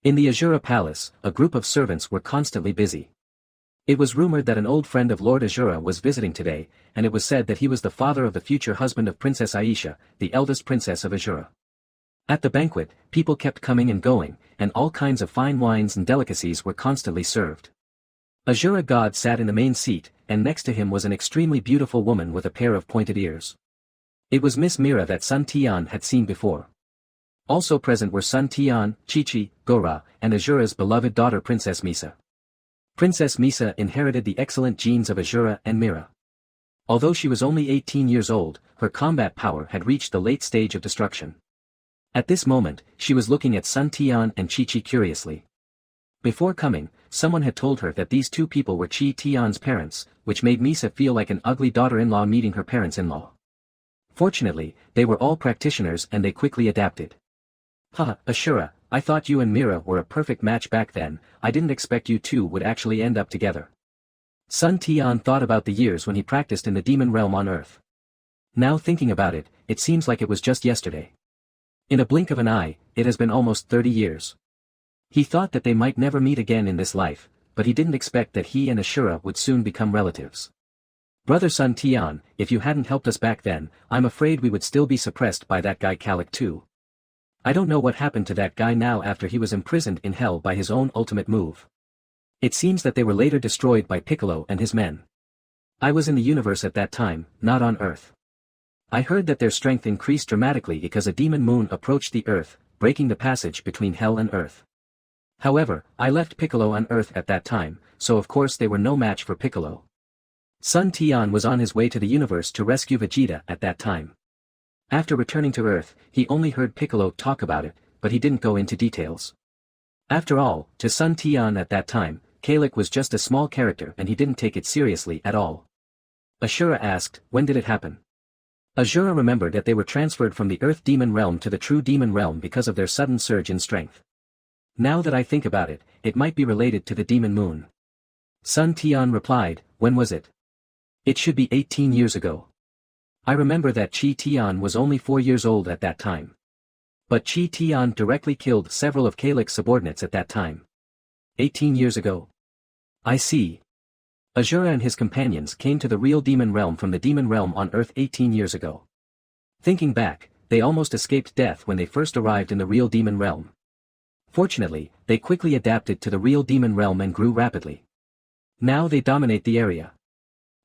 In the Azura Palace, a group of servants were constantly busy. It was rumored that an old friend of Lord Azura was visiting today, and it was said that he was the father of the future husband of Princess Aisha, the eldest princess of Azura. At the banquet, people kept coming and going, and all kinds of fine wines and delicacies were constantly served. Azura God sat in the main seat, and next to him was an extremely beautiful woman with a pair of pointed ears. It was Miss Mira that Sun Tian had seen before. Also present were Sun Tian, Chi-Chi, Gora, and Azura's beloved daughter Princess Misa. Princess Misa inherited the excellent genes of Azura and Mira. Although she was only 18 years old, her combat power had reached the late stage of destruction. At this moment, she was looking at Sun Tian and Chi-Chi curiously. Before coming, someone had told her that these two people were Chi Tian's parents, which made Misa feel like an ugly daughter-in-law meeting her parents-in-law. Fortunately, they were all practitioners and they quickly adapted. Haha, Ashura, I thought you and Mira were a perfect match back then, I didn't expect you two would actually end up together. Sun Tian thought about the years when he practiced in the demon realm on Earth. Now thinking about it, it seems like it was just yesterday. In a blink of an eye, it has been almost 30 years. He thought that they might never meet again in this life, but he didn't expect that he and Ashura would soon become relatives. Brother Sun Tian, if you hadn't helped us back then, I'm afraid we would still be suppressed by that guy Calic too. I don't know what happened to that guy now after he was imprisoned in hell by his own ultimate move. It seems that they were later destroyed by Piccolo and his men. I was in the universe at that time, not on Earth. I heard that their strength increased dramatically because a demon moon approached the Earth, breaking the passage between hell and Earth. However, I left Piccolo on Earth at that time, so of course they were no match for Piccolo. Sun Tian was on his way to the universe to rescue Vegeta at that time. After returning to Earth, he only heard Piccolo talk about it, but he didn't go into details. After all, to Sun Tian at that time, Calic was just a small character and he didn't take it seriously at all. Ashura asked, when did it happen? Azura remembered that they were transferred from the Earth Demon Realm to the True Demon Realm because of their sudden surge in strength. Now that I think about it, it might be related to the Demon Moon. Sun Tian replied, when was it? It should be 18 years ago. I remember that Chi Tian was only 4 years old at that time. But Chi Tian directly killed several of Calic's subordinates at that time. 18 years ago. I see. Azura and his companions came to the real demon realm from the demon realm on Earth 18 years ago. Thinking back, they almost escaped death when they first arrived in the real demon realm. Fortunately, they quickly adapted to the real demon realm and grew rapidly. Now they dominate the area.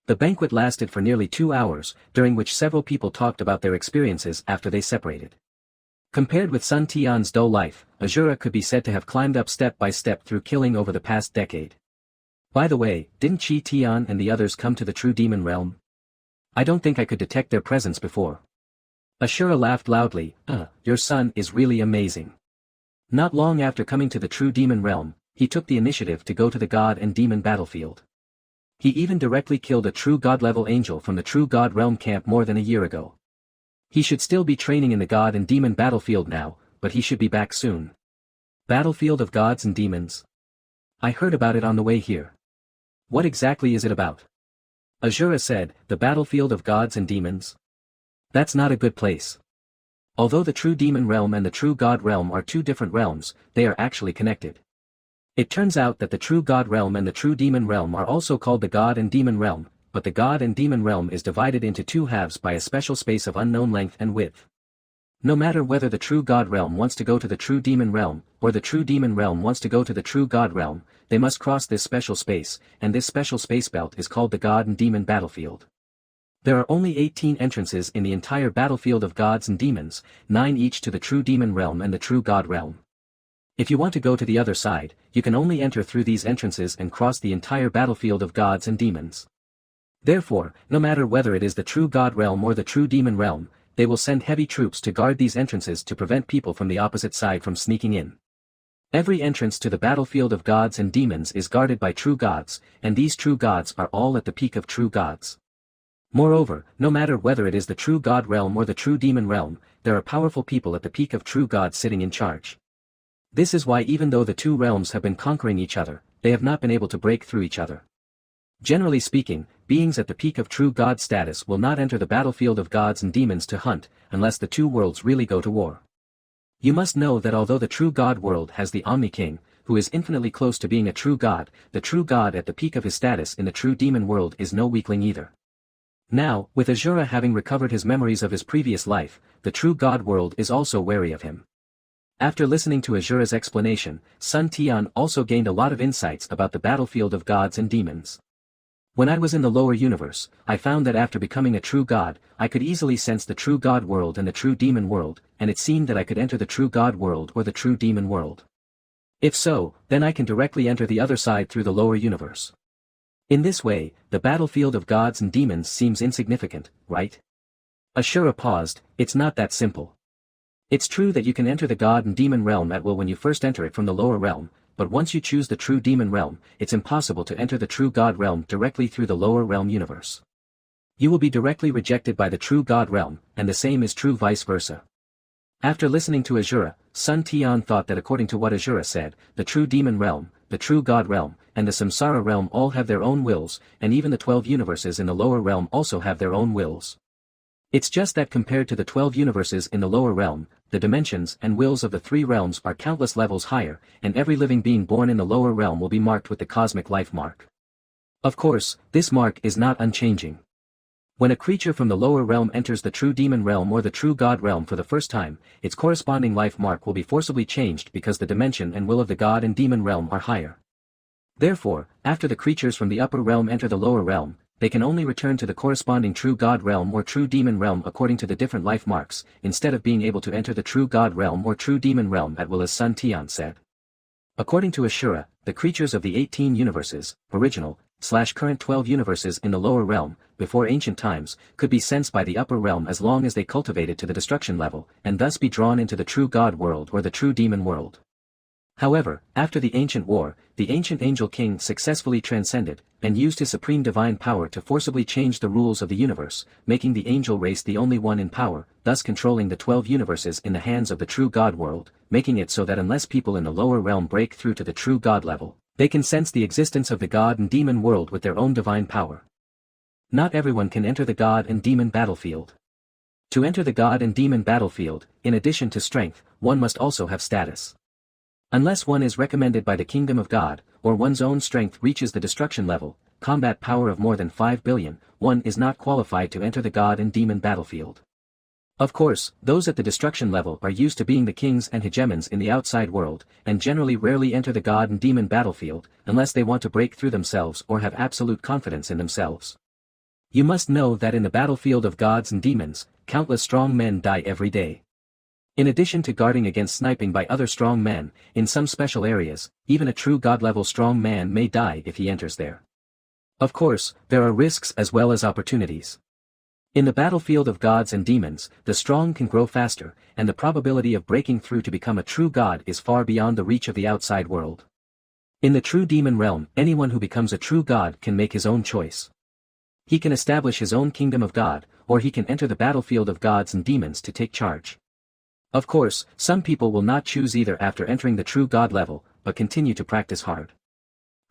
The banquet lasted for nearly 2 hours, during which several people talked about their experiences after they separated. Compared with Sun Tian's dull life, Azura could be said to have climbed up step by step through killing over the past decade. By the way, didn't Chi Tian and the others come to the true demon realm? I don't think I could detect their presence before. Ashura laughed loudly, your son is really amazing. Not long after coming to the true demon realm, he took the initiative to go to the god and demon battlefield. He even directly killed a true god-level angel from the true god realm camp more than a year ago. He should still be training in the god and demon battlefield now, but he should be back soon. Battlefield of gods and demons. I heard about it on the way here. What exactly is it about? Azura said, the battlefield of gods and demons? That's not a good place. Although the true demon realm and the true god realm are two different realms, they are actually connected. It turns out that the true god realm and the true demon realm are also called the god and demon realm, but the god and demon realm is divided into two halves by a special space of unknown length and width. No matter whether the true god realm wants to go to the true demon realm, or the true demon realm wants to go to the true god realm, they must cross this special space, and this special space belt is called the god and demon battlefield. There are only 18 entrances in the entire battlefield of gods and demons, 9 each to the true demon realm and the true god realm. If you want to go to the other side, you can only enter through these entrances and cross the entire battlefield of gods and demons. Therefore, no matter whether it is the true god realm or the true demon realm, they will send heavy troops to guard these entrances to prevent people from the opposite side from sneaking in. Every entrance to the battlefield of gods and demons is guarded by true gods, and these true gods are all at the peak of true gods. Moreover, no matter whether it is the true god realm or the true demon realm, there are powerful people at the peak of true gods sitting in charge. This is why even though the two realms have been conquering each other, they have not been able to break through each other. Generally speaking, beings at the peak of true god status will not enter the battlefield of gods and demons to hunt, unless the two worlds really go to war. You must know that although the true God world has the Omni King, who is infinitely close to being a true God, the true God at the peak of his status in the true demon world is no weakling either. Now, with Azura having recovered his memories of his previous life, the true God world is also wary of him. After listening to Azura's explanation, Sun Tian also gained a lot of insights about the battlefield of gods and demons. When I was in the lower universe, I found that after becoming a true god, I could easily sense the true god world and the true demon world, and it seemed that I could enter the true god world or the true demon world. If so, then I can directly enter the other side through the lower universe. In this way, the battlefield of gods and demons seems insignificant, right? Ashura paused. It's not that simple. It's true that you can enter the god and demon realm at will when you first enter it from the lower realm, but once you choose the true demon realm, it's impossible to enter the true god realm directly through the lower realm universe. You will be directly rejected by the true god realm, and the same is true vice versa. After listening to Azura, Sun Tian thought that according to what Azura said, the true demon realm, the true god realm, and the samsara realm all have their own wills, and even the 12 universes in the lower realm also have their own wills. It's just that compared to the 12 universes in the lower realm, the dimensions and wills of the 3 realms are countless levels higher, and every living being born in the lower realm will be marked with the cosmic life mark. Of course, this mark is not unchanging. When a creature from the lower realm enters the true demon realm or the true god realm for the first time, its corresponding life mark will be forcibly changed because the dimension and will of the god and demon realm are higher. Therefore, after the creatures from the upper realm enter the lower realm, they can only return to the corresponding true god realm or true demon realm according to the different life marks, instead of being able to enter the true god realm or true demon realm at will, as Sun Tian said. According to Ashura, the creatures of the 18 universes, original/current 12 universes in the lower realm, before ancient times, could be sensed by the upper realm as long as they cultivated to the destruction level, and thus be drawn into the true god world or the true demon world. However, after the ancient war, the ancient angel king successfully transcended, and used his supreme divine power to forcibly change the rules of the universe, making the angel race the only one in power, thus controlling the 12 universes in the hands of the true god world, making it so that unless people in the lower realm break through to the true god level, they can sense the existence of the god and demon world with their own divine power. Not everyone can enter the god and demon battlefield. To enter the god and demon battlefield, in addition to strength, one must also have status. Unless one is recommended by the kingdom of God, or one's own strength reaches the destruction level, combat power of more than 5 billion, one is not qualified to enter the god and demon battlefield. Of course, those at the destruction level are used to being the kings and hegemons in the outside world, and generally rarely enter the god and demon battlefield, unless they want to break through themselves or have absolute confidence in themselves. You must know that in the battlefield of gods and demons, countless strong men die every day. In addition to guarding against sniping by other strong men, in some special areas, even a true god-level strong man may die if he enters there. Of course, there are risks as well as opportunities. In the battlefield of gods and demons, the strong can grow faster, and the probability of breaking through to become a true god is far beyond the reach of the outside world. In the true demon realm, anyone who becomes a true god can make his own choice. He can establish his own kingdom of God, or he can enter the battlefield of gods and demons to take charge. Of course, some people will not choose either after entering the true god level, but continue to practice hard.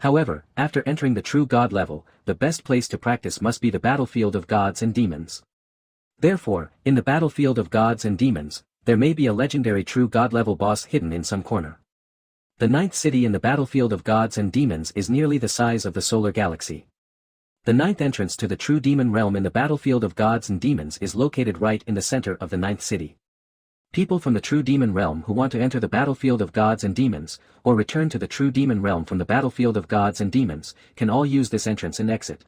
However, after entering the true god level, the best place to practice must be the battlefield of gods and demons. Therefore, in the battlefield of gods and demons, there may be a legendary true god level boss hidden in some corner. The 9th city in the battlefield of gods and demons is nearly the size of the solar galaxy. The 9th entrance to the true demon realm in the battlefield of gods and demons is located right in the center of the 9th city. People from the true demon realm who want to enter the battlefield of gods and demons, or return to the true demon realm from the battlefield of gods and demons, can all use this entrance and exit.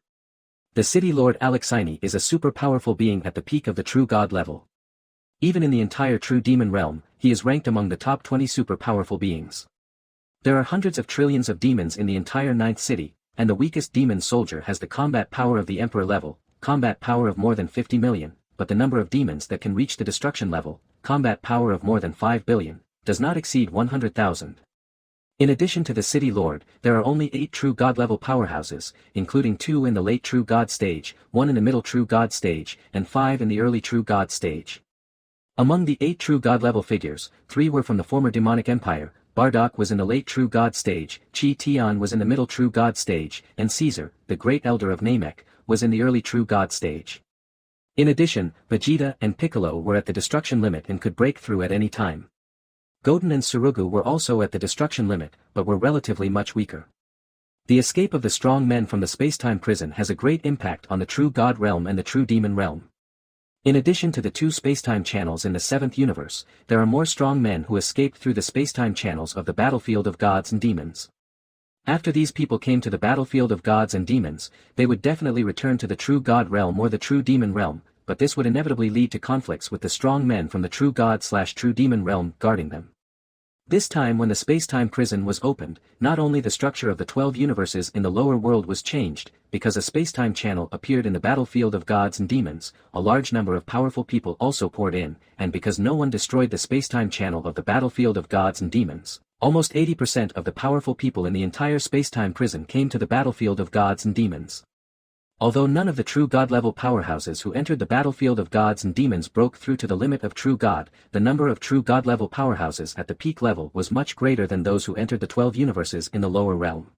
The city lord Alexini is a super powerful being at the peak of the true god level. Even in the entire true demon realm, he is ranked among the top 20 super powerful beings. There are hundreds of trillions of demons in the entire 9th city, and the weakest demon soldier has the combat power of the emperor level, combat power of more than 50 million, but the number of demons that can reach the destruction level, combat power of more than 5 billion, does not exceed 100,000. In addition to the city lord, there are only 8 true god-level powerhouses, including 2 in the late true god stage, 1 in the middle true god stage, and 5 in the early true god stage. Among the 8 true god-level figures, 3 were from the former demonic empire. Bardock was in the late true god stage, Chi Tian was in the middle true god stage, and Caesar, the great elder of Namek, was in the early true god stage. In addition, Vegeta and Piccolo were at the destruction limit and could break through at any time. Goten and Tsurugu were also at the destruction limit, but were relatively much weaker. The escape of the strong men from the space-time prison has a great impact on the true God realm and the true demon realm. In addition to the two space-time channels in the 7th universe, there are more strong men who escaped through the space-time channels of the battlefield of gods and demons. After these people came to the battlefield of gods and demons, they would definitely return to the true God realm or the true demon realm, but this would inevitably lead to conflicts with the strong men from the true God/true demon realm guarding them. This time when the space-time prison was opened, not only the structure of the 12 universes in the lower world was changed, because a space-time channel appeared in the battlefield of gods and demons, a large number of powerful people also poured in, and because no one destroyed the space-time channel of the battlefield of gods and demons, almost 80% of the powerful people in the entire space-time prison came to the battlefield of gods and demons. Although none of the true God-level powerhouses who entered the battlefield of gods and demons broke through to the limit of true God, the number of true God-level powerhouses at the peak level was much greater than those who entered the 12 universes in the lower realm.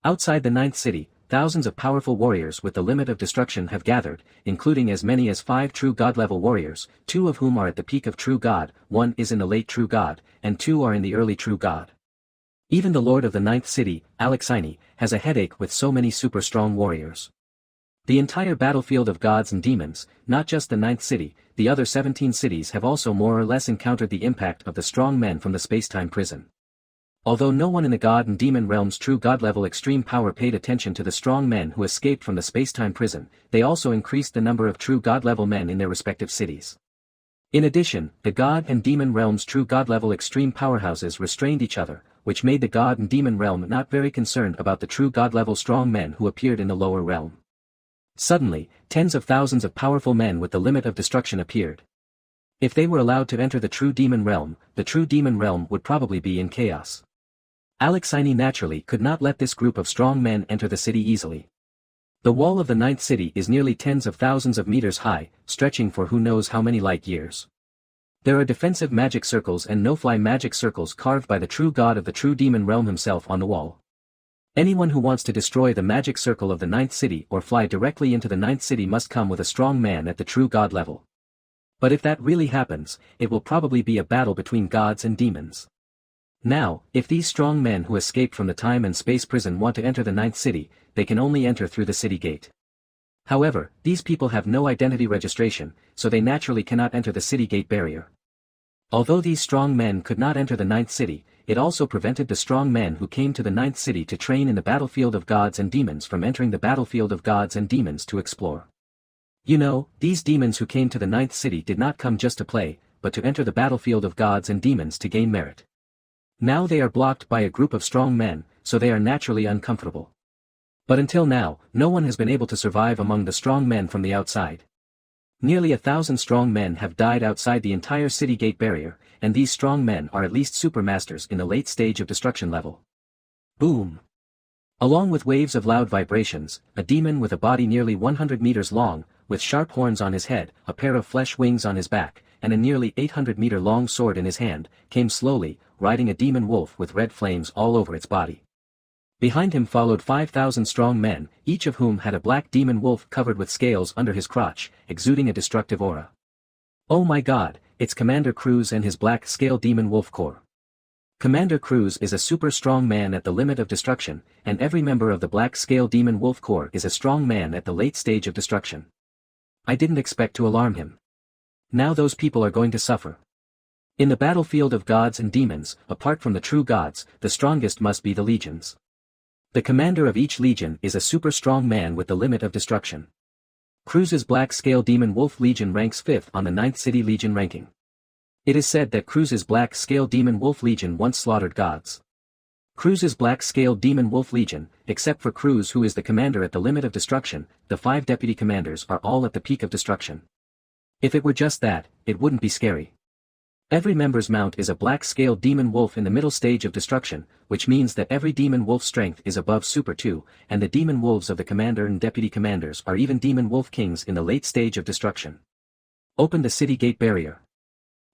Outside the 9th city, thousands of powerful warriors with the limit of destruction have gathered, including as many as 5 true God-level warriors, 2 of whom are at the peak of true God, 1 is in the late true God, and 2 are in the early true God. Even the lord of the 9th city, Alexini, has a headache with so many super strong warriors. The entire battlefield of gods and demons, not just the 9th city, the other 17 cities have also more or less encountered the impact of the strong men from the space-time prison. Although no one in the god and demon realm's true god-level extreme power paid attention to the strong men who escaped from the space-time prison, they also increased the number of true god-level men in their respective cities. In addition, the god and demon realm's true god-level extreme powerhouses restrained each other, which made the god and demon realm not very concerned about the true god-level strong men who appeared in the lower realm. Suddenly, tens of thousands of powerful men with the limit of destruction appeared. If they were allowed to enter the true demon realm, the true demon realm would probably be in chaos. Alexini naturally could not let this group of strong men enter the city easily. The wall of the 9th city is nearly tens of thousands of meters high, stretching for who knows how many light years. There are defensive magic circles and no-fly magic circles carved by the true god of the true demon realm himself on the wall. Anyone who wants to destroy the magic circle of the 9th city or fly directly into the 9th city must come with a strong man at the true god level. But if that really happens, it will probably be a battle between gods and demons. Now, if these strong men who escaped from the time and space prison want to enter the 9th city, they can only enter through the city gate. However, these people have no identity registration, so they naturally cannot enter the city gate barrier. Although these strong men could not enter the 9th city, it also prevented the strong men who came to the 9th city to train in the battlefield of gods and demons from entering the battlefield of gods and demons to explore. You know, these demons who came to the 9th city did not come just to play, but to enter the battlefield of gods and demons to gain merit. Now they are blocked by a group of strong men, so they are naturally uncomfortable. But until now, no one has been able to survive among the strong men from the outside. Nearly 1,000 strong men have died outside the entire city gate barrier, and these strong men are at least supermasters in the late stage of destruction level. Boom! Along with waves of loud vibrations, a demon with a body nearly 100 meters long, with sharp horns on his head, a pair of flesh wings on his back, and a nearly 800-meter-long sword in his hand, came slowly, riding a demon wolf with red flames all over its body. Behind him followed 5,000 strong men, each of whom had a black demon wolf covered with scales under his crotch, exuding a destructive aura. Oh my god, it's Commander Cruz and his black scale demon wolf corps. Commander Cruz is a super strong man at the limit of destruction, and every member of the black scale demon wolf corps is a strong man at the late stage of destruction. I didn't expect to alarm him. Now those people are going to suffer. In the battlefield of gods and demons, apart from the true gods, the strongest must be the legions. The commander of each legion is a super strong man with the limit of destruction. Cruz's Black Scale Demon Wolf Legion ranks 5th on the 9th City Legion ranking. It is said that Cruz's Black Scale Demon Wolf Legion once slaughtered gods. Cruz's Black Scale Demon Wolf Legion, except for Cruz who is the commander at the limit of destruction, the 5 deputy commanders are all at the peak of destruction. If it were just that, it wouldn't be scary. Every member's mount is a black-scale demon wolf in the middle stage of destruction, which means that every demon wolf strength is above Super 2, and the demon wolves of the commander and deputy commanders are even demon wolf kings in the late stage of destruction. Open the city gate barrier.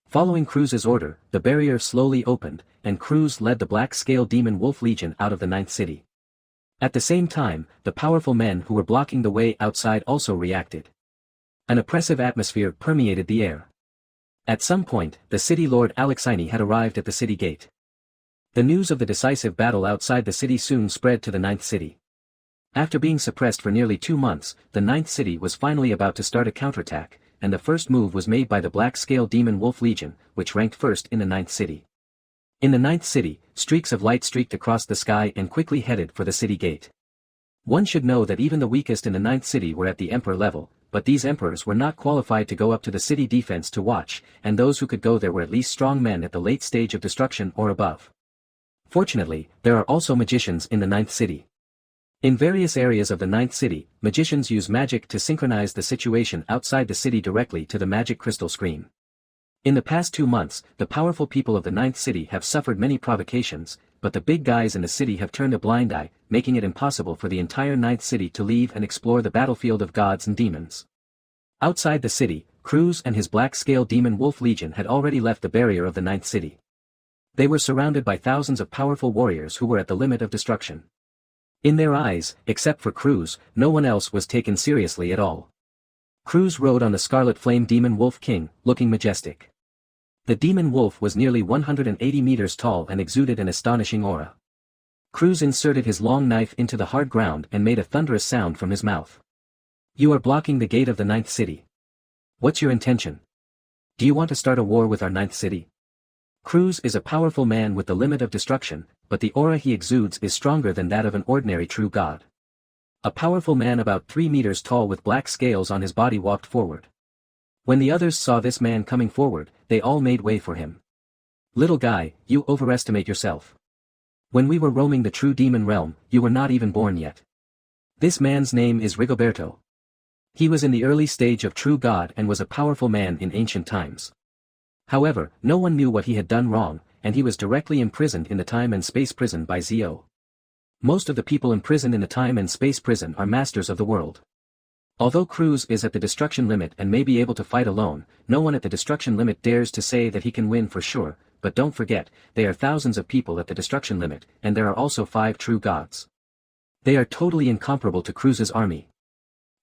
Following Cruz's order, the barrier slowly opened, and Cruz led the black-scale demon wolf legion out of the 9th city. At the same time, the powerful men who were blocking the way outside also reacted. An oppressive atmosphere permeated the air. At some point, the city lord Alexini had arrived at the city gate. The news of the decisive battle outside the city soon spread to the ninth city. After being suppressed for nearly 2 months, the ninth city was finally about to start a counterattack, and the first move was made by the Black-Scale Demon Wolf Legion, which ranked first in the ninth city. In the ninth city, streaks of light streaked across the sky and quickly headed for the city gate. One should know that even the weakest in the ninth city were at the emperor level, but these emperors were not qualified to go up to the city defense to watch, and those who could go there were at least strong men at the late stage of destruction or above. Fortunately, there are also magicians in the ninth city. In various areas of the ninth city, magicians use magic to synchronize the situation outside the city directly to the magic crystal screen. In the past 2 months, the powerful people of the ninth city have suffered many provocations, but the big guys in the city have turned a blind eye, making it impossible for the entire ninth city to leave and explore the battlefield of gods and demons. Outside the city, Cruz and his Black-Scale Demon Wolf Legion had already left the barrier of the ninth city. They were surrounded by thousands of powerful warriors who were at the limit of destruction. In their eyes, except for Cruz, no one else was taken seriously at all. Cruz rode on the Scarlet Flame Demon Wolf King, looking majestic. The demon wolf was nearly 180 meters tall and exuded an astonishing aura. Cruz inserted his long knife into the hard ground and made a thunderous sound from his mouth. "You are blocking the gate of the ninth city. What's your intention? Do you want to start a war with our ninth city?" Cruz is a powerful man with the limit of destruction, but the aura he exudes is stronger than that of an ordinary true god. A powerful man about 3 meters tall with black scales on his body walked forward. When the others saw this man coming forward, they all made way for him. "Little guy, you overestimate yourself. When we were roaming the true demon realm, you were not even born yet. This man's name is Rigoberto. He was in the early stage of true god and was a powerful man in ancient times. However, no one knew what he had done wrong, and he was directly imprisoned in the time and space prison by Zio. Most of the people imprisoned in the time and space prison are masters of the world. Although Cruz is at the destruction limit and may be able to fight alone, no one at the destruction limit dares to say that he can win for sure, but don't forget, there are thousands of people at the destruction limit, and there are also 5 true gods. They are totally incomparable to Cruz's army.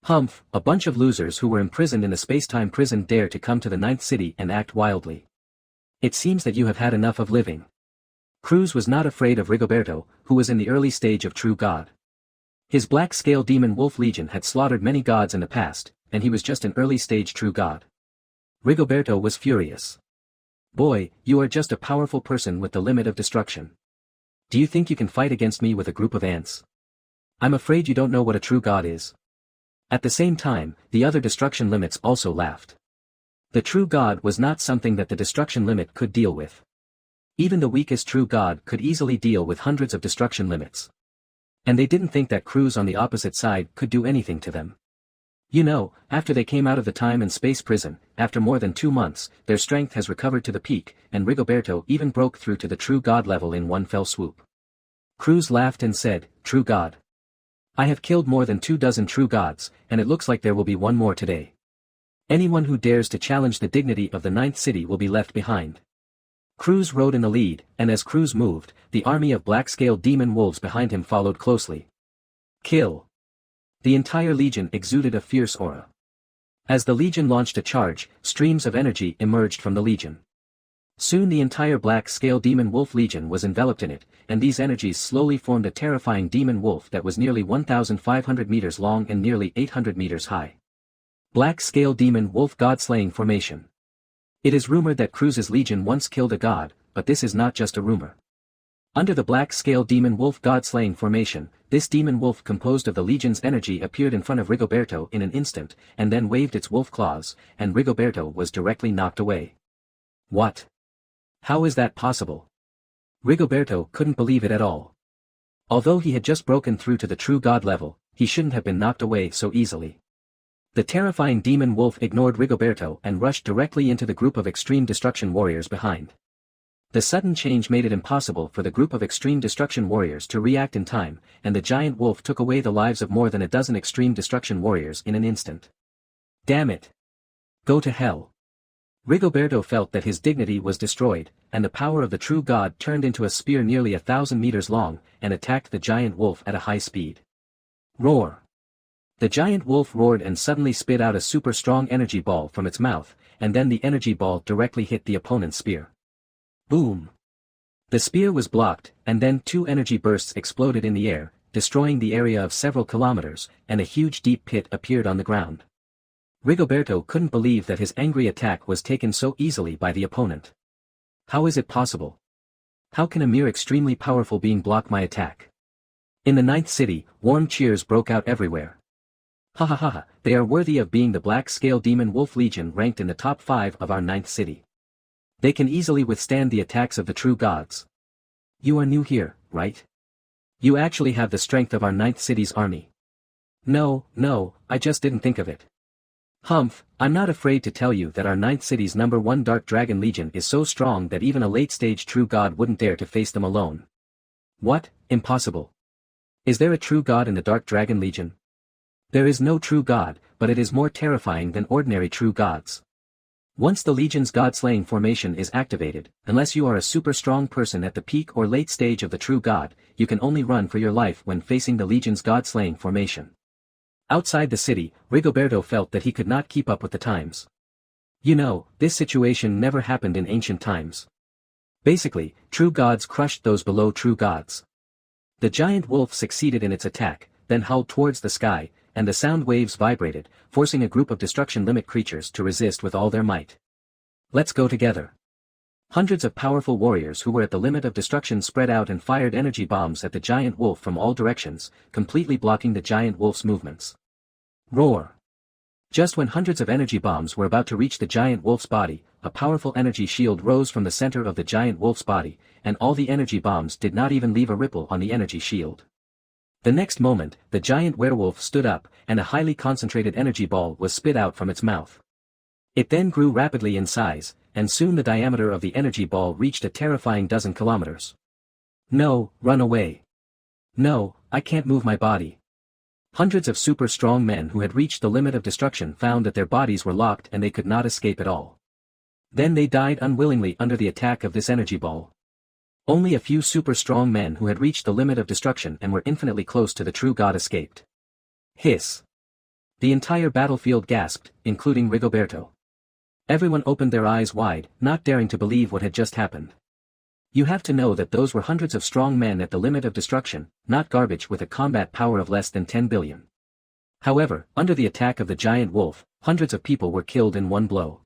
Humph, a bunch of losers who were imprisoned in the space-time prison dare to come to the ninth city and act wildly. It seems that you have had enough of living." Cruz was not afraid of Rigoberto, who was in the early stage of true god. His Black-Scale Demon Wolf Legion had slaughtered many gods in the past, and he was just an early-stage true god. Rigoberto was furious. "Boy, you are just a powerful person with the limit of destruction. Do you think you can fight against me with a group of ants? I'm afraid you don't know what a true god is." At the same time, the other destruction limits also laughed. The true god was not something that the destruction limit could deal with. Even the weakest true god could easily deal with hundreds of destruction limits. And they didn't think that Cruz on the opposite side could do anything to them. You know, after they came out of the time and space prison, after more than 2 months, their strength has recovered to the peak, and Rigoberto even broke through to the true god level in one fell swoop. Cruz laughed and said, "True god. I have killed more than 24 true gods, and it looks like there will be one more today. Anyone who dares to challenge the dignity of the ninth city will be left behind." Cruz rode in the lead, and as Cruz moved, the army of Black-Scale Demon Wolves behind him followed closely. Kill! The entire legion exuded a fierce aura. As the legion launched a charge, streams of energy emerged from the legion. Soon the entire Black-Scale Demon Wolf Legion was enveloped in it, and these energies slowly formed a terrifying demon wolf that was nearly 1,500 meters long and nearly 800 meters high. Black-Scale Demon Wolf God-Slaying Formation. It is rumored that Cruz's legion once killed a god, but this is not just a rumor. Under the Black-Scale Demon Wolf God-Slaying Formation, this demon wolf composed of the legion's energy appeared in front of Rigoberto in an instant, and then waved its wolf claws, and Rigoberto was directly knocked away. What? How is that possible? Rigoberto couldn't believe it at all. Although he had just broken through to the true god level, he shouldn't have been knocked away so easily. The terrifying demon wolf ignored Rigoberto and rushed directly into the group of extreme destruction warriors behind. The sudden change made it impossible for the group of extreme destruction warriors to react in time, and the giant wolf took away the lives of more than a dozen extreme destruction warriors in an instant. Damn it! Go to hell! Rigoberto felt that his dignity was destroyed, and the power of the true god turned into a spear nearly 1,000 meters long, and attacked the giant wolf at a high speed. Roar! The giant wolf roared and suddenly spit out a super strong energy ball from its mouth, and then the energy ball directly hit the opponent's spear. Boom! The spear was blocked, and then two energy bursts exploded in the air, destroying the area of several kilometers, and a huge deep pit appeared on the ground. Rigoberto couldn't believe that his angry attack was taken so easily by the opponent. How is it possible? How can a mere extremely powerful being block my attack? In the ninth city, warm cheers broke out everywhere. Ha ha ha ha, they are worthy of being the Black Scale Demon Wolf Legion ranked in the top 5 of our ninth city. They can easily withstand the attacks of the true gods. You are new here, right? You actually have the strength of our ninth city's army. No, I just didn't think of it. Humph, I'm not afraid to tell you that our ninth city's #1 Dark Dragon Legion is so strong that even a late-stage true god wouldn't dare to face them alone. What? Impossible. Is there a true god in the Dark Dragon Legion? There is no true god, but it is more terrifying than ordinary true gods. Once the Legion's god-slaying formation is activated, unless you are a super strong person at the peak or late stage of the true god, you can only run for your life when facing the Legion's god-slaying formation. Outside the city, Rigoberto felt that he could not keep up with the times. You know, this situation never happened in ancient times. Basically, true gods crushed those below true gods. The giant wolf succeeded in its attack, then howled towards the sky, and the sound waves vibrated, forcing a group of destruction limit creatures to resist with all their might. Let's go together. Hundreds of powerful warriors who were at the limit of destruction spread out and fired energy bombs at the giant wolf from all directions, completely blocking the giant wolf's movements. Roar! Just when hundreds of energy bombs were about to reach the giant wolf's body, a powerful energy shield rose from the center of the giant wolf's body, and all the energy bombs did not even leave a ripple on the energy shield. The next moment, the giant werewolf stood up, and a highly concentrated energy ball was spit out from its mouth. It then grew rapidly in size, and soon the diameter of the energy ball reached a terrifying dozen kilometers. No, run away. No, I can't move my body. Hundreds of super strong men who had reached the limit of destruction found that their bodies were locked and they could not escape at all. Then they died unwillingly under the attack of this energy ball. Only a few super strong men who had reached the limit of destruction and were infinitely close to the true god escaped. Hiss. The entire battlefield gasped, including Rigoberto. Everyone opened their eyes wide, not daring to believe what had just happened. You have to know that those were hundreds of strong men at the limit of destruction, not garbage with a combat power of less than 10 billion. However, under the attack of the giant wolf, hundreds of people were killed in one blow.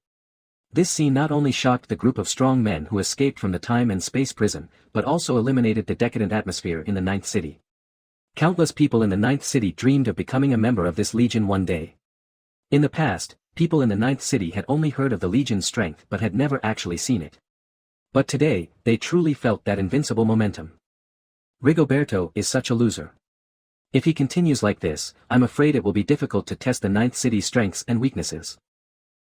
This scene not only shocked the group of strong men who escaped from the time and space prison, but also eliminated the decadent atmosphere in the ninth city. Countless people in the ninth city dreamed of becoming a member of this legion one day. In the past, people in the ninth city had only heard of the legion's strength but had never actually seen it. But today, they truly felt that invincible momentum. Rigoberto is such a loser. If he continues like this, I'm afraid it will be difficult to test the ninth city's strengths and weaknesses.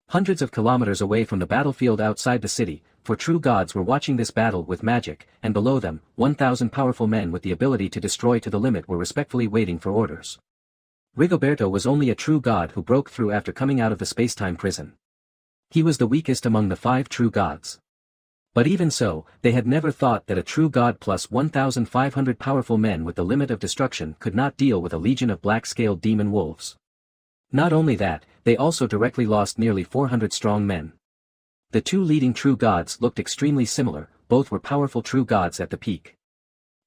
Hundreds of kilometers away from the battlefield outside the city, for true gods were watching this battle with magic, and below them, 1,000 powerful men with the ability to destroy to the limit were respectfully waiting for orders. Rigoberto was only a true god who broke through after coming out of the space-time prison. He was the weakest among the 5 true gods. But even so, they had never thought that a true god plus 1,500 powerful men with the limit of destruction could not deal with a legion of black-scaled demon wolves. Not only that, they also directly lost nearly 400 strong men. The two leading true gods looked extremely similar, both were powerful true gods at the peak.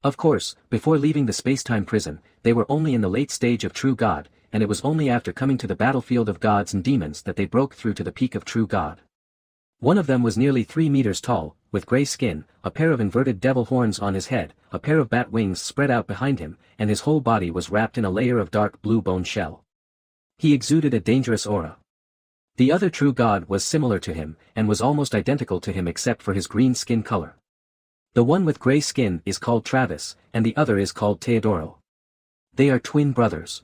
Of course, before leaving the space-time prison, they were only in the late stage of true god, and it was only after coming to the battlefield of gods and demons that they broke through to the peak of true god. One of them was nearly 3 meters tall, with gray skin, a pair of inverted devil horns on his head, a pair of bat wings spread out behind him, and his whole body was wrapped in a layer of dark blue bone shell. He exuded a dangerous aura. The other true god was similar to him, and was almost identical to him except for his green skin color. The one with gray skin is called Travis, and the other is called Teodoro. They are twin brothers.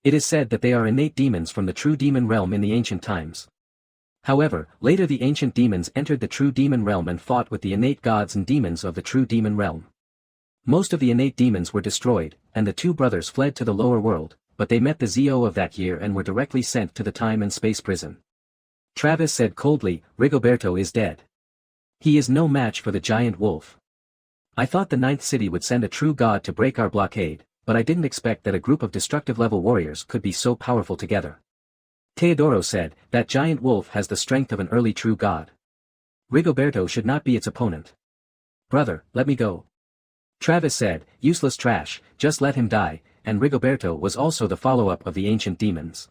It is said that they are innate demons from the true demon realm in the ancient times. However, later the ancient demons entered the true demon realm and fought with the innate gods and demons of the true demon realm. Most of the innate demons were destroyed, and the two brothers fled to the lower world, but they met the ZO of that year and were directly sent to the time and space prison. Travis said coldly, "Rigoberto is dead. He is no match for the giant wolf. I thought the ninth city would send a true god to break our blockade, but I didn't expect that a group of destructive-level warriors could be so powerful together. Teodoro said, that giant wolf has the strength of an early true god. Rigoberto should not be its opponent. Brother, let me go. Travis said, useless trash, just let him die, and Rigoberto was also the follow-up of the ancient demons.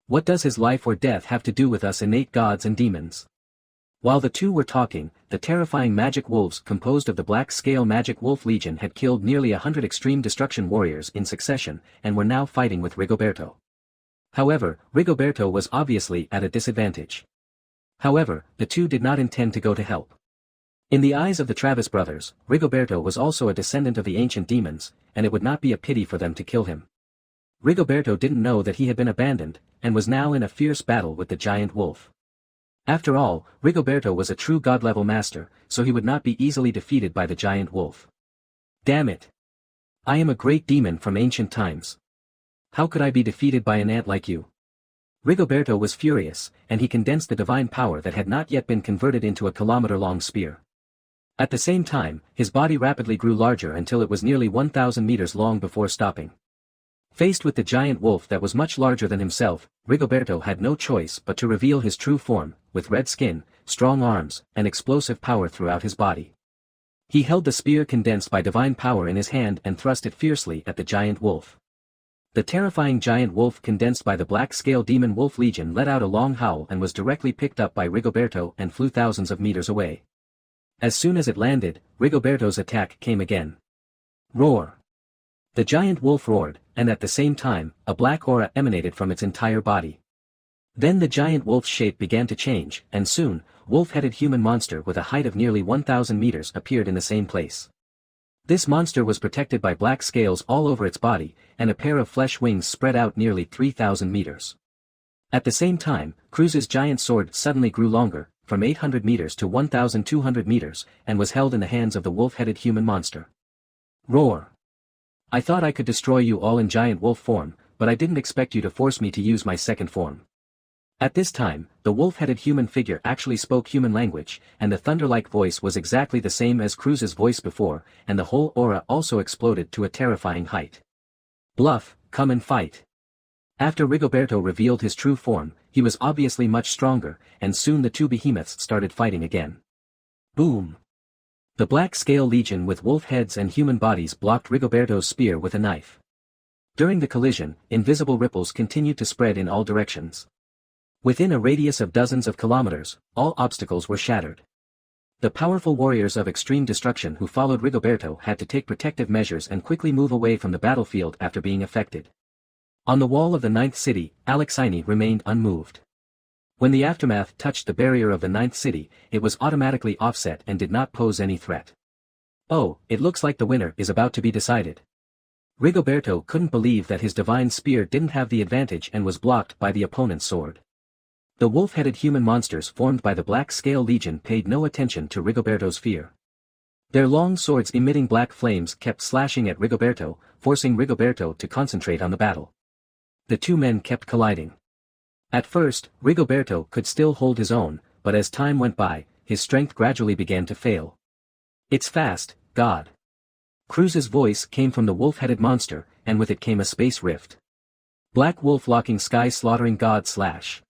What does his life or death have to do with us innate gods and demons? While the two were talking, the terrifying magic wolves composed of the black-scale magic wolf legion had killed nearly 100 extreme destruction warriors in succession, and were now fighting with Rigoberto. However, Rigoberto was obviously at a disadvantage. However, the two did not intend to go to help. In the eyes of the Travis brothers, Rigoberto was also a descendant of the ancient demons, and it would not be a pity for them to kill him. Rigoberto didn't know that he had been abandoned, and was now in a fierce battle with the giant wolf. After all, Rigoberto was a true god-level master, so he would not be easily defeated by the giant wolf. Damn it! I am a great demon from ancient times. How could I be defeated by an ant like you? Rigoberto was furious, and he condensed the divine power that had not yet been converted into a kilometer-long spear. At the same time, his body rapidly grew larger until it was nearly 1,000 meters long before stopping. Faced with the giant wolf that was much larger than himself, Rigoberto had no choice but to reveal his true form, with red skin, strong arms, and explosive power throughout his body. He held the spear condensed by divine power in his hand and thrust it fiercely at the giant wolf. The terrifying giant wolf condensed by the black-scale demon wolf legion let out a long howl and was directly picked up by Rigoberto and flew thousands of meters away. As soon as it landed, Rigoberto's attack came again. Roar! The giant wolf roared, and at the same time, a black aura emanated from its entire body. Then the giant wolf's shape began to change, and soon, wolf-headed human monster with a height of nearly 1,000 meters appeared in the same place. This monster was protected by black scales all over its body, and a pair of flesh wings spread out nearly 3,000 meters. At the same time, Cruz's giant sword suddenly grew longer, from 800 meters to 1,200 meters, and was held in the hands of the wolf-headed human monster. Roar! I thought I could destroy you all in giant wolf form, but I didn't expect you to force me to use my second form. At this time, the wolf-headed human figure actually spoke human language, and the thunder-like voice was exactly the same as Cruz's voice before, and the whole aura also exploded to a terrifying height. Bluff, come and fight. After Rigoberto revealed his true form, he was obviously much stronger, and soon the two behemoths started fighting again. Boom! The black-scale legion with wolf heads and human bodies blocked Rigoberto's spear with a knife. During the collision, invisible ripples continued to spread in all directions. Within a radius of dozens of kilometers, all obstacles were shattered. The powerful warriors of extreme destruction who followed Rigoberto had to take protective measures and quickly move away from the battlefield after being affected. On the wall of the ninth city, Alexini remained unmoved. When the aftermath touched the barrier of the ninth city, it was automatically offset and did not pose any threat. Oh, it looks like the winner is about to be decided. Rigoberto couldn't believe that his divine spear didn't have the advantage and was blocked by the opponent's sword. The wolf-headed human monsters formed by the black-scale legion paid no attention to Rigoberto's fear. Their long swords emitting black flames kept slashing at Rigoberto, forcing Rigoberto to concentrate on the battle. The two men kept colliding. At first, Rigoberto could still hold his own, but as time went by, his strength gradually began to fail. It's fast, God. Cruz's voice came from the wolf-headed monster, and with it came a space rift. Black wolf locking sky slaughtering God slash.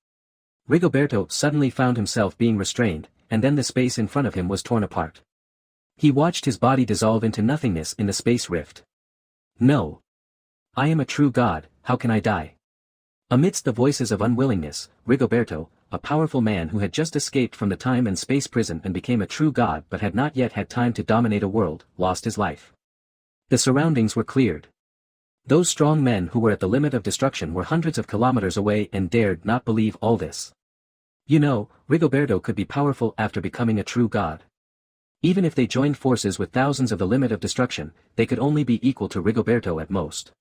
Rigoberto suddenly found himself being restrained, and then the space in front of him was torn apart. He watched his body dissolve into nothingness in the space rift. No. I am a true god, how can I die? Amidst the voices of unwillingness, Rigoberto, a powerful man who had just escaped from the time and space prison and became a true god but had not yet had time to dominate a world, lost his life. The surroundings were cleared. Those strong men who were at the limit of destruction were hundreds of kilometers away and dared not believe all this. You know, Rigoberto could be powerful after becoming a true god. Even if they joined forces with thousands of the limit of destruction, they could only be equal to Rigoberto at most.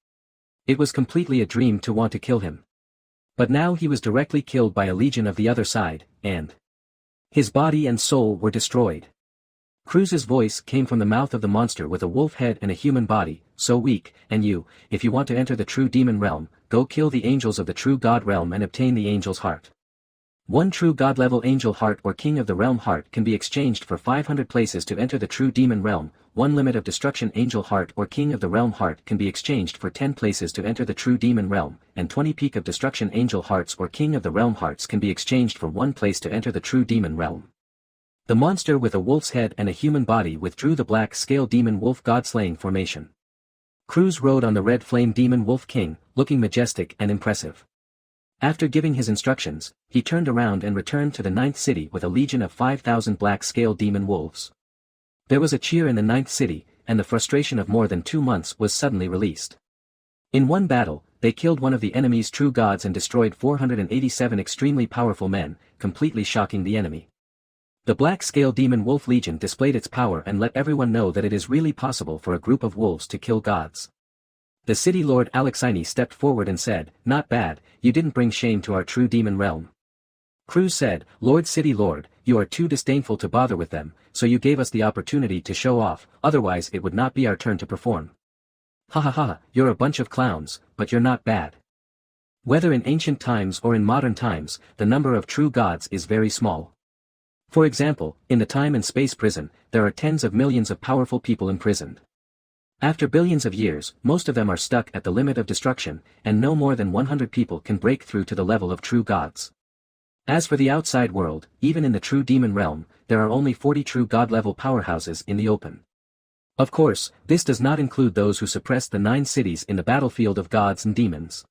It was completely a dream to want to kill him. But now he was directly killed by a legion of the other side, and his body and soul were destroyed. Cruz's voice came from the mouth of the monster with a wolf head and a human body, so weak, and you, if you want to enter the true demon realm, go kill the angels of the true god realm and obtain the angel's heart. One true god-level angel heart or king of the realm heart can be exchanged for 500 places to enter the true demon realm. One limit of destruction angel heart or king of the realm heart can be exchanged for 10 places to enter the true demon realm, and 20 peak of destruction angel hearts or king of the realm hearts can be exchanged for 1 place to enter the true demon realm. The monster with a wolf's head and a human body withdrew the black scale demon wolf god-slaying formation. Cruz rode on the red flame demon wolf king, looking majestic and impressive. After giving his instructions, he turned around and returned to the 9th city with a legion of 5,000 black-scale demon wolves. There was a cheer in the 9th city, and the frustration of more than 2 months was suddenly released. In one battle, they killed one of the enemy's true gods and destroyed 487 extremely powerful men, completely shocking the enemy. The black-scale demon wolf legion displayed its power and let everyone know that it is really possible for a group of wolves to kill gods. The city lord Alexini stepped forward and said, "Not bad, you didn't bring shame to our true demon realm." Cruz said, "Lord City Lord, you are too disdainful to bother with them, so you gave us the opportunity to show off, otherwise it would not be our turn to perform." "Ha ha ha, you're a bunch of clowns, but you're not bad." Whether in ancient times or in modern times, the number of true gods is very small. For example, in the time and space prison, there are tens of millions of powerful people imprisoned. After billions of years, most of them are stuck at the limit of destruction, and no more than 100 people can break through to the level of true gods. As for the outside world, even in the true demon realm, there are only 40 true god-level powerhouses in the open. Of course, this does not include those who suppress the 9 cities in the battlefield of gods and demons.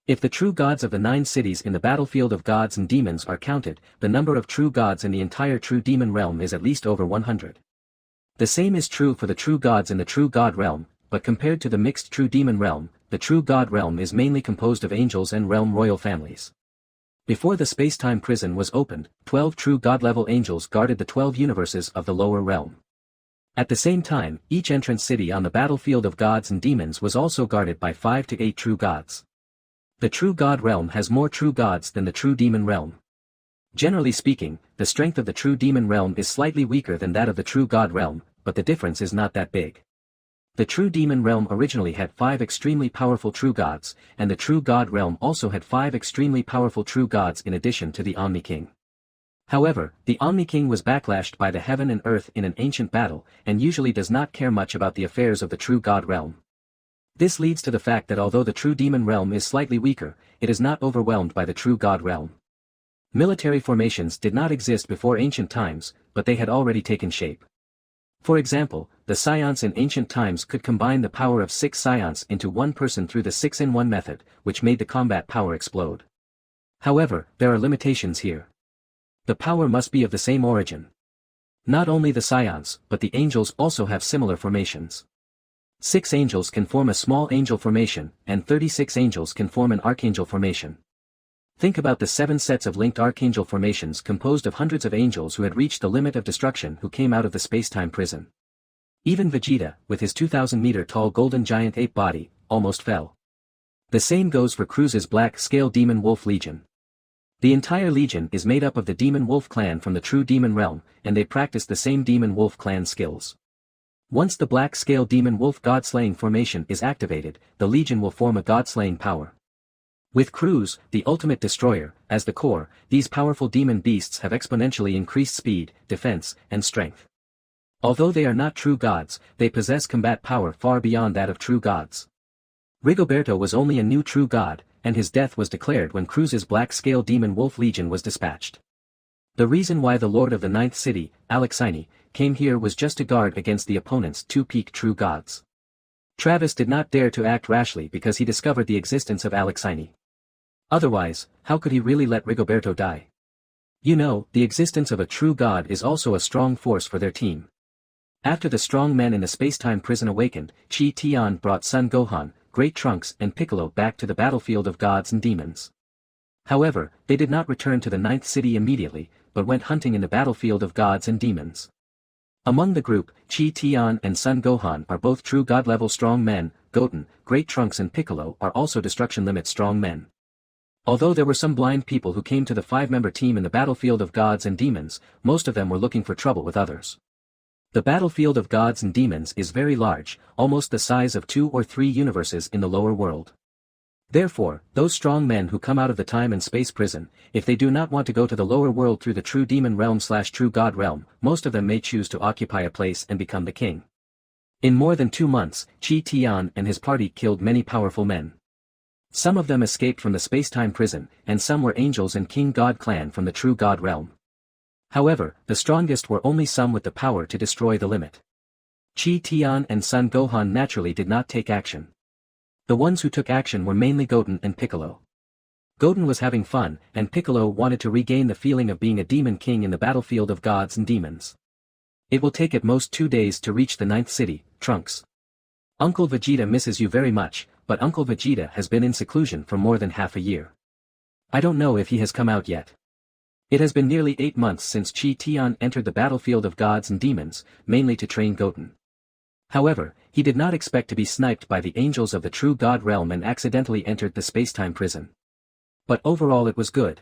If the true gods of the 9 cities in the battlefield of gods and demons are counted, the number of true gods in the entire true demon realm is at least over 100. The same is true for the true gods in the true god realm, but compared to the mixed true demon realm, the true god realm is mainly composed of angels and realm royal families. Before the space-time prison was opened, 12 true god-level angels guarded the 12 universes of the lower realm. At the same time, each entrance city on the battlefield of gods and demons was also guarded by 5 to 8 true gods. The true god realm has more true gods than the true demon realm. Generally speaking, the strength of the true demon realm is slightly weaker than that of the true god realm, but the difference is not that big. The true demon realm originally had 5 extremely powerful true gods, and the true god realm also had 5 extremely powerful true gods in addition to the Omni King. However, the Omni King was backlashed by the heaven and earth in an ancient battle, and usually does not care much about the affairs of the true god realm. This leads to the fact that although the true demon realm is slightly weaker, it is not overwhelmed by the true god realm. Military formations did not exist before ancient times, but they had already taken shape. For example, the Scions in ancient times could combine the power of 6 Scions into one person through the 6-in-1 method, which made the combat power explode. However, there are limitations here. The power must be of the same origin. Not only the Scions, but the angels also have similar formations. 6 angels can form a small angel formation, and 36 angels can form an archangel formation. Think about the 7 sets of linked archangel formations composed of hundreds of angels who had reached the limit of destruction who came out of the space-time prison. Even Vegeta, with his 2,000-meter-tall golden giant ape body, almost fell. The same goes for Cruz's black-scale demon wolf legion. The entire legion is made up of the demon wolf clan from the true demon realm, and they practice the same demon wolf clan skills. Once the black-scale demon wolf god-slaying formation is activated, the legion will form a god-slaying power. With Cruz, the ultimate destroyer, as the core, these powerful demon beasts have exponentially increased speed, defense, and strength. Although they are not true gods, they possess combat power far beyond that of true gods. Rigoberto was only a new true god, and his death was declared when Cruz's black-scale demon wolf legion was dispatched. The reason why the lord of the 9th city, Alexini, came here was just to guard against the opponent's 2 peak true gods. Travis did not dare to act rashly because he discovered the existence of Alexini. Otherwise, how could he really let Rigoberto die? You know, the existence of a true god is also a strong force for their team. After the strong men in the space-time prison awakened, Chi Tian brought Son Gohan, Great Trunks and Piccolo back to the battlefield of gods and demons. However, they did not return to the 9th city immediately, but went hunting in the battlefield of gods and demons. Among the group, Chi Tian and Son Gohan are both true god-level strong men, Goten, Great Trunks and Piccolo are also destruction limit strong men. Although there were some blind people who came to the 5-member team in the battlefield of gods and demons, most of them were looking for trouble with others. The battlefield of gods and demons is very large, almost the size of 2 or 3 universes in the lower world. Therefore, those strong men who come out of the time and space prison, if they do not want to go to the lower world through the true demon realm/true god realm, most of them may choose to occupy a place and become the king. In more than 2 months, Chi Tian and his party killed many powerful men. Some of them escaped from the space-time prison, and some were angels and king god clan from the true god realm. However, the strongest were only some with the power to destroy the limit. Chi Tian and Son Gohan naturally did not take action. The ones who took action were mainly Goten and Piccolo. Goten was having fun, and Piccolo wanted to regain the feeling of being a demon king in the battlefield of gods and demons. It will take at most 2 days to reach the 9th city, Trunks. Uncle Vegeta misses you very much, but Uncle Vegeta has been in seclusion for more than half a year. I don't know if he has come out yet. It has been nearly 8 months since Chi Tian entered the battlefield of gods and demons, mainly to train Goten. However, he did not expect to be sniped by the angels of the true god realm and accidentally entered the space-time prison. But overall it was good.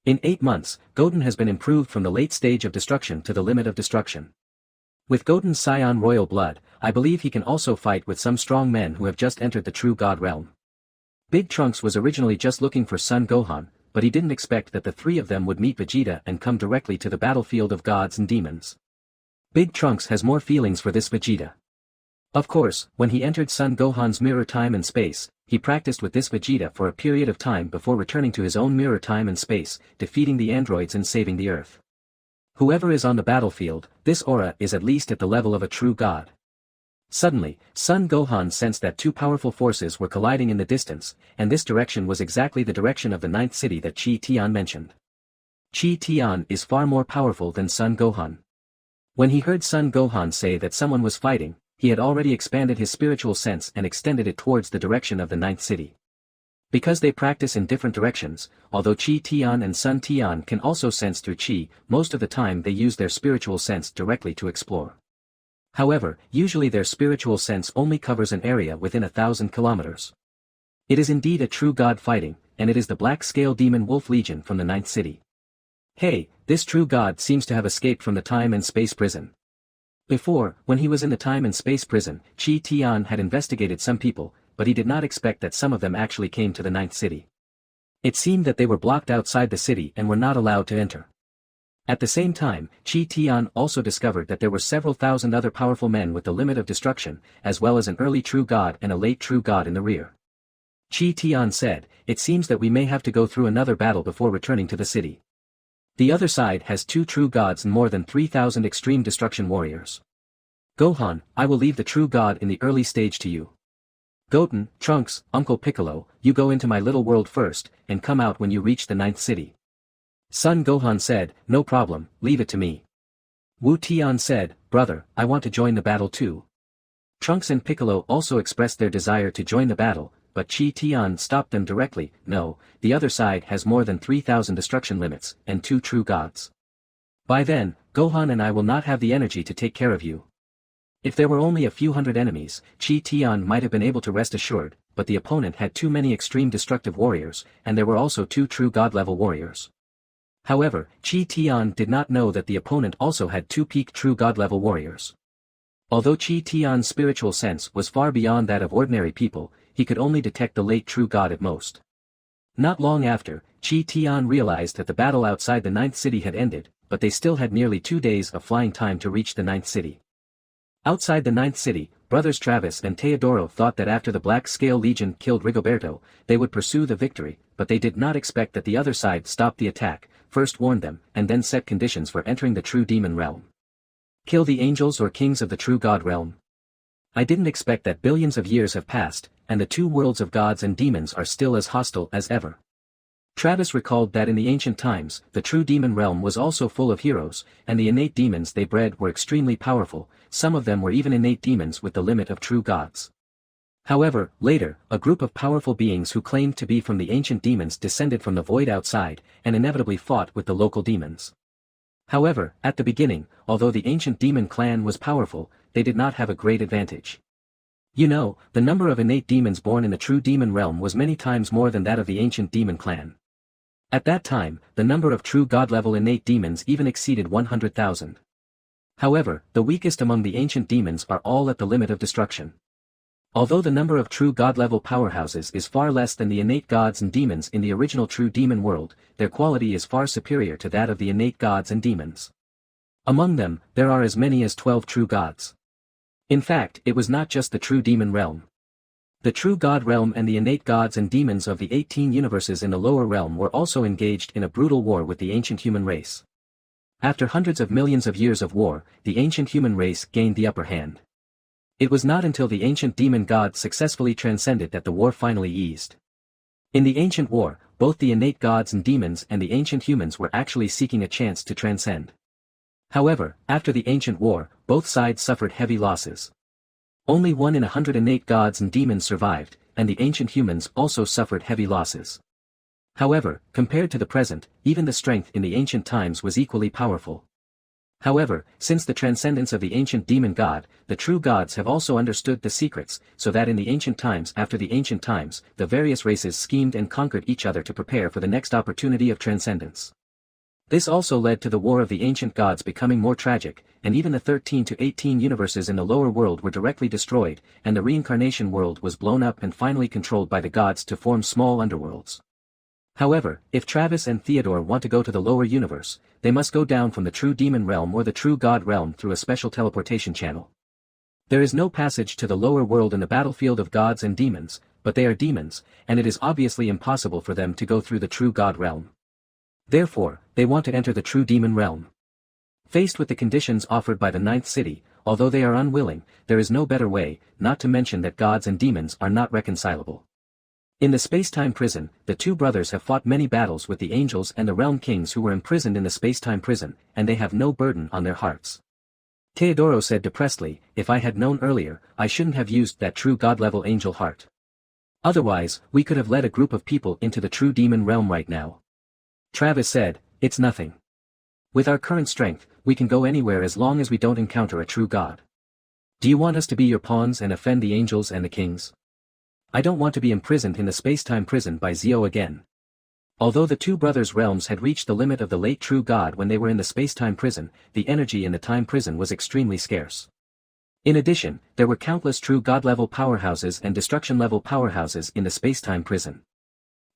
In 8 months, Goten has been improved from the late stage of destruction to the limit of destruction. With Goten's Scion royal blood, I believe he can also fight with some strong men who have just entered the true god realm. Big Trunks was originally just looking for Son Gohan, but he didn't expect that the 3 of them would meet Vegeta and come directly to the battlefield of gods and demons. Big Trunks has more feelings for this Vegeta. Of course, when he entered Son Gohan's mirror time and space, he practiced with this Vegeta for a period of time before returning to his own mirror time and space, defeating the androids and saving the Earth. Whoever is on the battlefield, this aura is at least at the level of a true god. Suddenly, Son Gohan sensed that 2 powerful forces were colliding in the distance, and this direction was exactly the direction of the 9th city that Chi Tian mentioned. Chi Tian is far more powerful than Son Gohan. When he heard Son Gohan say that someone was fighting, he had already expanded his spiritual sense and extended it towards the direction of the 9th city. Because they practice in different directions, although Chi Tian and Sun Tian can also sense through Chi, most of the time they use their spiritual sense directly to explore. However, usually their spiritual sense only covers an area within 1,000 kilometers. It is indeed a true god fighting, and it is the Black Scale Demon Wolf Legion from the 9th city. Hey, this true god seems to have escaped from the time and space prison. Before, when he was in the time and space prison, Chi Tian had investigated some people, but he did not expect that some of them actually came to the 9th city. It seemed that they were blocked outside the city and were not allowed to enter. At the same time, Chi Tian also discovered that there were several thousand other powerful men with the limit of destruction, as well as an early true god and a late true god in the rear. Chi Tian said, "It seems that we may have to go through another battle before returning to the city. The other side has 2 true gods and more than 3,000 extreme destruction warriors. Gohan, I will leave the true god in the early stage to you. Goten, Trunks, Uncle Piccolo, you go into my little world first, and come out when you reach the 9th city." Son Gohan said, "No problem, leave it to me." Wu Tian said, "Brother, I want to join the battle too." Trunks and Piccolo also expressed their desire to join the battle, but Chi Tian stopped them directly. "No, the other side has more than 3,000 destruction limits, and 2 true gods. By then, Gohan and I will not have the energy to take care of you." If there were only a few hundred enemies, Chi Tian might have been able to rest assured, but the opponent had too many extreme destructive warriors, and there were also 2 true god-level warriors. However, Chi Tian did not know that the opponent also had 2 peak true god-level warriors. Although Chi Tian's spiritual sense was far beyond that of ordinary people, he could only detect the late true god at most. Not long after, Chi Tian realized that the battle outside the 9th city had ended, but they still had nearly 2 days of flying time to reach the 9th city. Outside the 9th city, brothers Travis and Teodoro thought that after the Black Scale Legion killed Rigoberto, they would pursue the victory, but they did not expect that the other side stopped the attack, first warned them, and then set conditions for entering the true demon realm. Kill the angels or kings of the true god realm? I didn't expect that billions of years have passed, and the 2 worlds of gods and demons are still as hostile as ever. Travis recalled that in the ancient times, the true demon realm was also full of heroes, and the innate demons they bred were extremely powerful, some of them were even innate demons with the limit of true gods. However, later, a group of powerful beings who claimed to be from the ancient demons descended from the void outside, and inevitably fought with the local demons. However, at the beginning, although the ancient demon clan was powerful, they did not have a great advantage. You know, the number of innate demons born in the true demon realm was many times more than that of the ancient demon clan. At that time, the number of true god-level innate demons even exceeded 100,000. However, the weakest among the ancient demons are all at the limit of destruction. Although the number of true god-level powerhouses is far less than the innate gods and demons in the original true demon world, their quality is far superior to that of the innate gods and demons. Among them, there are as many as 12 true gods. In fact, it was not just the true demon realm. The true god realm and the innate gods and demons of the 18 universes in the lower realm were also engaged in a brutal war with the ancient human race. After hundreds of millions of years of war, the ancient human race gained the upper hand. It was not until the ancient demon gods successfully transcended that the war finally eased. In the ancient war, both the innate gods and demons and the ancient humans were actually seeking a chance to transcend. However, after the ancient war, both sides suffered heavy losses. Only 1 in 100 innate gods and demons survived, and the ancient humans also suffered heavy losses. However, compared to the present, even the strength in the ancient times was equally powerful. However, since the transcendence of the ancient demon god, the true gods have also understood the secrets, so that in the ancient times after the ancient times, the various races schemed and conquered each other to prepare for the next opportunity of transcendence. This also led to the war of the ancient gods becoming more tragic, and even the 13 to 18 universes in the lower world were directly destroyed, and the reincarnation world was blown up and finally controlled by the gods to form small underworlds. However, if Travis and Theodore want to go to the lower universe, they must go down from the true demon realm or the true god realm through a special teleportation channel. There is no passage to the lower world in the battlefield of gods and demons, but they are demons, and it is obviously impossible for them to go through the true god realm. Therefore, they want to enter the true demon realm. Faced with the conditions offered by the ninth city, although they are unwilling, there is no better way, not to mention that gods and demons are not reconcilable. In the space-time prison, the two brothers have fought many battles with the angels and the realm kings who were imprisoned in the space-time prison, and they have no burden on their hearts. Teodoro said depressedly, "If I had known earlier, I shouldn't have used that true god-level angel heart. Otherwise, we could have led a group of people into the true demon realm right now." Travis said, "It's nothing. With our current strength, we can go anywhere as long as we don't encounter a true god. Do you want us to be your pawns and offend the angels and the kings? I don't want to be imprisoned in the space-time prison by Zio again." Although the two brothers' realms had reached the limit of the late true god when they were in the space-time prison, the energy in the time prison was extremely scarce. In addition, there were countless true god-level powerhouses and destruction-level powerhouses in the space-time prison.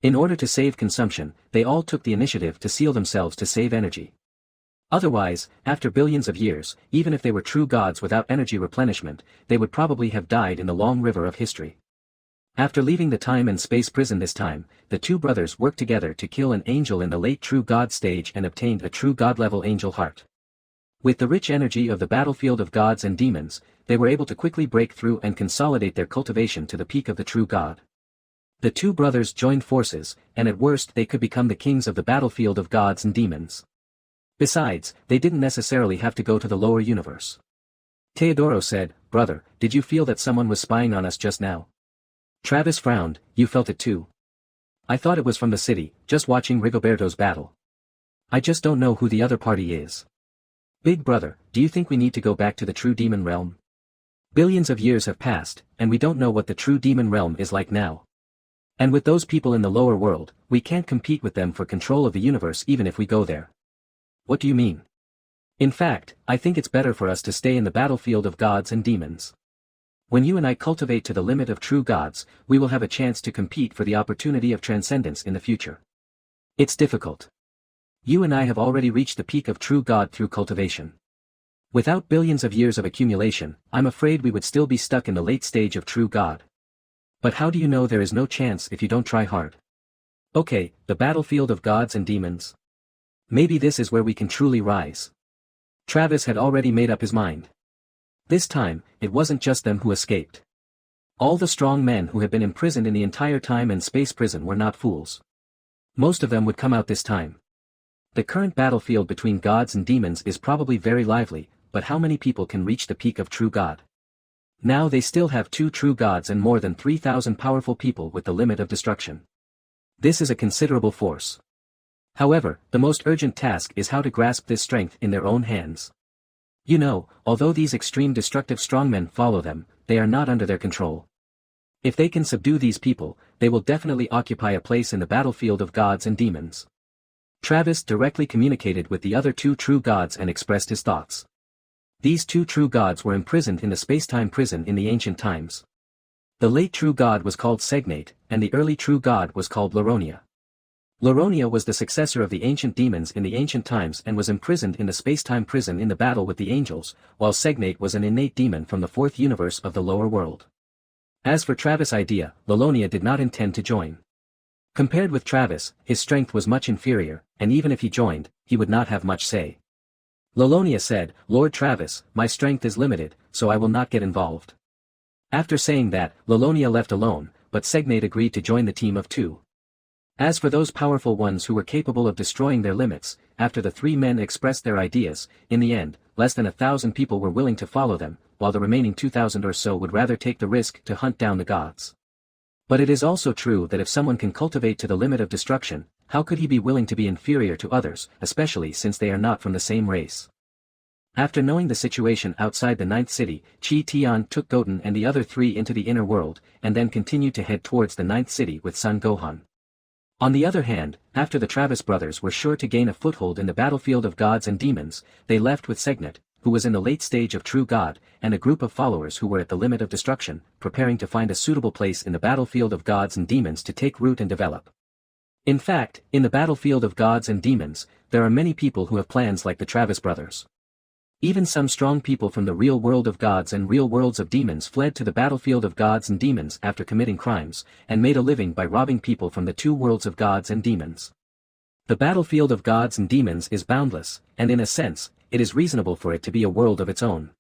In order to save consumption, they all took the initiative to seal themselves to save energy. Otherwise, after billions of years, even if they were true gods without energy replenishment, they would probably have died in the long river of history. After leaving the time and space prison this time, the two brothers worked together to kill an angel in the late true god stage and obtained a true god-level angel heart. With the rich energy of the battlefield of gods and demons, they were able to quickly break through and consolidate their cultivation to the peak of the true god. The two brothers joined forces, and at worst they could become the kings of the battlefield of gods and demons. Besides, they didn't necessarily have to go to the lower universe. Teodoro said, "Brother, did you feel that someone was spying on us just now?" Travis frowned, "You felt it too?" "I thought it was from the city, just watching Rigoberto's battle. I just don't know who the other party is." "Big brother, do you think we need to go back to the true demon realm? Billions of years have passed, and we don't know what the true demon realm is like now. And with those people in the lower world, we can't compete with them for control of the universe even if we go there." "What do you mean?" "In fact, I think it's better for us to stay in the battlefield of gods and demons. When you and I cultivate to the limit of true gods, we will have a chance to compete for the opportunity of transcendence in the future. It's difficult. You and I have already reached the peak of true god through cultivation. Without billions of years of accumulation, I'm afraid we would still be stuck in the late stage of true god. But how do you know there is no chance if you don't try hard? Okay, the battlefield of gods and demons. Maybe this is where we can truly rise." Travis had already made up his mind. This time, it wasn't just them who escaped. All the strong men who had been imprisoned in the entire time and space prison were not fools. Most of them would come out this time. The current battlefield between gods and demons is probably very lively, but how many people can reach the peak of true god? Now they still have 2 true gods and more than 3,000 powerful people with the limit of destruction. This is a considerable force. However, the most urgent task is how to grasp this strength in their own hands. You know, although these extreme destructive strongmen follow them, they are not under their control. If they can subdue these people, they will definitely occupy a place in the battlefield of gods and demons. Travis directly communicated with the other 2 true gods and expressed his thoughts. These 2 true gods were imprisoned in the space-time prison in the ancient times. The late true god was called Segnate, and the early true god was called Laronia. Laronia was the successor of the ancient demons in the ancient times and was imprisoned in the space-time prison in the battle with the angels, while Segnate was an innate demon from the fourth universe of the lower world. As for Travis' idea, Laronia did not intend to join. Compared with Travis, his strength was much inferior, and even if he joined, he would not have much say. Laronia said, "Lord Travis, my strength is limited, so I will not get involved." After saying that, Laronia left alone, but Segnate agreed to join the team of two. As for those powerful ones who were capable of destroying their limits, after the three men expressed their ideas, in the end, less than 1,000 people were willing to follow them, while the remaining 2,000 or so would rather take the risk to hunt down the gods. But it is also true that if someone can cultivate to the limit of destruction, how could he be willing to be inferior to others, especially since they are not from the same race? After knowing the situation outside the ninth city, Chi Tian took Goten and the other three into the inner world, and then continued to head towards the ninth city with Son Gohan. On the other hand, after the Travis brothers were sure to gain a foothold in the battlefield of gods and demons, they left with Segnate, who was in the late stage of true god, and a group of followers who were at the limit of destruction, preparing to find a suitable place in the battlefield of gods and demons to take root and develop. In fact, in the battlefield of gods and demons, there are many people who have plans like the Travis brothers. Even some strong people from the real world of gods and real worlds of demons fled to the battlefield of gods and demons after committing crimes, and made a living by robbing people from the two worlds of gods and demons. The battlefield of gods and demons is boundless, and in a sense, it is reasonable for it to be a world of its own.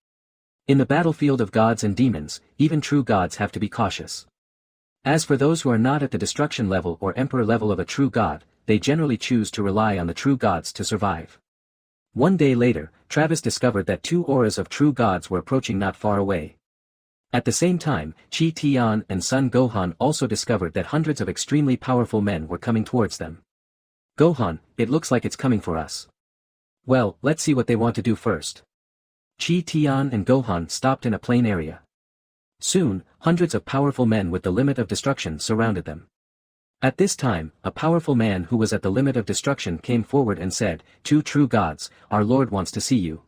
In the battlefield of gods and demons, even true gods have to be cautious. As for those who are not at the destruction level or emperor level of a true god, they generally choose to rely on the true gods to survive. One day later, Travis discovered that two auras of true gods were approaching not far away. At the same time, Chi Tian and Son Gohan also discovered that hundreds of extremely powerful men were coming towards them. "Gohan, it looks like it's coming for us." "Well, let's see what they want to do first." Chi Tian and Gohan stopped in a plain area. Soon, hundreds of powerful men with the limit of destruction surrounded them. At this time, a powerful man who was at the limit of destruction came forward and said, "Two true gods, our Lord wants to see you."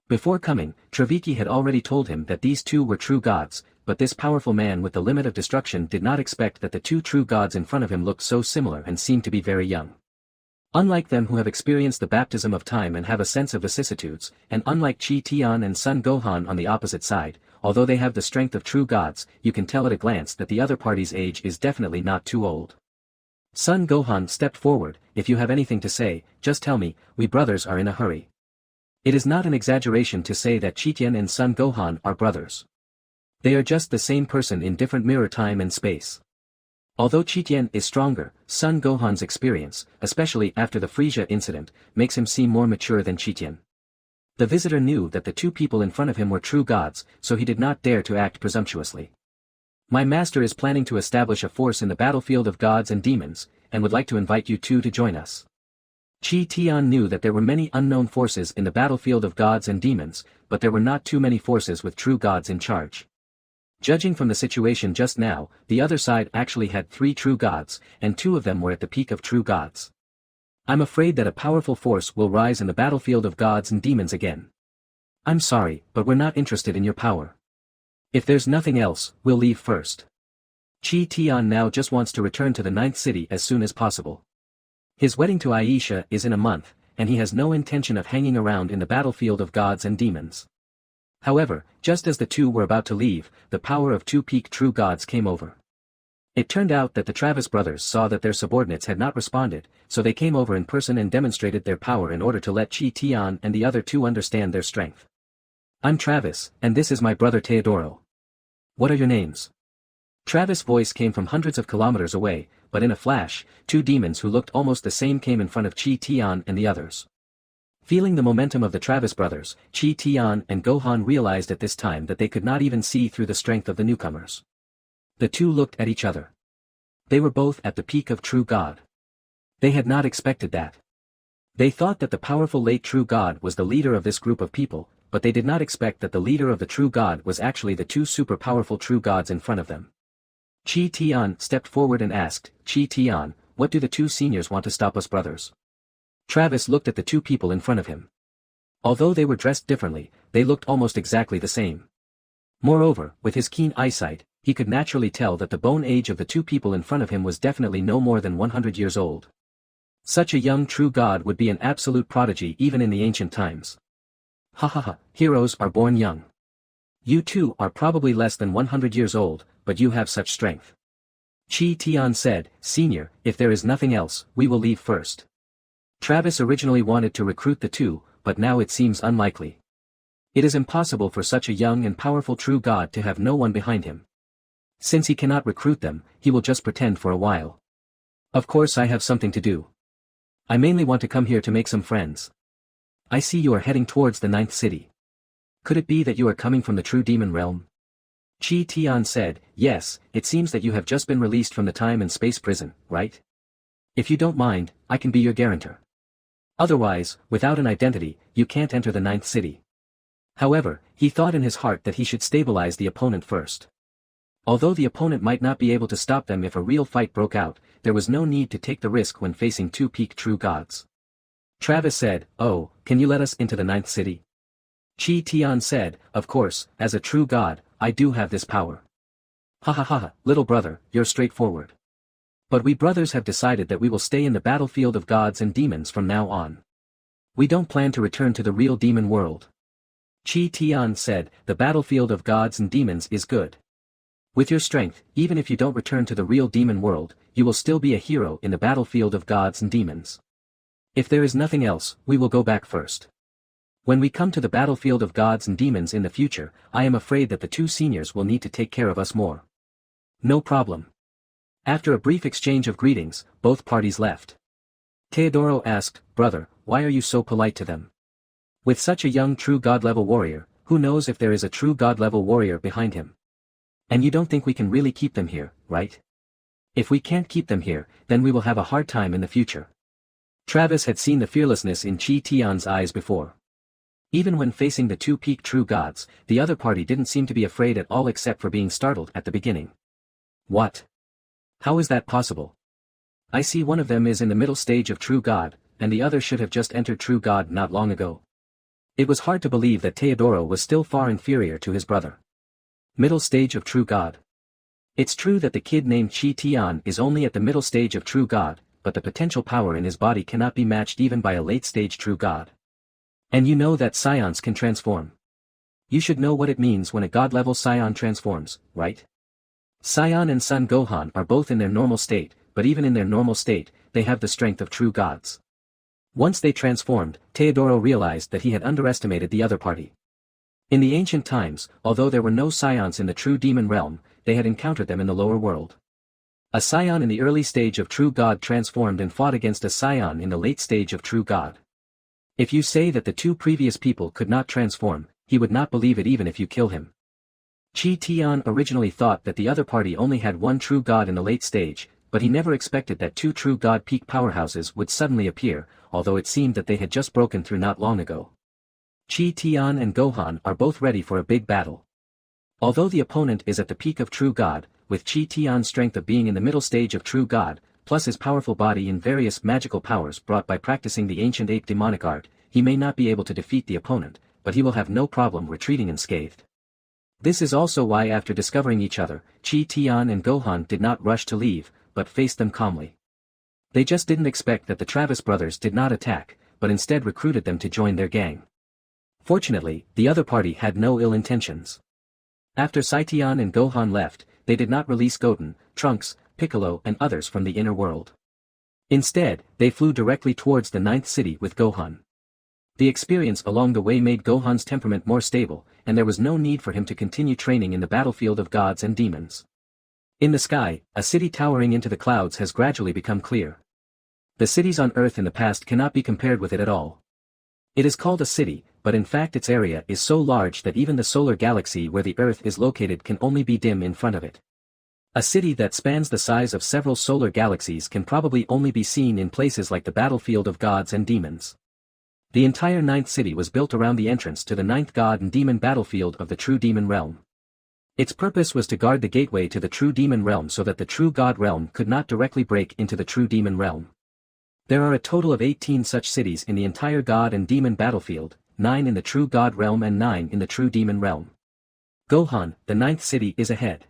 Before coming, Traviki had already told him that these two were true gods, but this powerful man with the limit of destruction did not expect that the two true gods in front of him looked so similar and seemed to be very young. Unlike them who have experienced the baptism of time and have a sense of vicissitudes, and unlike Chi Tian and Son Gohan on the opposite side, although they have the strength of true gods, you can tell at a glance that the other party's age is definitely not too old. Son Gohan stepped forward, "If you have anything to say, just tell me, we brothers are in a hurry." It is not an exaggeration to say that Chi Tian and Son Gohan are brothers. They are just the same person in different mirror time and space. Although Chi Tian is stronger, Son Gohan's experience, especially after the Frisia incident, makes him seem more mature than Chi Tian. The visitor knew that the two people in front of him were true gods, so he did not dare to act presumptuously. "My master is planning to establish a force in the battlefield of gods and demons, and would like to invite you two to join us." Chi Tian knew that there were many unknown forces in the battlefield of gods and demons, but there were not too many forces with true gods in charge. Judging from the situation just now, the other side actually had 3 true gods, and 2 of them were at the peak of true gods. "I'm afraid that a powerful force will rise in the battlefield of gods and demons again. I'm sorry, but we're not interested in your power. If there's nothing else, we'll leave first." Chi Tian now just wants to return to the 9th city as soon as possible. His wedding to Aisha is in a month, and he has no intention of hanging around in the battlefield of gods and demons. However, just as the two were about to leave, the power of 2 peak true gods came over. It turned out that the Travis brothers saw that their subordinates had not responded, so they came over in person and demonstrated their power in order to let Chi Tian and the other 2 understand their strength. "I'm Travis, and this is my brother Teodoro. What are your names?" Travis' voice came from hundreds of kilometers away, but in a flash, 2 demons who looked almost the same came in front of Chi Tian and the others. Feeling the momentum of the Travis brothers, Chi Tian and Gohan realized at this time that they could not even see through the strength of the newcomers. The 2 looked at each other. They were both at the peak of true god. They had not expected that. They thought that the powerful late true god was the leader of this group of people, but they did not expect that the leader of the true god was actually the 2 super powerful true gods in front of them. Chi Tian stepped forward and asked, "Chi Tian, what do the 2 seniors want to stop us brothers?" Travis looked at the 2 people in front of him. Although they were dressed differently, they looked almost exactly the same. Moreover, with his keen eyesight, he could naturally tell that the bone age of the two people in front of him was definitely no more than 100 years old. Such a young true god would be an absolute prodigy even in the ancient times. Ha ha ha, heroes are born young. You too are probably less than 100 years old, but you have such strength. Chi Tian said, Senior, if there is nothing else, we will leave first. Travis originally wanted to recruit the two, but now it seems unlikely. It is impossible for such a young and powerful true god to have no one behind him. Since he cannot recruit them, he will just pretend for a while. Of course I have something to do. I mainly want to come here to make some friends. I see you are heading towards the 9th city. Could it be that you are coming from the true demon realm? Chi Tian said, yes, it seems that you have just been released from the time and space prison, right? If you don't mind, I can be your guarantor. Otherwise, without an identity, you can't enter the 9th city. However, he thought in his heart that he should stabilize the opponent first. Although the opponent might not be able to stop them if a real fight broke out, there was no need to take the risk when facing two peak true gods. Travis said, oh, can you let us into the 9th city? Chi Tian said, of course, as a true god, I do have this power. Ha ha ha, little brother, you're straightforward. But we brothers have decided that we will stay in the battlefield of gods and demons from now on. We don't plan to return to the real demon world. Chi Tian said, the battlefield of gods and demons is good. With your strength, even if you don't return to the real demon world, you will still be a hero in the battlefield of gods and demons. If there is nothing else, we will go back first. When we come to the battlefield of gods and demons in the future, I am afraid that the two seniors will need to take care of us more. No problem. After a brief exchange of greetings, both parties left. Teodoro asked, brother, why are you so polite to them? With such a young true god-level warrior, who knows if there is a true god-level warrior behind him? And you don't think we can really keep them here, right? If we can't keep them here, then we will have a hard time in the future. Travis had seen the fearlessness in Chi Tian's eyes before. Even when facing the two peak true gods, the other party didn't seem to be afraid at all except for being startled at the beginning. What? How is that possible? I see one of them is in the middle stage of true god, and the other should have just entered true god not long ago. It was hard to believe that Teodoro was still far inferior to his brother. Middle stage of true god. It's true that the kid named Chi Tian is only at the middle stage of true god, but the potential power in his body cannot be matched even by a late stage true god. And you know that scions can transform. You should know what it means when a god-level scion transforms, right? Scion and Son Gohan are both in their normal state, but even in their normal state, they have the strength of true gods. Once they transformed, Teodoro realized that he had underestimated the other party. In the ancient times, although there were no scions in the true demon realm, they had encountered them in the lower world. A scion in the early stage of true god transformed and fought against a scion in the late stage of true god. If you say that the two previous people could not transform, he would not believe it even if you kill him. Chi Tian originally thought that the other party only had one true god in the late stage, but he never expected that two true god peak powerhouses would suddenly appear, although it seemed that they had just broken through not long ago. Chi Tian and Gohan are both ready for a big battle. Although the opponent is at the peak of true god, with Chi Tian's strength of being in the middle stage of true god, plus his powerful body in various magical powers brought by practicing the ancient ape demonic art, he may not be able to defeat the opponent, but he will have no problem retreating unscathed. This is also why after discovering each other, Chi Tian and Gohan did not rush to leave, but faced them calmly. They just didn't expect that the Travis brothers did not attack, but instead recruited them to join their gang. Fortunately, the other party had no ill intentions. After Saitian and Gohan left, they did not release Goten, Trunks, Piccolo and others from the inner world. Instead, they flew directly towards the 9th city with Gohan. The experience along the way made Gohan's temperament more stable, and there was no need for him to continue training in the battlefield of gods and demons. In the sky, a city towering into the clouds has gradually become clear. The cities on Earth in the past cannot be compared with it at all. It is called a city, but in fact its area is so large that even the solar galaxy where the Earth is located can only be dim in front of it. A city that spans the size of several solar galaxies can probably only be seen in places like the battlefield of gods and demons. The entire 9th city was built around the entrance to the 9th god and demon battlefield of the true demon realm. Its purpose was to guard the gateway to the true demon realm so that the true god realm could not directly break into the true demon realm. There are a total of 18 such cities in the entire god and demon battlefield, 9 in the true god realm and 9 in the true demon realm. Gohan, the 9th city is ahead.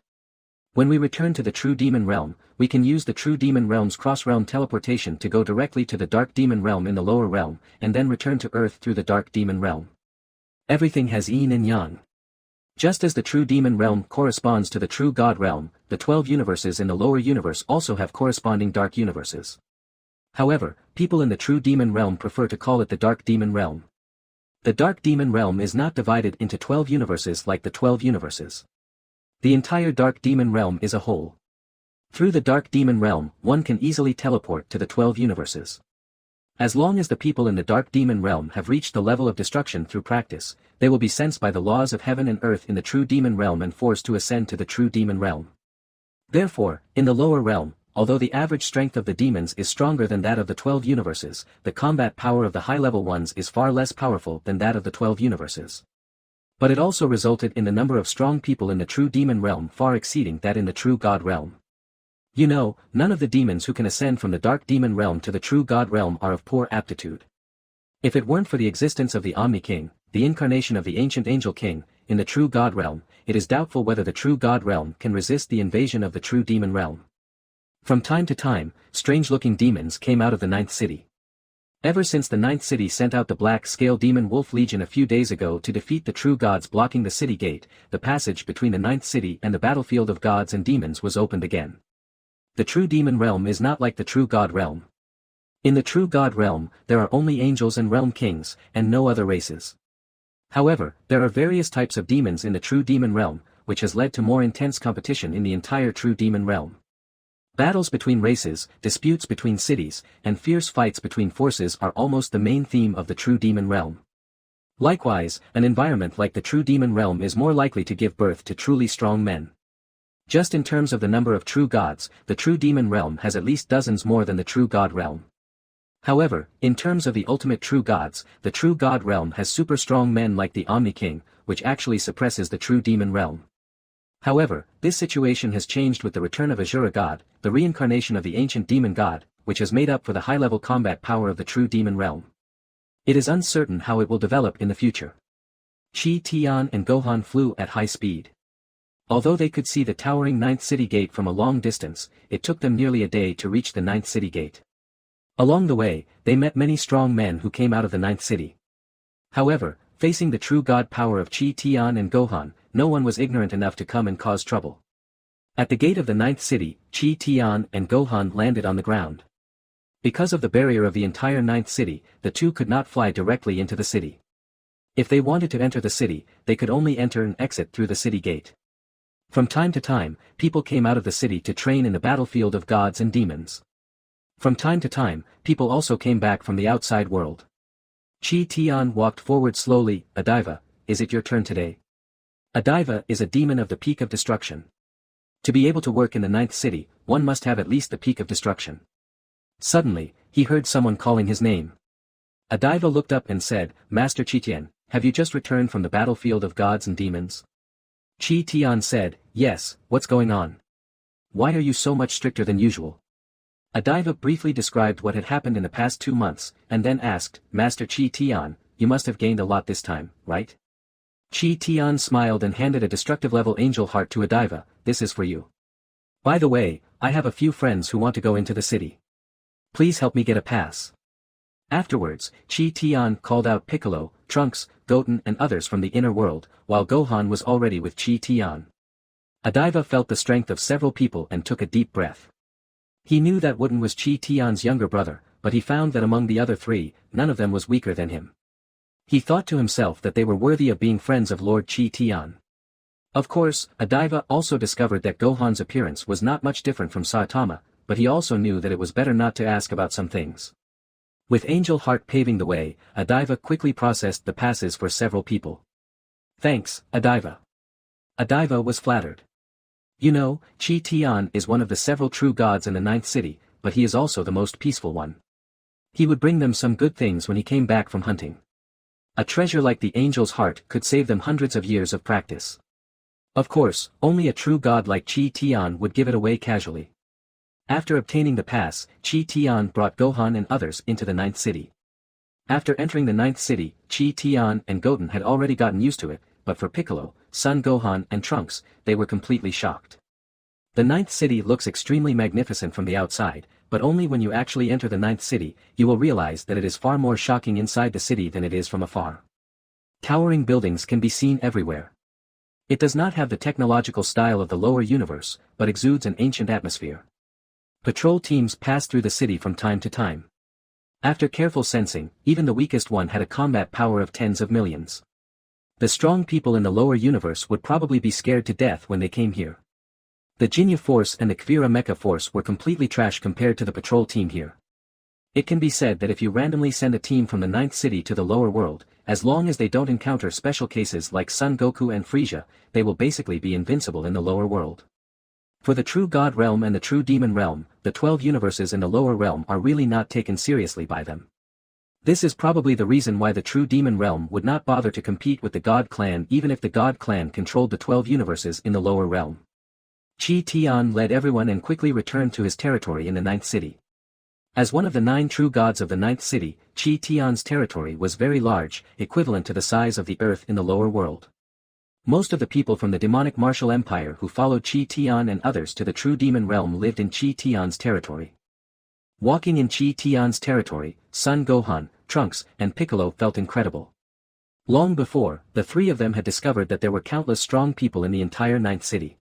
When we return to the true demon realm, we can use the true demon realm's cross-realm teleportation to go directly to the dark demon realm in the lower realm, and then return to Earth through the dark demon realm. Everything has yin and yang. Just as the true demon realm corresponds to the true God realm, the 12 universes in the lower universe also have corresponding dark universes. However, people in the true demon realm prefer to call it the dark demon realm. The dark demon realm is not divided into 12 universes like the 12 universes. The entire dark demon realm is a whole. Through the dark demon realm, one can easily teleport to the 12 universes. As long as the people in the dark demon realm have reached the level of destruction through practice, they will be sensed by the laws of heaven and earth in the true demon realm and forced to ascend to the true demon realm. Therefore, in the lower realm, although the average strength of the demons is stronger than that of the 12 universes, the combat power of the high-level ones is far less powerful than that of the 12 universes. But it also resulted in the number of strong people in the true demon realm far exceeding that in the true God realm. You know, none of the demons who can ascend from the dark demon realm to the true God realm are of poor aptitude. If it weren't for the existence of the Omni King, the incarnation of the ancient angel king, in the true God realm, it is doubtful whether the true God realm can resist the invasion of the true demon realm. From time to time, strange-looking demons came out of the ninth city. Ever since the ninth city sent out the black-scale demon wolf legion a few days ago to defeat the true gods blocking the city gate, the passage between the ninth city and the battlefield of gods and demons was opened again. The true demon realm is not like the true God realm. In the true God realm, there are only angels and realm kings, and no other races. However, there are various types of demons in the true demon realm, which has led to more intense competition in the entire true demon realm. Battles between races, disputes between cities, and fierce fights between forces are almost the main theme of the true demon realm. Likewise, an environment like the true demon realm is more likely to give birth to truly strong men. Just in terms of the number of true gods, the true demon realm has at least dozens more than the true God realm. However, in terms of the ultimate true gods, the true God realm has super strong men like the Omni King, which actually suppresses the true demon realm. However, this situation has changed with the return of Asura God, the reincarnation of the ancient demon god, which has made up for the high-level combat power of the true demon realm. It is uncertain how it will develop in the future. Chi Tian and Gohan flew at high speed. Although they could see the towering ninth city gate from a long distance, it took them nearly a day to reach the ninth city gate. Along the way, they met many strong men who came out of the ninth city. However, facing the true god power of Chi Tian and Gohan, no one was ignorant enough to come and cause trouble. At the gate of the ninth city, Chi Tian and Gohan landed on the ground. Because of the barrier of the entire ninth city, the two could not fly directly into the city. If they wanted to enter the city, they could only enter and exit through the city gate. From time to time, people came out of the city to train in the battlefield of gods and demons. From time to time, people also came back from the outside world. Chi Tian walked forward slowly. Adiva, is it your turn today? Adiva is a demon of the peak of destruction. To be able to work in the ninth city, one must have at least the peak of destruction. Suddenly, he heard someone calling his name. Adiva looked up and said, Master Chi Tian, have you just returned from the battlefield of gods and demons? Chi Tian said, yes, what's going on? Why are you so much stricter than usual? Adiva briefly described what had happened in the past 2 months, and then asked, Master Chi Tian, you must have gained a lot this time, right? Chi Tian smiled and handed a destructive-level angel heart to Adiva, this is for you. By the way, I have a few friends who want to go into the city. Please help me get a pass. Afterwards, Chi Tian called out Piccolo, Trunks, Goten and others from the inner world, while Gohan was already with Chi Tian. Adiva felt the strength of several people and took a deep breath. He knew that Wooden was Chi Tian's younger brother, but he found that among the other three, none of them was weaker than him. He thought to himself that they were worthy of being friends of Lord Chi Tian. Of course, Adiva also discovered that Gohan's appearance was not much different from Saitama, but he also knew that it was better not to ask about some things. With Angel Heart paving the way, Adiva quickly processed the passes for several people. Thanks, Adiva. Adiva was flattered. You know, Chi Tian is one of the several true gods in the ninth city, but he is also the most peaceful one. He would bring them some good things when he came back from hunting. A treasure like the Angel's Heart could save them hundreds of years of practice. Of course, only a true god like Chi Tian would give it away casually. After obtaining the pass, Chi Tian brought Gohan and others into the ninth city. After entering the ninth city, Chi Tian and Goten had already gotten used to it, but for Piccolo, Son Gohan and Trunks, they were completely shocked. The ninth city looks extremely magnificent from the outside, but only when you actually enter the ninth city, you will realize that it is far more shocking inside the city than it is from afar. Towering buildings can be seen everywhere. It does not have the technological style of the lower universe, but exudes an ancient atmosphere. Patrol teams pass through the city from time to time. After careful sensing, even the weakest one had a combat power of tens of millions. The strong people in the lower universe would probably be scared to death when they came here. The Jinya force and the Kvira Mecha force were completely trash compared to the patrol team here. It can be said that if you randomly send a team from the ninth city to the lower world, as long as they don't encounter special cases like Son Goku and Frieza, they will basically be invincible in the lower world. For the true God realm and the true demon realm, the 12 universes in the lower realm are really not taken seriously by them. This is probably the reason why the true demon realm would not bother to compete with the God clan even if the God clan controlled the 12 universes in the lower realm. Chi Tian led everyone and quickly returned to his territory in the ninth city. As one of the 9 true gods of the ninth city, Chi Tian's territory was very large, equivalent to the size of the earth in the lower world. Most of the people from the demonic martial empire who followed Chi Tian and others to the true demon realm lived in Chi Tian's territory. Walking in Chi Tian's territory, Son Gohan, Trunks, and Piccolo felt incredible. Long before, the 3 of them had discovered that there were countless strong people in the entire ninth city.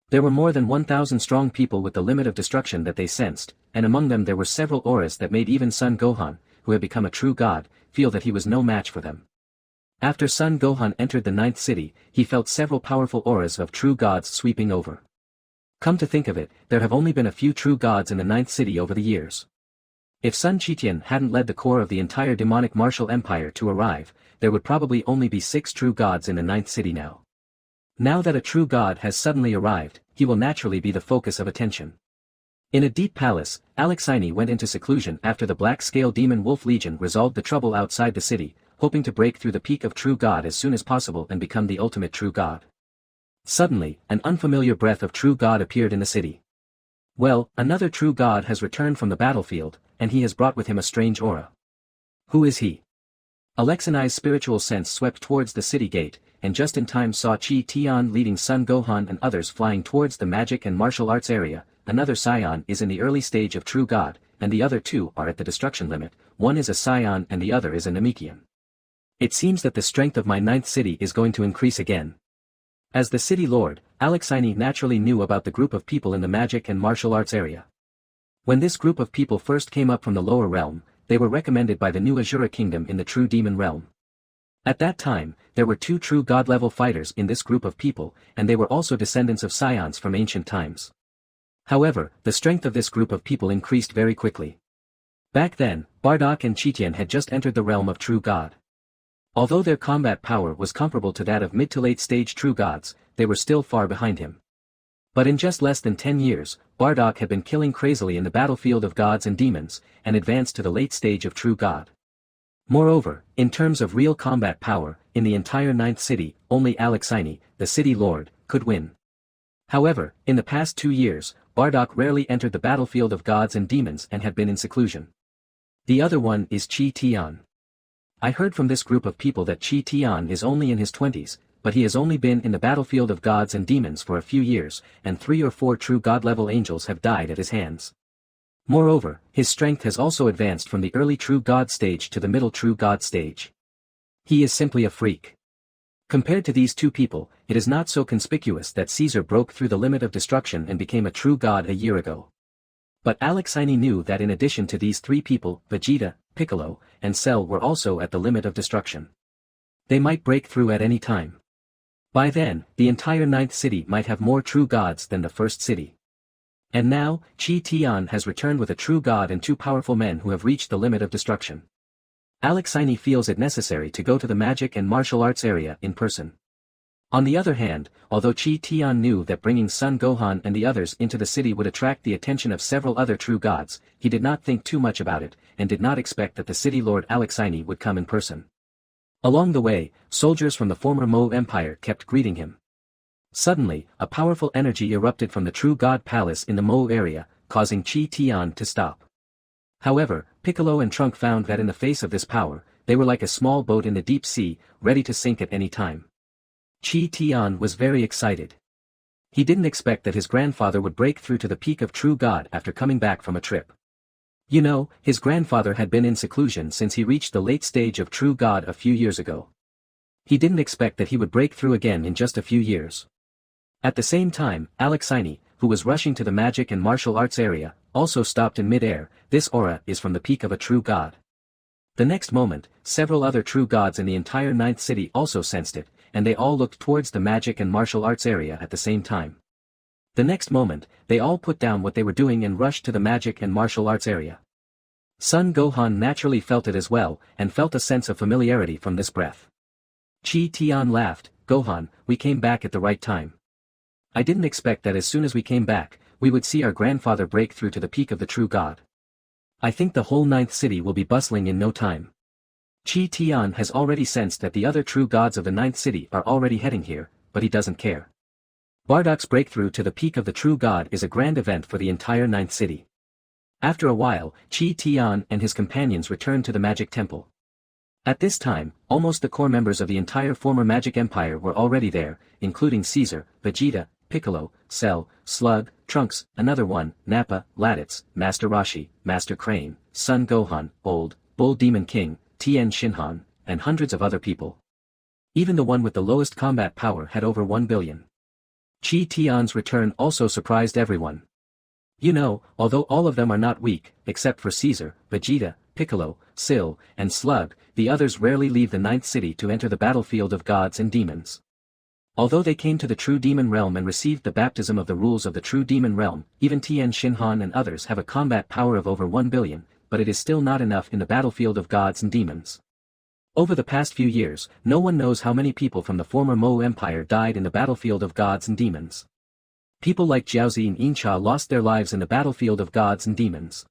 There were more than 1,000 strong people with the limit of destruction that they sensed, and among them there were several auras that made even Son Gohan, who had become a true god, feel that he was no match for them. After Son Gohan entered the ninth city, he felt several powerful auras of true gods sweeping over. Come to think of it, there have only been a few true gods in the ninth city over the years. If Sun Chitian hadn't led the core of the entire demonic martial empire to arrive, there would probably only be 6 true gods in the ninth city now. Now that a true god has suddenly arrived, he will naturally be the focus of attention. In a deep palace, Alexini went into seclusion after the Black-Scale Demon Wolf Legion resolved the trouble outside the city, hoping to break through the peak of true god as soon as possible and become the ultimate true god. Suddenly, an unfamiliar breath of true god appeared in the city. Well, another true god has returned from the battlefield, and he has brought with him a strange aura. Who is he? Alexini's spiritual sense swept towards the city gate, and just in time saw Chi Tian leading Son Gohan and others flying towards the magic and martial arts area. Another Scion is in the early stage of true god, and the other 2 are at the destruction limit. One is a Scion and the other is a Namekian. It seems that the strength of my ninth city is going to increase again. As the city lord, Alexini naturally knew about the group of people in the magic and martial arts area. When this group of people first came up from the lower realm, they were recommended by the new Azura kingdom in the true demon realm. At that time, there were 2 true god-level fighters in this group of people, and they were also descendants of Scions from ancient times. However, the strength of this group of people increased very quickly. Back then, Bardock and Chitian had just entered the realm of true god. Although their combat power was comparable to that of mid to late stage true gods, they were still far behind him. But in just less than 10 years, Bardock had been killing crazily in the battlefield of gods and demons, and advanced to the late stage of true god. Moreover, in terms of real combat power, in the entire ninth city, only Alexini, the city lord, could win. However, in the past 2 years, Bardock rarely entered the battlefield of gods and demons and had been in seclusion. The other one is Chi Tian. I heard from this group of people that Chi Tian is only in his 20s, but he has only been in the battlefield of gods and demons for a few years, and 3 or 4 true god-level angels have died at his hands. Moreover, his strength has also advanced from the early true god stage to the middle true god stage. He is simply a freak. Compared to these 2 people, it is not so conspicuous that Caesar broke through the limit of destruction and became a true god a year ago. But Alexini knew that in addition to these 3 people, Vegeta, Piccolo, and Cell were also at the limit of destruction. They might break through at any time. By then, the entire ninth city might have more true gods than the first city. And now, Chi Tian has returned with a true god and 2 powerful men who have reached the limit of destruction. Alexini feels it necessary to go to the magic and martial arts area in person. On the other hand, although Chi Tian knew that bringing Son Gohan and the others into the city would attract the attention of several other true gods, he did not think too much about it, and did not expect that the city lord Alexini would come in person. Along the way, soldiers from the former Mo Empire kept greeting him. Suddenly, a powerful energy erupted from the true god palace in the Mo area, causing Chi Tian to stop. However, Piccolo and Trunk found that in the face of this power, they were like a small boat in the deep sea, ready to sink at any time. Chi Tian was very excited. He didn't expect that his grandfather would break through to the peak of true God after coming back from a trip. You know, his grandfather had been in seclusion since he reached the late stage of true God a few years ago. He didn't expect that he would break through again in just a few years. At the same time, Alexei, who was rushing to the magic and martial arts area, also stopped in mid-air. This aura is from the peak of a true God. The next moment, several other true gods in the entire ninth city also sensed it, and they all looked towards the magic and martial arts area at the same time. The next moment, they all put down what they were doing and rushed to the magic and martial arts area. Son Gohan naturally felt it as well, and felt a sense of familiarity from this breath. Chi Tian laughed, "Gohan, we came back at the right time. I didn't expect that as soon as we came back, we would see our grandfather break through to the peak of the true God. I think the whole ninth city will be bustling in no time." Chi Tian has already sensed that the other true gods of the ninth city are already heading here, but he doesn't care. Bardock's breakthrough to the peak of the true God is a grand event for the entire ninth city. After a while, Chi Tian and his companions returned to the magic temple. At this time, almost the core members of the entire former Magic Empire were already there, including Caesar, Vegeta, Piccolo, Cell, Slug, Trunks, another one, Nappa, Raditz, Master Roshi, Master Crane, Son Gohan, Old, Bull Demon King, Tien Shinhan, and hundreds of other people. Even the one with the lowest combat power had over 1 billion. Chi Tian's return also surprised everyone. You know, although all of them are not weak, except for Caesar, Vegeta, Piccolo, Sil, and Slug, the others rarely leave the ninth city to enter the battlefield of gods and demons. Although they came to the true demon realm and received the baptism of the rules of the true demon realm, even Tien Shinhan and others have a combat power of over 1 billion, but it is still not enough in the battlefield of gods and demons. Over the past few years, no one knows how many people from the former Mo Empire died in the battlefield of gods and demons. People like Jiaozi and Incha lost their lives in the battlefield of gods and demons.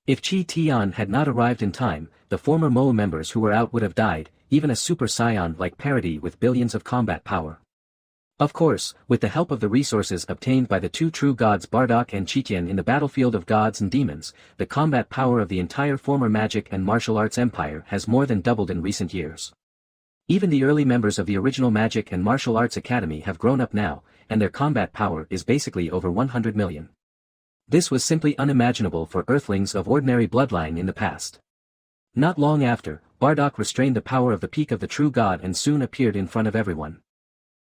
If Chi Tian had not arrived in time, the former Mo members who were out would have died, even a Super Saiyan like Parody with billions of combat power. Of course, with the help of the resources obtained by the two true gods Bardock and Chichen in the battlefield of gods and demons, the combat power of the entire former magic and martial arts empire has more than doubled in recent years. Even the early members of the original Magic and Martial Arts Academy have grown up now, and their combat power is basically over 100 million. This was simply unimaginable for Earthlings of ordinary bloodline in the past. Not long after, Bardock restrained the power of the peak of the true god and soon appeared in front of everyone.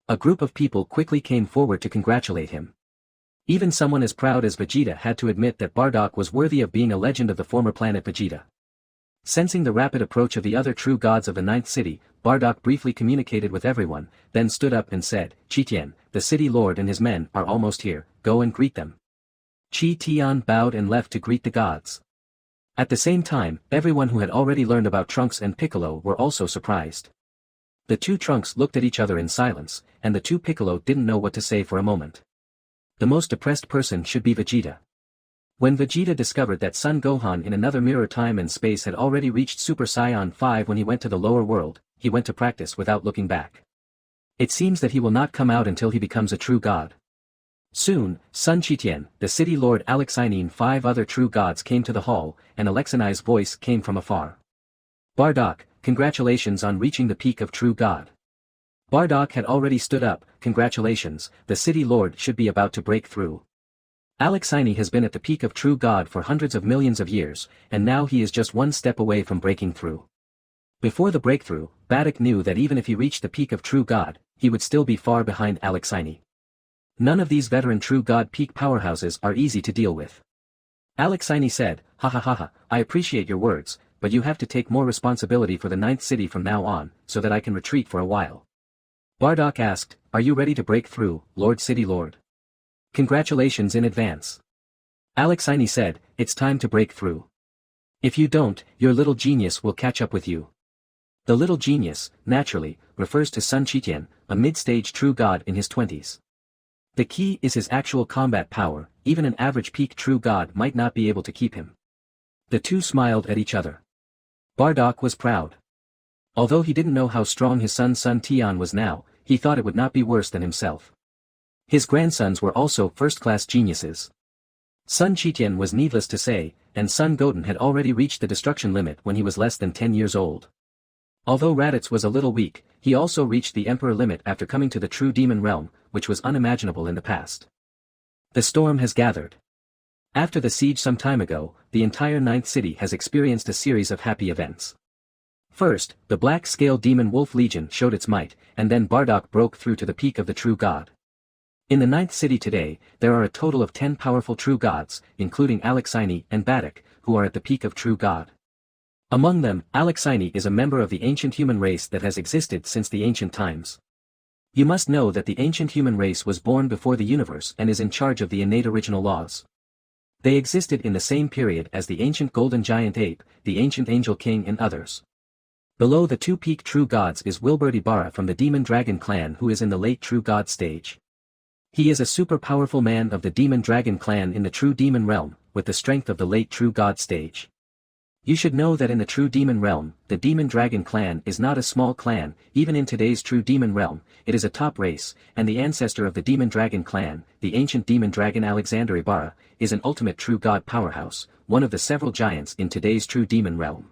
A group of people quickly came forward to congratulate him. Even someone as proud as Vegeta had to admit that Bardock was worthy of being a legend of the former planet Vegeta. Sensing the rapid approach of the other true gods of the ninth city, Bardock briefly communicated with everyone, then stood up and said, "Chi-Tian, the city lord and his men are almost here, go and greet them." Chi-Tian bowed and left to greet the gods. At the same time, everyone who had already learned about Trunks and Piccolo were also surprised. The two Trunks looked at each other in silence, and the two Piccolo didn't know what to say for a moment. The most depressed person should be Vegeta. When Vegeta discovered that Son Gohan in another mirror time and space had already reached Super Saiyan 5 when he went to the lower world, he went to practice without looking back. It seems that he will not come out until he becomes a true god. Soon, Sun Chitian, the city lord Alexei and 5 other true gods came to the hall, and Alexei's voice came from afar. "Bardock, congratulations on reaching the peak of true god." Bardock had already stood up, "Congratulations, the city lord should be about to break through." Alexei has been at the peak of true god for hundreds of millions of years, and now he is just one step away from breaking through. Before the breakthrough, Bardock knew that even if he reached the peak of true god, he would still be far behind Alexei. None of these veteran true god peak powerhouses are easy to deal with. Alexei said, "Ha ha ha ha, I appreciate your words, but you have to take more responsibility for the ninth city from now on, so that I can retreat for a while." Bardock asked, "Are you ready to break through, Lord City Lord?" "Congratulations in advance." Alexei said, "It's time to break through. If you don't, your little genius will catch up with you." The little genius, naturally, refers to Sun Chitian, a mid-stage true god in his 20s. The key is his actual combat power, even an average peak true god might not be able to keep him. The two smiled at each other. Bardock was proud. Although he didn't know how strong his son Sun Tian was now, he thought it would not be worse than himself. His grandsons were also first-class geniuses. Sun Chitian was needless to say, and Sun Goten had already reached the destruction limit when he was less than 10 years old. Although Raditz was a little weak, he also reached the Emperor limit after coming to the true demon realm, which was unimaginable in the past. The storm has gathered. After the siege some time ago, the entire Ninth City has experienced a series of happy events. First, the Black-Scale Demon Wolf Legion showed its might, and then Bardock broke through to the peak of the true god. In the Ninth City today, there are a total of 10 powerful true gods, including Alexini and Baddock, who are at the peak of true god. Among them, Alexini is a member of the ancient human race that has existed since the ancient times. You must know that the ancient human race was born before the universe and is in charge of the innate original laws. They existed in the same period as the ancient golden giant ape, the ancient angel king and others. Below the two peak true gods is Wilbert Ibarra from the Demon Dragon clan, who is in the late true god stage. He is a super powerful man of the Demon Dragon clan in the true demon realm, with the strength of the late true god stage. You should know that in the true demon realm, the Demon Dragon clan is not a small clan. Even in today's true demon realm, it is a top race, and the ancestor of the Demon Dragon clan, the ancient demon dragon Alexander Ibarra, is an ultimate true god powerhouse, one of the several giants in today's true demon realm.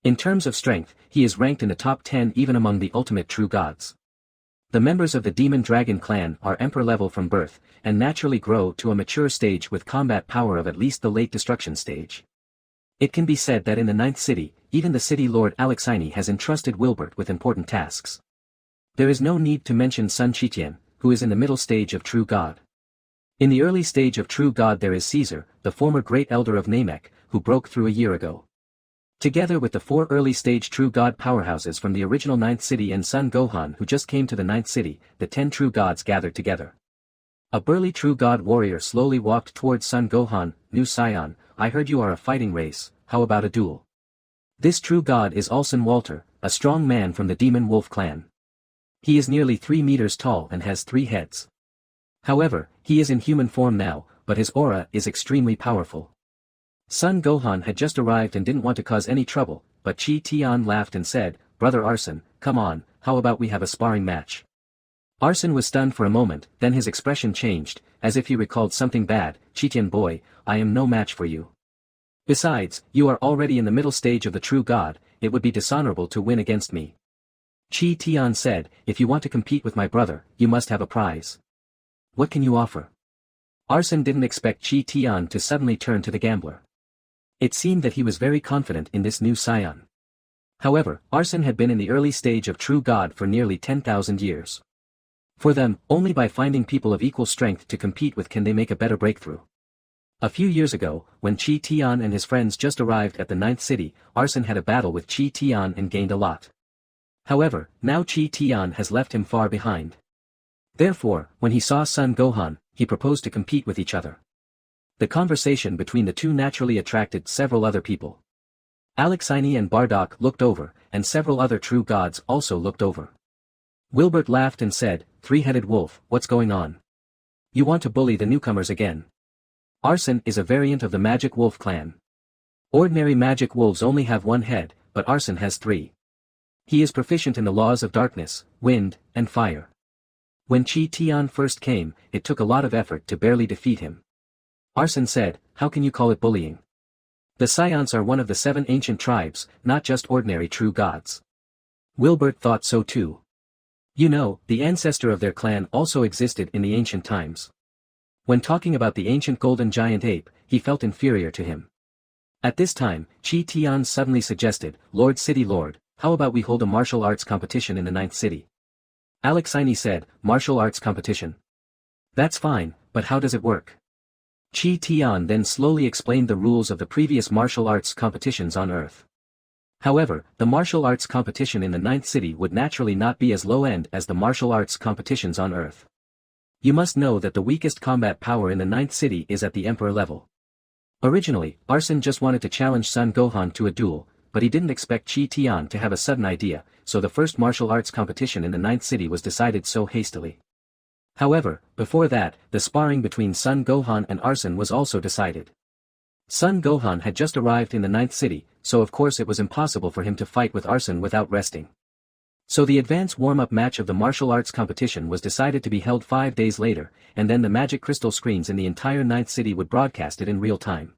In terms of strength, he is ranked in the top 10 even among the ultimate true gods. The members of the Demon Dragon clan are emperor level from birth, and naturally grow to a mature stage with combat power of at least the late destruction stage. It can be said that in the Ninth City, even the city lord Alexini has entrusted Wilbert with important tasks. There is no need to mention Sun Chitian, who is in the middle stage of true god. In the early stage of true god there is Caesar, the former great elder of Namek, who broke through a year ago. Together with the 4 early stage true god powerhouses from the original Ninth City and Sun Gohan who just came to the Ninth City, the 10 true gods gathered together. A burly true god warrior slowly walked towards Sun Gohan. New Scion, I heard you are a fighting race, how about a duel? This true god is Alson Walter, a strong man from the Demon Wolf clan. He is nearly 3 meters tall and has 3 heads. However, he is in human form now, but his aura is extremely powerful. Sun Gohan had just arrived and didn't want to cause any trouble, but Chi Tian laughed and said, "Brother Arson, come on, how about we have a sparring match?" Arson was stunned for a moment, then his expression changed, as if he recalled something bad. "Chitian boy, I am no match for you. Besides, you are already in the middle stage of the true god, it would be dishonorable to win against me." Chi Tian said, "If you want to compete with my brother, you must have a prize. What can you offer?" Arson didn't expect Chi Tian to suddenly turn to the gambler. It seemed that he was very confident in this new scion. However, Arson had been in the early stage of true god for nearly 10,000 years. For them, only by finding people of equal strength to compete with can they make a better breakthrough. A few years ago, when Chi Tian and his friends just arrived at the Ninth City, Arson had a battle with Chi Tian and gained a lot. However, now Chi Tian has left him far behind. Therefore, when he saw Sun Gohan, he proposed to compete with each other. The conversation between the two naturally attracted several other people. Alexini and Bardock looked over, and several other true gods also looked over. Wilbert laughed and said, "Three-headed wolf, what's going on? You want to bully the newcomers again?" Arson is a variant of the Magic Wolf clan. Ordinary magic wolves only have 1 head, but Arson has 3. He is proficient in the laws of darkness, wind, and fire. When Chi Tian first came, it took a lot of effort to barely defeat him. Arson said, "How can you call it bullying? The Scions are one of the 7 ancient tribes, not just ordinary true gods." Wilbert thought so too. You know, the ancestor of their clan also existed in the ancient times. When talking about the ancient golden giant ape, he felt inferior to him. At this time, Chi Tian suddenly suggested, "Lord City Lord, how about we hold a martial arts competition in the Ninth City?" Alexini said, "Martial arts competition? That's fine, but how does it work?" Chi Tian then slowly explained the rules of the previous martial arts competitions on Earth. However, the martial arts competition in the Ninth City would naturally not be as low-end as the martial arts competitions on Earth. You must know that the weakest combat power in the Ninth City is at the Emperor level. Originally, Arson just wanted to challenge Sun Gohan to a duel, but he didn't expect Chi Tian to have a sudden idea, so the first martial arts competition in the Ninth City was decided so hastily. However, before that, the sparring between Sun Gohan and Arson was also decided. Sun Gohan had just arrived in the Ninth City, so of course it was impossible for him to fight with Arson without resting. So the advanced warm-up match of the martial arts competition was decided to be held 5 days later, and then the magic crystal screens in the entire Ninth City would broadcast it in real time.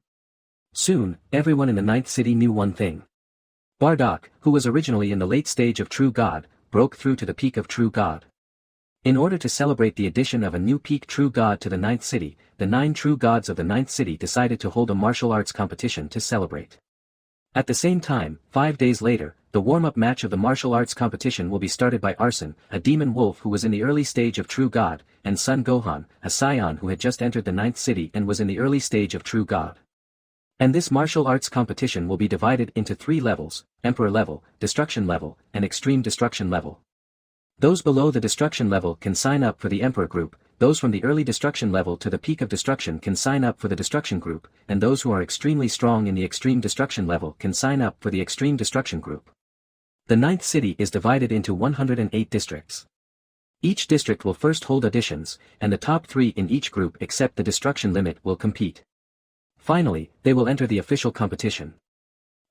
Soon, everyone in the Ninth City knew one thing. Bardock, who was originally in the late stage of True God, broke through to the peak of True God. In order to celebrate the addition of a new peak True God to the 9th city, the 9 True Gods of the 9th city decided to hold a martial arts competition to celebrate. At the same time, 5 days later, the warm-up match of the martial arts competition will be started by Arsene, a demon wolf who was in the early stage of True God, and Son Gohan, a scion who had just entered the 9th city and was in the early stage of True God. And this martial arts competition will be divided into 3 levels: Emperor level, Destruction level, and Extreme Destruction level. Those below the Destruction level can sign up for the Emperor group, those from the early Destruction level to the peak of Destruction can sign up for the Destruction group, and those who are extremely strong in the Extreme Destruction level can sign up for the Extreme Destruction group. The 9th city is divided into 108 districts. Each district will first hold auditions, and the top 3 in each group except the Destruction limit will compete. Finally, they will enter the official competition.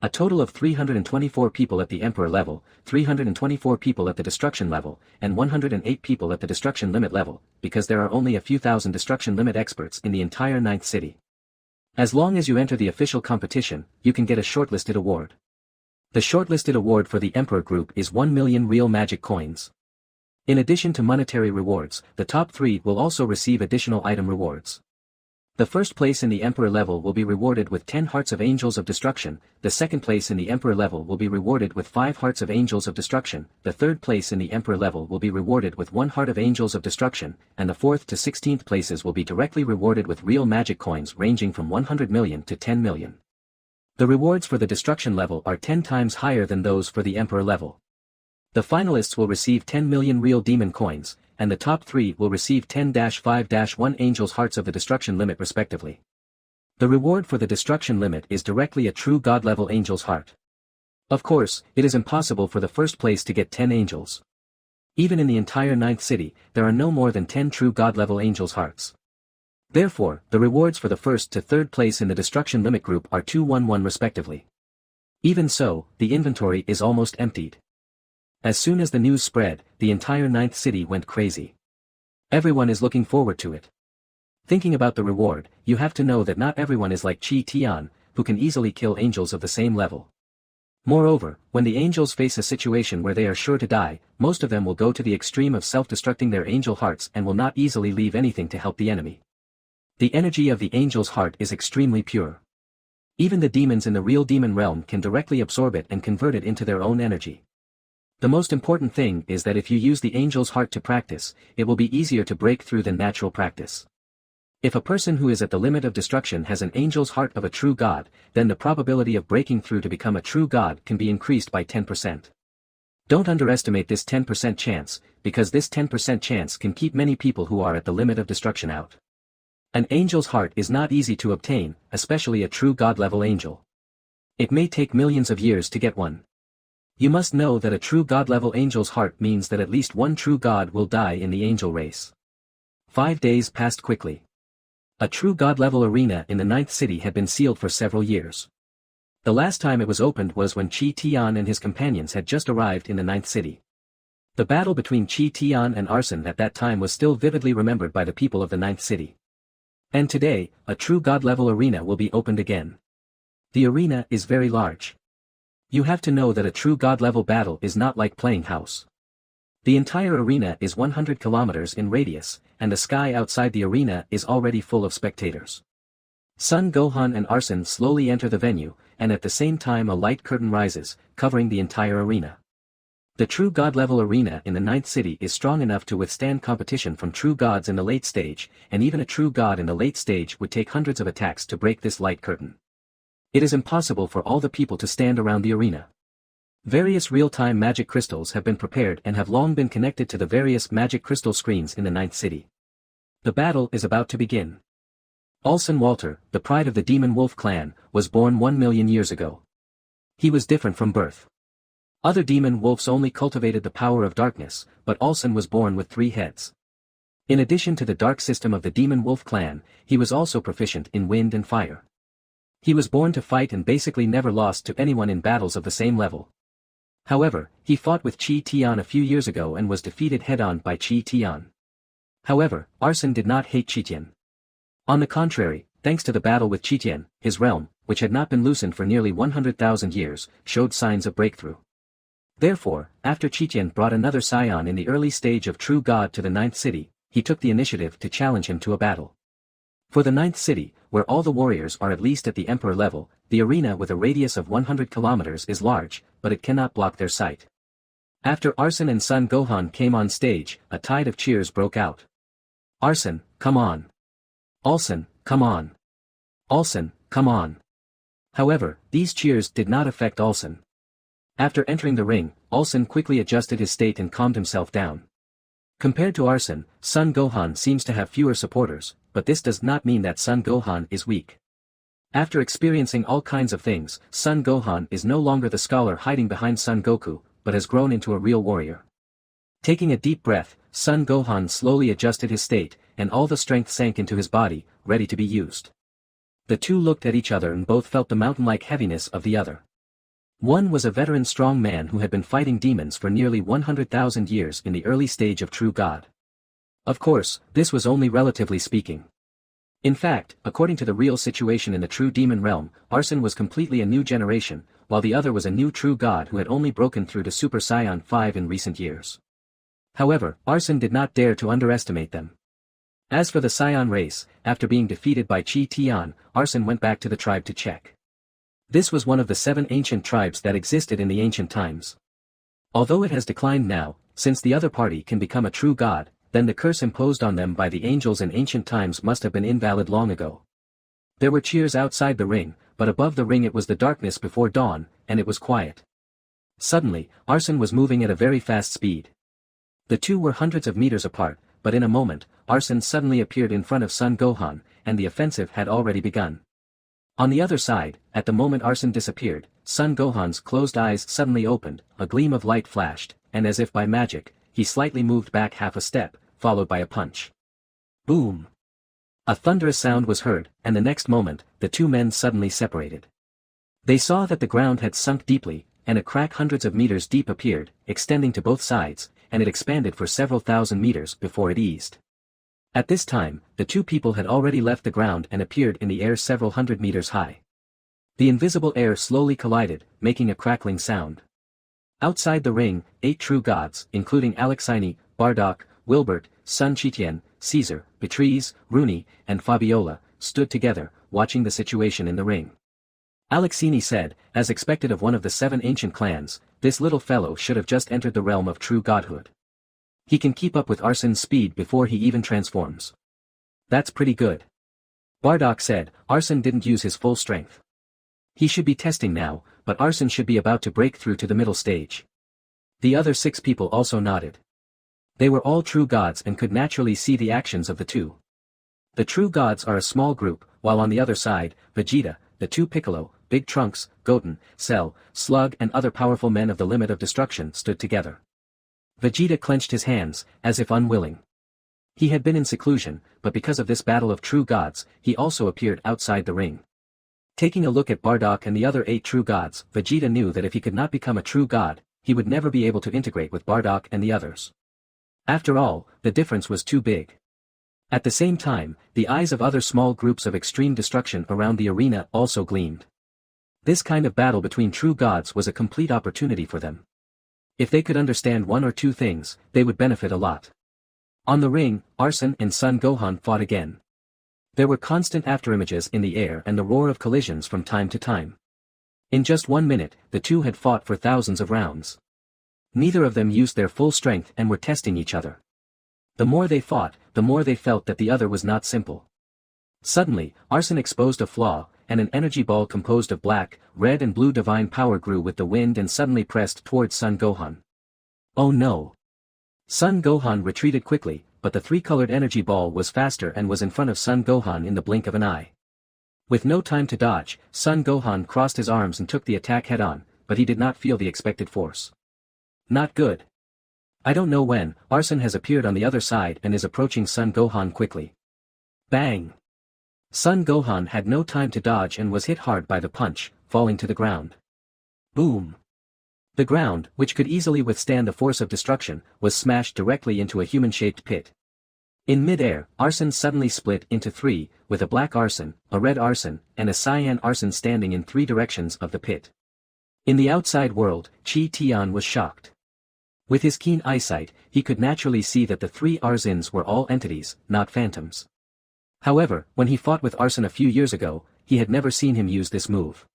A total of 324 people at the Emperor level, 324 people at the Destruction level, and 108 people at the Destruction limit level, because there are only a few thousand Destruction limit experts in the entire 9th city. As long as you enter the official competition, you can get a shortlisted award. The shortlisted award for the Emperor group is 1 million real magic coins. In addition to monetary rewards, the top 3 will also receive additional item rewards. The first place in the Emperor level will be rewarded with 10 Hearts of Angels of Destruction, the second place in the Emperor level will be rewarded with 5 Hearts of Angels of Destruction, the third place in the Emperor level will be rewarded with 1 Heart of Angels of Destruction, and the 4th to 16th places will be directly rewarded with real magic coins ranging from 100 million to 10 million. The rewards for the Destruction level are 10 times higher than those for the Emperor level. The finalists will receive 10 million real demon coins, and the top 3 will receive 10-5-1 Angels Hearts of the Destruction limit respectively. The reward for the Destruction limit is directly a True God level Angel's Heart. Of course, it is impossible for the first place to get 10 angels. Even in the entire 9th city, there are no more than 10 True God level Angel's Hearts. Therefore, the rewards for the first to third place in the Destruction limit group are 2-1-1 respectively. Even so, the inventory is almost emptied. As soon as the news spread, the entire 9th city went crazy. Everyone is looking forward to it. Thinking about the reward, you have to know that not everyone is like Chi Tian, who can easily kill angels of the same level. Moreover, when the angels face a situation where they are sure to die, most of them will go to the extreme of self-destructing their angel hearts and will not easily leave anything to help the enemy. The energy of the angel's heart is extremely pure. Even the demons in the real demon realm can directly absorb it and convert it into their own energy. The most important thing is that if you use the angel's heart to practice, it will be easier to break through than natural practice. If a person who is at the limit of destruction has an angel's heart of a true god, then the probability of breaking through to become a true god can be increased by 10%. Don't underestimate this 10% chance, because this 10% chance can keep many people who are at the limit of destruction out. An angel's heart is not easy to obtain, especially a true god level angel. It may take millions of years to get one. You must know that a true god-level angel's heart means that at least one true god will die in the angel race. 5 days passed quickly. A true god-level arena in the 9th city had been sealed for several years. The last time it was opened was when Chi Tian and his companions had just arrived in the 9th city. The battle between Chi Tian and Arsene at that time was still vividly remembered by the people of the 9th city. And today, a true god-level arena will be opened again. The arena is very large. You have to know that a true god-level battle is not like playing house. The entire arena is 100 kilometers in radius, and the sky outside the arena is already full of spectators. Son Gohan and Arsene slowly enter the venue, and at the same time a light curtain rises, covering the entire arena. The true god-level arena in the 9th city is strong enough to withstand competition from true gods in the late stage, and even a true god in the late stage would take hundreds of attacks to break this light curtain. It is impossible for all the people to stand around the arena. Various real-time magic crystals have been prepared and have long been connected to the various magic crystal screens in the 9th city. The battle is about to begin. Arsene Walter, the pride of the Demon Wolf clan, was born 1 million years ago. He was different from birth. Other demon wolves only cultivated the power of darkness, but Arsene was born with 3 heads. In addition to the dark system of the Demon Wolf clan, he was also proficient in wind and fire. He was born to fight and basically never lost to anyone in battles of the same level. However, he fought with Chi Tian a few years ago and was defeated head-on by Chi Tian. However, Arsene did not hate Chi Tian. On the contrary, thanks to the battle with Chi Tian, his realm, which had not been loosened for nearly 100,000 years, showed signs of breakthrough. Therefore, after Qitian brought another scion in the early stage of True God to the ninth city, he took the initiative to challenge him to a battle. For the ninth city, where all the warriors are at least at the emperor level, the arena with a radius of 100 kilometers is large, but it cannot block their sight. After Arsene and Son Gohan came on stage, a tide of cheers broke out. Arsene, come on. Arsene, come on. Arsene, come on. However, these cheers did not affect Arsene. After entering the ring, Arsene quickly adjusted his state and calmed himself down. Compared to Arsene, Son Gohan seems to have fewer supporters, but this does not mean that Son Gohan is weak. After experiencing all kinds of things, Son Gohan is no longer the scholar hiding behind Son Goku, but has grown into a real warrior. Taking a deep breath, Son Gohan slowly adjusted his state, and all the strength sank into his body, ready to be used. The two looked at each other and both felt the mountain-like heaviness of the other. One was a veteran strong man who had been fighting demons for nearly 100,000 years in the early stage of True God. Of course, this was only relatively speaking. In fact, according to the real situation in the true demon realm, Arsene was completely a new generation, while the other was a new true god who had only broken through to Super Saiyan 5 in recent years. However, Arsene did not dare to underestimate them. As for the Saiyan race, after being defeated by Chi Tian, Arsene went back to the tribe to check. This was one of the 7 ancient tribes that existed in the ancient times. Although it has declined now, since the other party can become a true god, then the curse imposed on them by the angels in ancient times must have been invalid long ago. There were cheers outside the ring, but above the ring it was the darkness before dawn, and it was quiet. Suddenly, Arsene was moving at a very fast speed. The two were hundreds of meters apart, but in a moment, Arsene suddenly appeared in front of Son Gohan, and the offensive had already begun. On the other side, at the moment Arsene disappeared, Son Gohan's closed eyes suddenly opened, a gleam of light flashed, and as if by magic, he slightly moved back half a step, followed by a punch. Boom! A thunderous sound was heard, and the next moment, the two men suddenly separated. They saw that the ground had sunk deeply, and a crack hundreds of meters deep appeared, extending to both sides, and it expanded for several thousand meters before it eased. At this time, the two people had already left the ground and appeared in the air several hundred meters high. The invisible air slowly collided, making a crackling sound. Outside the ring, 8 true gods, including Alexei, Bardock, Wilbert, Sun Qitian, Caesar, Beatrice, Rooney, and Fabiola, stood together, watching the situation in the ring. Alexei said, as expected of one of the 7 ancient clans, this little fellow should have just entered the realm of true godhood. He can keep up with Arsene's speed before he even transforms. That's pretty good. Bardock said, Arsene didn't use his full strength. He should be testing now, but Arsene should be about to break through to the middle stage. The other 6 people also nodded. They were all true gods and could naturally see the actions of the two. The true gods are a small group, while on the other side, Vegeta, the 2 Piccolo, Big Trunks, Goten, Cell, Slug and other powerful men of the limit of destruction stood together. Vegeta clenched his hands, as if unwilling. He had been in seclusion, but because of this battle of true gods, he also appeared outside the ring. Taking a look at Bardock and the other 8 true gods, Vegeta knew that if he could not become a true god, he would never be able to integrate with Bardock and the others. After all, the difference was too big. At the same time, the eyes of other small groups of extreme destruction around the arena also gleamed. This kind of battle between true gods was a complete opportunity for them. If they could understand 1 or 2 things, they would benefit a lot. On the ring, Arsene and Son Gohan fought again. There were constant afterimages in the air and the roar of collisions from time to time. In just 1 minute, the two had fought for thousands of rounds. Neither of them used their full strength and were testing each other. The more they fought, the more they felt that the other was not simple. Suddenly, Arsene exposed a flaw, and an energy ball composed of black, red and blue divine power grew with the wind and suddenly pressed towards Son Gohan. Oh no! Son Gohan retreated quickly, but the 3-colored energy ball was faster and was in front of Son Gohan in the blink of an eye. With no time to dodge, Son Gohan crossed his arms and took the attack head-on, but he did not feel the expected force. Not good. I don't know when, Arsene has appeared on the other side and is approaching Son Gohan quickly. Bang! Son Gohan had no time to dodge and was hit hard by the punch, falling to the ground. Boom! The ground, which could easily withstand the force of destruction, was smashed directly into a human-shaped pit. In mid-air, Arsene suddenly split into three, with a black Arsene, a red Arsene, and a cyan Arsene standing in three directions of the pit. In the outside world, Chi Tian was shocked. With his keen eyesight, he could naturally see that the three Arsenes were all entities, not phantoms. However, when he fought with Arsene a few years ago, he had never seen him use this move.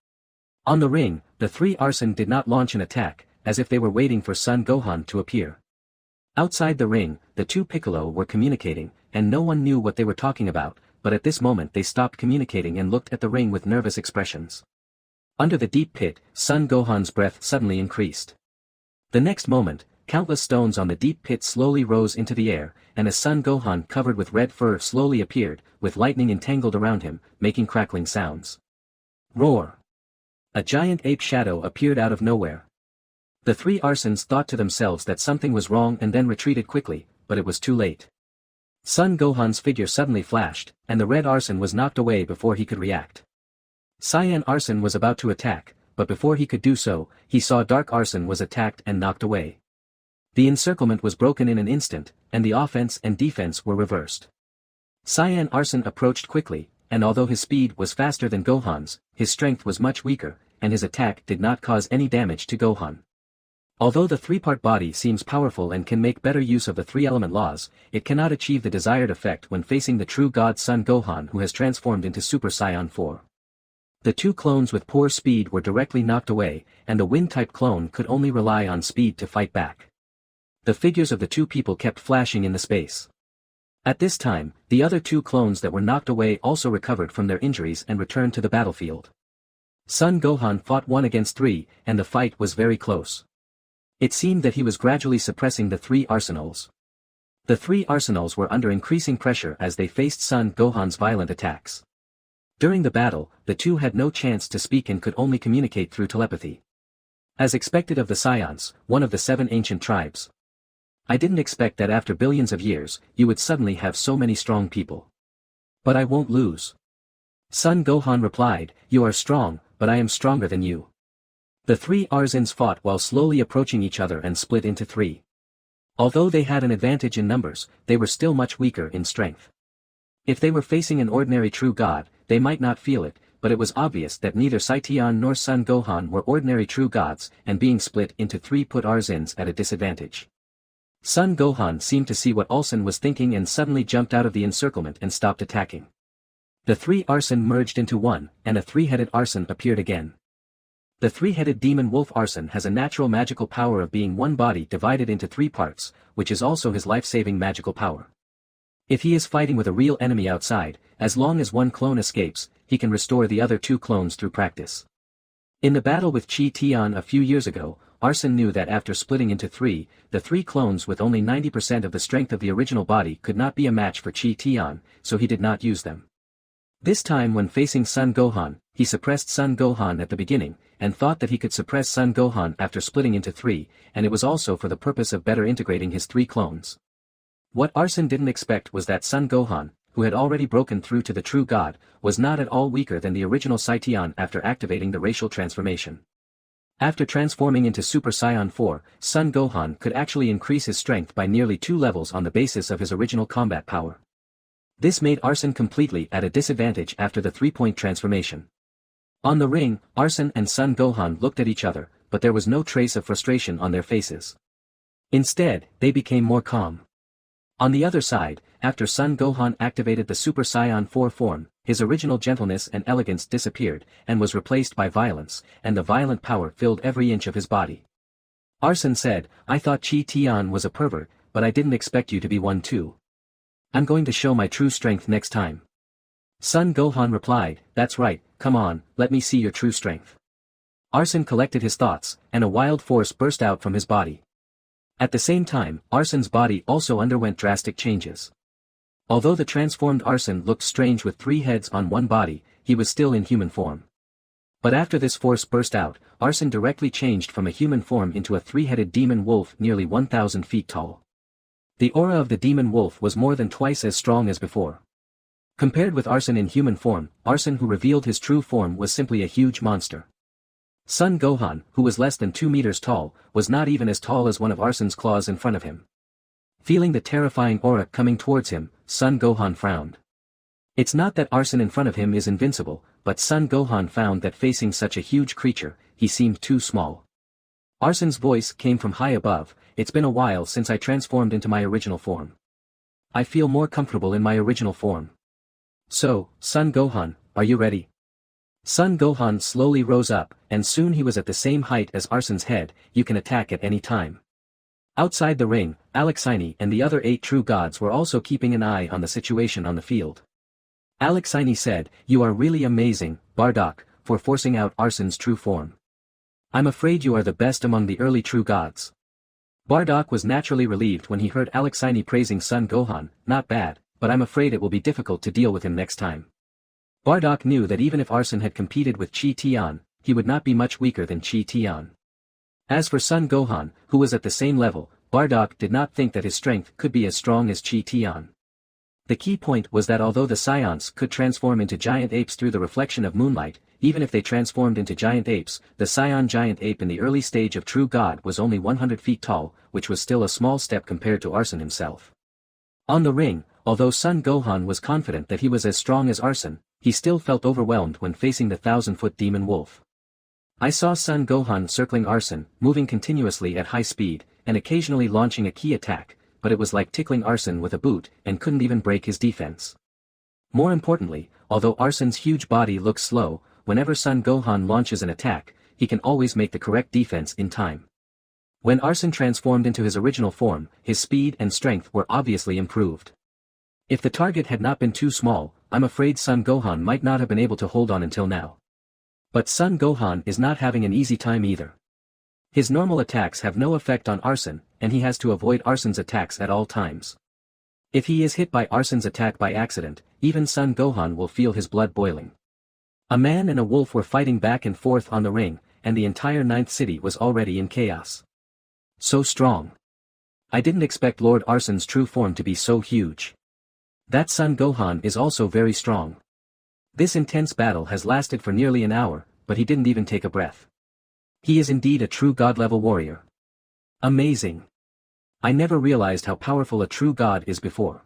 On the ring, the three Arsene did not launch an attack, as if they were waiting for Son Gohan to appear. Outside the ring, the two Piccolo were communicating, and no one knew what they were talking about, but at this moment they stopped communicating and looked at the ring with nervous expressions. Under the deep pit, Son Gohan's breath suddenly increased. The next moment, countless stones on the deep pit slowly rose into the air, and a Son Gohan covered with red fur slowly appeared, with lightning entangled around him, making crackling sounds. Roar! A giant ape shadow appeared out of nowhere. The three Arsenes thought to themselves that something was wrong and then retreated quickly, but it was too late. Son Gohan's figure suddenly flashed, and the red Arsene was knocked away before he could react. Cyan Arsene was about to attack, but before he could do so, he saw Dark Arsene was attacked and knocked away. The encirclement was broken in an instant, and the offense and defense were reversed. Cyan Arsene approached quickly, and although his speed was faster than Gohan's, his strength was much weaker, and his attack did not cause any damage to Gohan. Although the three-part body seems powerful and can make better use of the three-element laws, it cannot achieve the desired effect when facing the true God Son Gohan who has transformed into Super Saiyan 4. The two clones with poor speed were directly knocked away, and the wind-type clone could only rely on speed to fight back. The figures of the two people kept flashing in the space. At this time, the other two clones that were knocked away also recovered from their injuries and returned to the battlefield. Son Gohan fought 1 against 3, and the fight was very close. It seemed that he was gradually suppressing the three arsenals. The three arsenals were under increasing pressure as they faced Son Gohan's violent attacks. During the battle, the two had no chance to speak and could only communicate through telepathy. As expected of the Saiyans, one of the 7 ancient tribes. I didn't expect that after billions of years, you would suddenly have so many strong people. But I won't lose. Son Gohan replied, "You are strong, but I am stronger than you." The three Arsenes fought while slowly approaching each other and split into 3. Although they had an advantage in numbers, they were still much weaker in strength. If they were facing an ordinary true god, they might not feel it, but it was obvious that neither Saitian nor Son Gohan were ordinary true gods, and being split into 3 put Arsenes at a disadvantage. Son Gohan seemed to see what Arsene was thinking and suddenly jumped out of the encirclement and stopped attacking. The 3 Arsene merged into 1, and a 3-headed Arsene appeared again. The 3-headed demon wolf Arsene has a natural magical power of being one body divided into 3 parts, which is also his life-saving magical power. If he is fighting with a real enemy outside, as long as one clone escapes, he can restore the other 2 clones through practice. In the battle with Chi Tian a few years ago, Arsene knew that after splitting into 3, the 3 clones with only 90% of the strength of the original body could not be a match for Chi Tian, so he did not use them. This time when facing Son Gohan, he suppressed Son Gohan at the beginning, and thought that he could suppress Son Gohan after splitting into 3, and it was also for the purpose of better integrating his 3 clones. What Arsene didn't expect was that Son Gohan, who had already broken through to the true god, was not at all weaker than the original Saitian after activating the racial transformation. After transforming into Super Saiyan 4, Son Gohan could actually increase his strength by nearly 2 levels on the basis of his original combat power. This made Arsene completely at a disadvantage after the 3-point transformation. On the ring, Arsene and Son Gohan looked at each other, but there was no trace of frustration on their faces. Instead, they became more calm. On the other side, after Son Gohan activated the Super Saiyan 4 form, his original gentleness and elegance disappeared, and was replaced by violence, and the violent power filled every inch of his body. Arsene said, "I thought Chi Tian was a pervert, but I didn't expect you to be one too. I'm going to show my true strength next time." Son Gohan replied, "That's right, come on, let me see your true strength." Arsene collected his thoughts, and a wild force burst out from his body. At the same time, Arsene's body also underwent drastic changes. Although the transformed Arsene looked strange with 3 heads on one body, he was still in human form. But after this force burst out, Arsene directly changed from a human form into a 3-headed demon wolf nearly 1,000 feet tall. The aura of the demon wolf was more than twice as strong as before. Compared with Arsene in human form, Arsene who revealed his true form was simply a huge monster. Son Gohan, who was less than 2 meters tall, was not even as tall as one of Arsene's claws in front of him. Feeling the terrifying aura coming towards him, Son Gohan frowned. It's not that Arsene in front of him is invincible, but Son Gohan found that facing such a huge creature, he seemed too small. Arsene's voice came from high above. It's been a while since I transformed into my original form. I feel more comfortable in my original form. So, Son Gohan, are you ready? Son Gohan slowly rose up, and soon he was at the same height as Arsene's head. You can attack at any time. Outside the ring, Alexei and the other 8 true gods were also keeping an eye on the situation on the field. Alexei said, "You are really amazing, Bardock, for forcing out Arsene's true form. I'm afraid you are the best among the early true gods." Bardock was naturally relieved when he heard Alexei praising Son Gohan. Not bad, but I'm afraid it will be difficult to deal with him next time. Bardock knew that even if Arsene had competed with Chi Tian, he would not be much weaker than Chi Tian. As for Son Gohan, who was at the same level, Bardock did not think that his strength could be as strong as Chi Tian. The key point was that although the Scions could transform into giant apes through the reflection of moonlight, even if they transformed into giant apes, the Scion giant ape in the early stage of True God was only 100 feet tall, which was still a small step compared to Arsene himself. On the ring, although Son Gohan was confident that he was as strong as Arsene, he still felt overwhelmed when facing the 1,000-foot demon wolf. I saw Son Gohan circling Arsene, moving continuously at high speed, and occasionally launching a key attack, but it was like tickling Arsene with a boot and couldn't even break his defense. More importantly, although Arsene's huge body looks slow, whenever Son Gohan launches an attack, he can always make the correct defense in time. When Arsene transformed into his original form, his speed and strength were obviously improved. If the target had not been too small, I'm afraid Son Gohan might not have been able to hold on until now. But Son Gohan is not having an easy time either. His normal attacks have no effect on Arsene, and he has to avoid Arsene's attacks at all times. If he is hit by Arsene's attack by accident, even Son Gohan will feel his blood boiling. A man and a wolf were fighting back and forth on the ring, and the entire 9th city was already in chaos. So strong. I didn't expect Lord Arsene's true form to be so huge. That Son Gohan is also very strong. This intense battle has lasted for nearly an hour, but he didn't even take a breath. He is indeed a true god-level warrior. Amazing. I never realized how powerful a true god is before.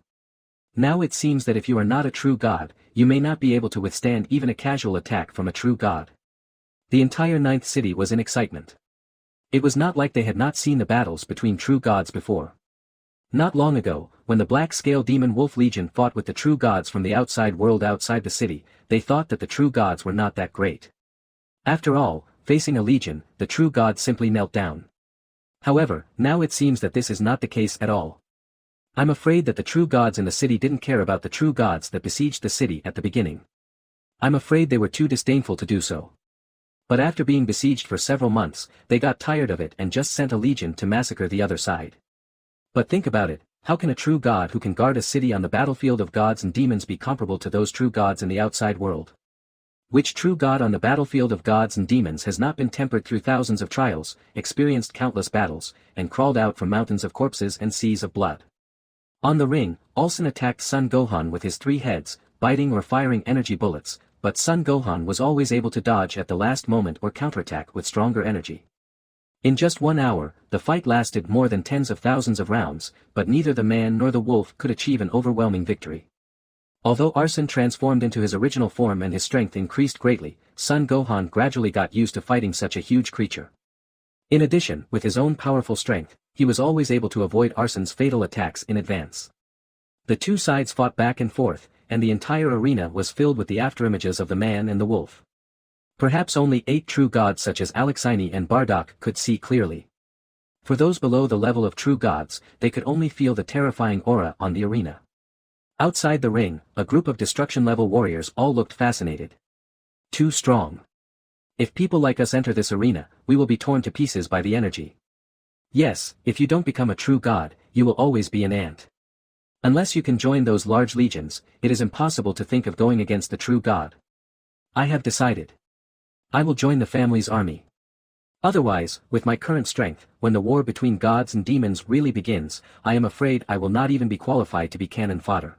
Now it seems that if you are not a true god, you may not be able to withstand even a casual attack from a true god. The entire 9th city was in excitement. It was not like they had not seen the battles between true gods before. Not long ago, when the Black-Scale Demon Wolf Legion fought with the true gods from the outside world outside the city, they thought that the true gods were not that great. After all, facing a legion, the true gods simply knelt down. However, now it seems that this is not the case at all. I'm afraid that the true gods in the city didn't care about the true gods that besieged the city at the beginning. I'm afraid they were too disdainful to do so. But after being besieged for several months, they got tired of it and just sent a legion to massacre the other side. But think about it, how can a true god who can guard a city on the battlefield of gods and demons be comparable to those true gods in the outside world? Which true god on the battlefield of gods and demons has not been tempered through thousands of trials, experienced countless battles, and crawled out from mountains of corpses and seas of blood? On the ring, Arsene attacked Son Gohan with his 3 heads, biting or firing energy bullets, but Son Gohan was always able to dodge at the last moment or counterattack with stronger energy. In just 1 hour, the fight lasted more than tens of thousands of rounds, but neither the man nor the wolf could achieve an overwhelming victory. Although Arsene transformed into his original form and his strength increased greatly, Son Gohan gradually got used to fighting such a huge creature. In addition, with his own powerful strength, he was always able to avoid Arsene's fatal attacks in advance. The two sides fought back and forth, and the entire arena was filled with the afterimages of the man and the wolf. Perhaps only 8 true gods such as Alexei and Bardock could see clearly. For those below the level of true gods, they could only feel the terrifying aura on the arena. Outside the ring, a group of destruction-level warriors all looked fascinated. Too strong. If people like us enter this arena, we will be torn to pieces by the energy. Yes, if you don't become a true god, you will always be an ant. Unless you can join those large legions, it is impossible to think of going against the true god. I have decided. I will join the family's army. Otherwise, with my current strength, when the war between gods and demons really begins, I am afraid I will not even be qualified to be cannon fodder.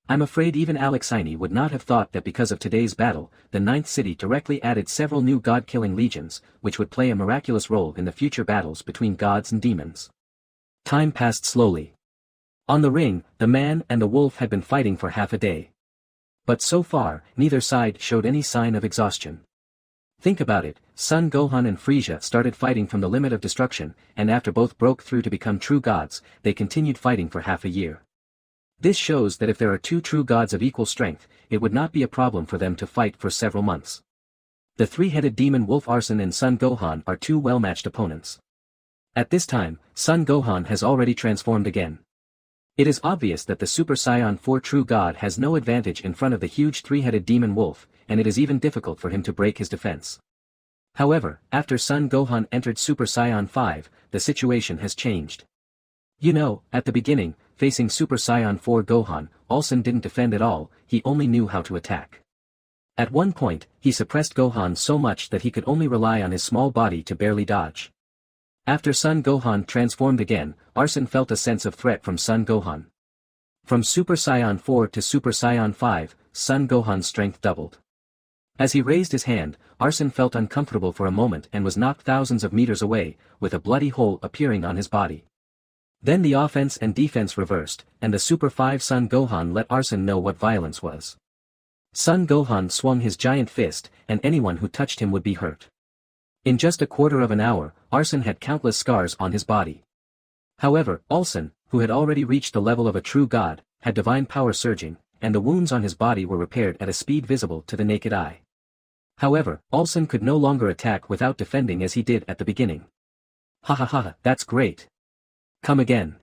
I'm afraid even Alexei would not have thought that because of today's battle, the 9th city directly added several new god-killing legions, which would play a miraculous role in the future battles between gods and demons. Time passed slowly. On the ring, the man and the wolf had been fighting for half a day. But so far, neither side showed any sign of exhaustion. Think about it, Son Gohan and Frieza started fighting from the limit of destruction, and after both broke through to become true gods, they continued fighting for half a year. This shows that if there are two true gods of equal strength, it would not be a problem for them to fight for several months. The three-headed demon wolf Arsene and Son Gohan are two well-matched opponents. At this time, Son Gohan has already transformed again. It is obvious that the Super Saiyan 4 true god has no advantage in front of the huge three-headed demon wolf, and it is even difficult for him to break his defense. However, after Son Gohan entered Super Saiyan 5, the situation has changed. You know, at the beginning, facing Super Saiyan 4 Gohan, Arsene didn't defend at all, he only knew how to attack. At one point, he suppressed Gohan so much that he could only rely on his small body to barely dodge. After Son Gohan transformed again, Arsene felt a sense of threat from Son Gohan. From Super Saiyan 4 to Super Saiyan 5, Son Gohan's strength doubled. As he raised his hand, Arsene felt uncomfortable for a moment and was knocked thousands of meters away, with a bloody hole appearing on his body. Then the offense and defense reversed, and the Super 5 Son Gohan let Arsene know what violence was. Son Gohan swung his giant fist, and anyone who touched him would be hurt. In just a quarter of an hour, Arsene had countless scars on his body. However, Arsene, who had already reached the level of a true god, had divine power surging, and the wounds on his body were repaired at a speed visible to the naked eye. However, Arsene could no longer attack without defending as he did at the beginning. Ha ha ha, that's great. Come again.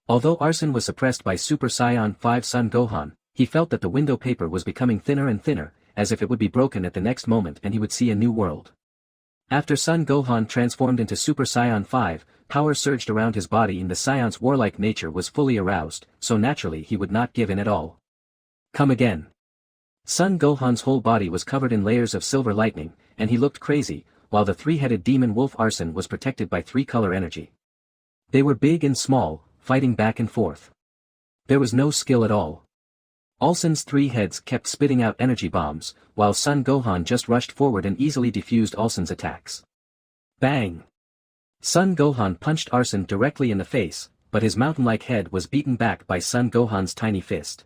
Although Arsene was suppressed by Super Saiyan 5 Son Gohan, he felt that the window paper was becoming thinner and thinner, as if it would be broken at the next moment and he would see a new world. After Son Gohan transformed into Super Saiyan 5, power surged around his body and the Saiyan's warlike nature was fully aroused, so naturally he would not give in at all. Come again. Son Gohan's whole body was covered in layers of silver lightning, and he looked crazy, while the three-headed demon wolf Arsene was protected by three-color energy. They were big and small, fighting back and forth. There was no skill at all. Arsene's three heads kept spitting out energy bombs, while Son Gohan just rushed forward and easily defused Arsene's attacks. Bang! Son Gohan punched Arsene directly in the face, but his mountain-like head was beaten back by Son Gohan's tiny fist.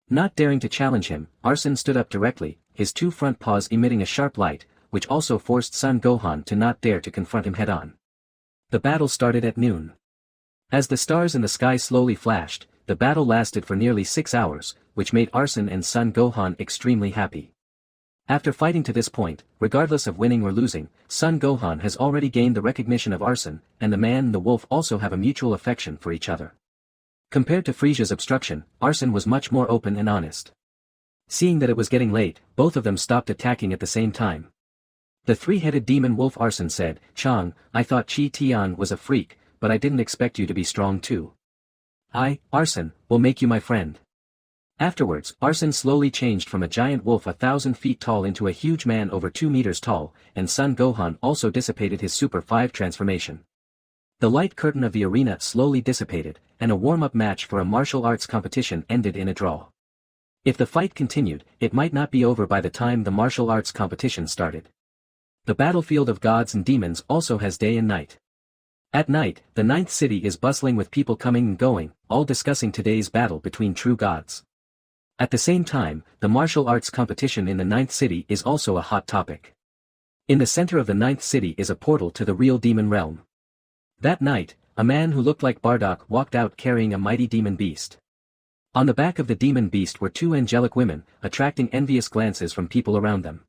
Not daring to challenge him, Arsene stood up directly, his two front paws emitting a sharp light, which also forced Son Gohan to not dare to confront him head-on. The battle started at noon. As the stars in the sky slowly flashed, the battle lasted for nearly 6 hours, which made Arsene and Son Gohan extremely happy. After fighting to this point, regardless of winning or losing, Son Gohan has already gained the recognition of Arsene, and the man and the wolf also have a mutual affection for each other. Compared to Frieza's obstruction, Arsene was much more open and honest. Seeing that it was getting late, both of them stopped attacking at the same time. The three-headed demon wolf Arsene said, "Chang, I thought Chi Tian was a freak, but I didn't expect you to be strong too. I, Arsene, will make you my friend." Afterwards, Arsene slowly changed from a giant wolf 1,000 feet tall into a huge man over 2 meters tall, and Son Gohan also dissipated his Super 5 transformation. The light curtain of the arena slowly dissipated, and a warm-up match for a martial arts competition ended in a draw. If the fight continued, it might not be over by the time the martial arts competition started. The battlefield of gods and demons also has day and night. At night, the 9th city is bustling with people coming and going, all discussing today's battle between true gods. At the same time, the martial arts competition in the 9th city is also a hot topic. In the center of the 9th city is a portal to the real demon realm. That night, a man who looked like Bardock walked out carrying a mighty demon beast. On the back of the demon beast were 2 angelic women, attracting envious glances from people around them.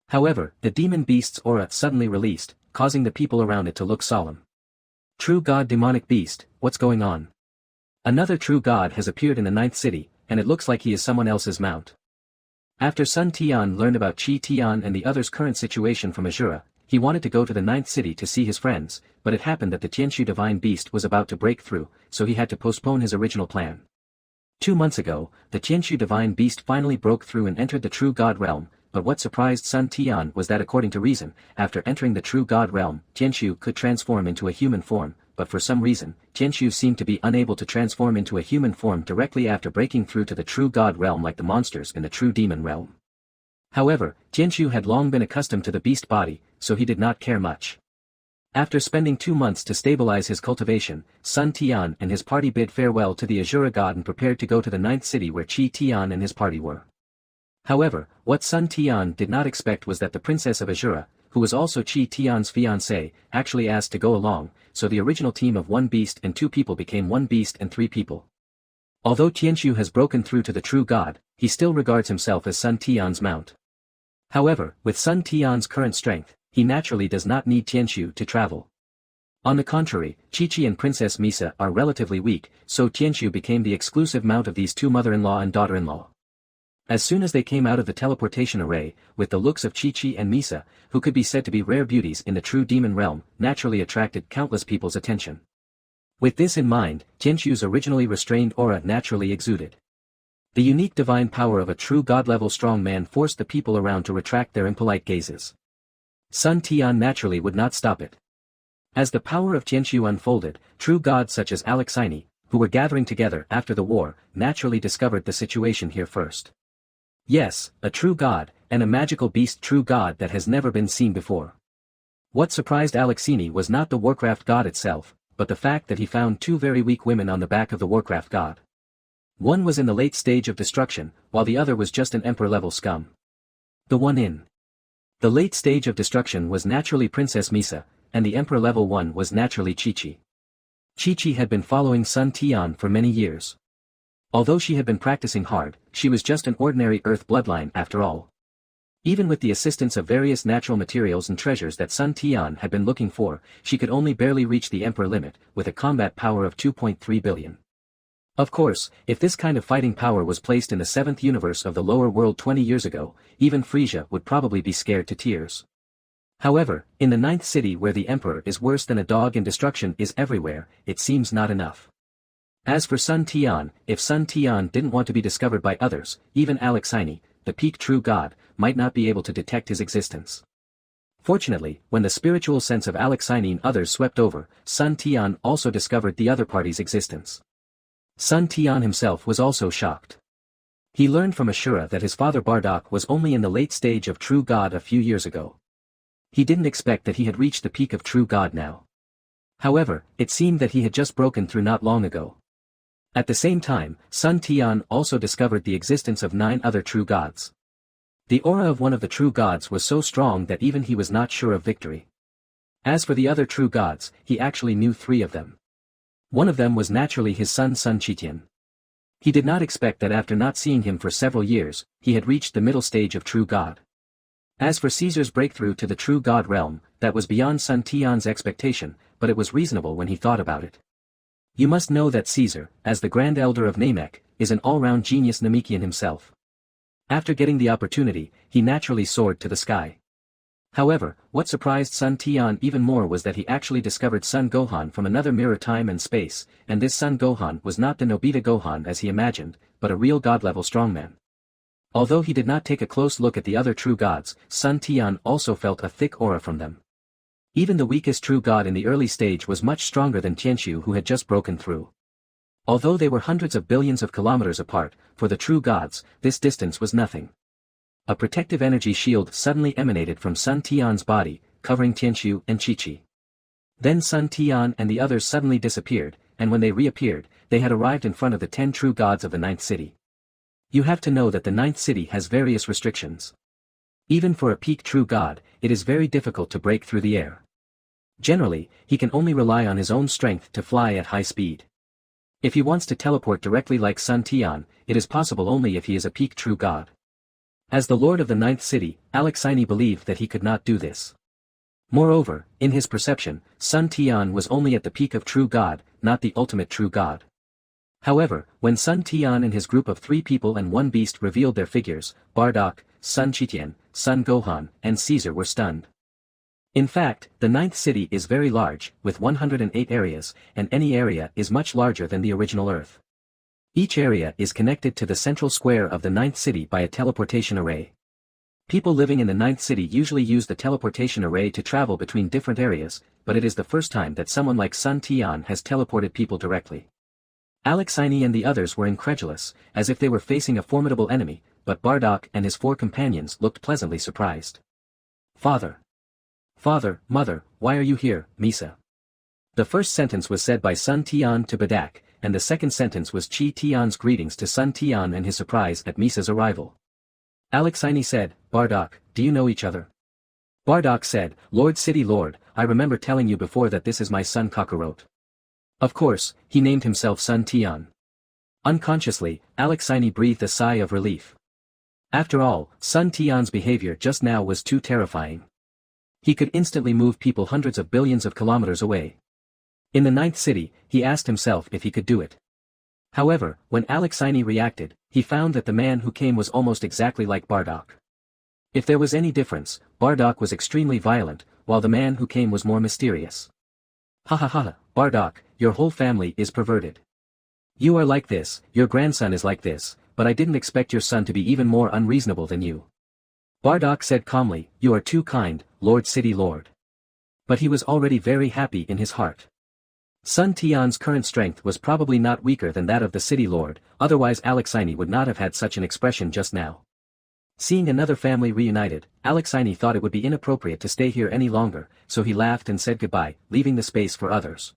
However, the demon beast's aura suddenly released, causing the people around it to look solemn. True god demonic beast, what's going on? Another true god has appeared in the 9th city, and it looks like he is someone else's mount. After Sun Tian learned about Chi Tian and the others' current situation from Azura, he wanted to go to the 9th city to see his friends, but it happened that the Tianshu divine beast was about to break through, so he had to postpone his original plan. 2 months ago, the Tianshu divine beast finally broke through and entered the true god realm, but what surprised Sun Tian was that according to reason, after entering the true god realm, Tianshu could transform into a human form, but for some reason, Tianshu seemed to be unable to transform into a human form directly after breaking through to the true god realm like the monsters in the true demon realm. However, Tianshu had long been accustomed to the beast body, so he did not care much. After spending 2 months to stabilize his cultivation, Sun Tian and his party bid farewell to the Azura god and prepared to go to the 9th city where Qi Tian and his party were. However, what Sun Tian did not expect was that the princess of Azura, who was also Qi Tian's fiancée, actually asked to go along, so the original team of 1 beast and 2 people became 1 beast and 3 people. Although Tianqiu has broken through to the true god, he still regards himself as Sun Tian's mount. However, with Sun Tian's current strength, he naturally does not need Tianqiu to travel. On the contrary, Qiqi and Princess Misa are relatively weak, so Tianqiu became the exclusive mount of these 2 mother-in-law and daughter-in-law. As soon as they came out of the teleportation array, with the looks of Qiqi and Misa, who could be said to be rare beauties in the true demon realm, naturally attracted countless people's attention. With this in mind, Tianqiu's originally restrained aura naturally exuded. The unique divine power of a true god-level strong man forced the people around to retract their impolite gazes. Sun Tian naturally would not stop it. As the power of Tianqiu unfolded, true gods such as Alexini, who were gathering together after the war, naturally discovered the situation here first. Yes, a true god, and a magical beast true god that has never been seen before. What surprised Alexini was not the Warcraft god itself, but the fact that he found 2 very weak women on the back of the Warcraft god. One was in the late stage of destruction, while the other was just an emperor-level scum. The one in the late stage of destruction was naturally Princess Misa, and the emperor-level one was naturally Qiqi. Qiqi had been following Sun Tian for many years. Although she had been practicing hard, she was just an ordinary earth bloodline after all. Even with the assistance of various natural materials and treasures that Sun Tian had been looking for, she could only barely reach the emperor limit, with a combat power of 2.3 billion. Of course, if this kind of fighting power was placed in the 7th universe of the lower world 20 years ago, even Frisia would probably be scared to tears. However, in the 9th city where the emperor is worse than a dog and destruction is everywhere, it seems not enough. As for Sun Tian, if Sun Tian didn't want to be discovered by others, even Alexini, the peak true god, might not be able to detect his existence. Fortunately, when the spiritual sense of Alexini and others swept over, Sun Tian also discovered the other party's existence. Sun Tian himself was also shocked. He learned from Ashura that his father Bardock was only in the late stage of true god a few years ago. He didn't expect that he had reached the peak of true god now. However, it seemed that he had just broken through not long ago. At the same time, Sun Tian also discovered the existence of 9 other true gods. The aura of one of the true gods was so strong that even he was not sure of victory. As for the other true gods, he actually knew 3 of them. One of them was naturally his son Sun Qitian. He did not expect that after not seeing him for several years, he had reached the middle stage of true god. As for Caesar's breakthrough to the true god realm, that was beyond Sun Tian's expectation, but it was reasonable when he thought about it. You must know that Caesar, as the Grand Elder of Namek, is an all-round genius Namekian himself. After getting the opportunity, he naturally soared to the sky. However, what surprised Sun Tian even more was that he actually discovered Sun Gohan from another mirror time and space, and this Sun Gohan was not the Nobita Gohan as he imagined, but a real god-level strongman. Although he did not take a close look at the other true gods, Sun Tian also felt a thick aura from them. Even the weakest true god in the early stage was much stronger than Tianqiu who had just broken through. Although they were hundreds of billions of kilometers apart, for the true gods, this distance was nothing. A protective energy shield suddenly emanated from Sun Tian's body, covering Tianqiu and Qiqi. Then Sun Tian and the others suddenly disappeared, and when they reappeared, they had arrived in front of the 10 true gods of the 9th city. You have to know that the 9th city has various restrictions. Even for a peak true god, it is very difficult to break through the air. Generally, he can only rely on his own strength to fly at high speed. If he wants to teleport directly like Sun Tian, it is possible only if he is a peak true god. As the lord of the 9th city, Alexini believed that he could not do this. Moreover, in his perception, Sun Tian was only at the peak of true god, not the ultimate true god. However, when Sun Tian and his group of 3 people and 1 beast revealed their figures, Bardock, Sun Qitian, Sun Gohan, and Caesar were stunned. In fact, the 9th city is very large, with 108 areas, and any area is much larger than the original Earth. Each area is connected to the central square of the 9th city by a teleportation array. People living in the 9th city usually use the teleportation array to travel between different areas, but it is the first time that someone like Sun Tian has teleported people directly. Alexini and the others were incredulous, as if they were facing a formidable enemy, but Bardock and his 4 companions looked pleasantly surprised. Father! "Father, Mother, why are you here, Misa?" The first sentence was said by Sun Tian to Badak, and the second sentence was Chi Tian's greetings to Sun Tian and his surprise at Misa's arrival. Alexei said, "Bardock, do you know each other?" Bardock said, "Lord City Lord, I remember telling you before that this is my son Kakarot." Of course, he named himself Sun Tian. Unconsciously, Alexei breathed a sigh of relief. After all, Sun Tian's behavior just now was too terrifying. He could instantly move people hundreds of billions of kilometers away. In the ninth city, he asked himself if he could do it. However, when Alexei reacted, he found that the man who came was almost exactly like Bardock. If there was any difference, Bardock was extremely violent, while the man who came was more mysterious. "Ha ha ha, Bardock, your whole family is perverted. You are like this, your grandson is like this, but I didn't expect your son to be even more unreasonable than you." Bardock said calmly, "You are too kind, Lord City Lord." But he was already very happy in his heart. Sun Tian's current strength was probably not weaker than that of the City Lord, otherwise Alexei would not have had such an expression just now. Seeing another family reunited, Alexei thought it would be inappropriate to stay here any longer, so he laughed and said goodbye, leaving the space for others.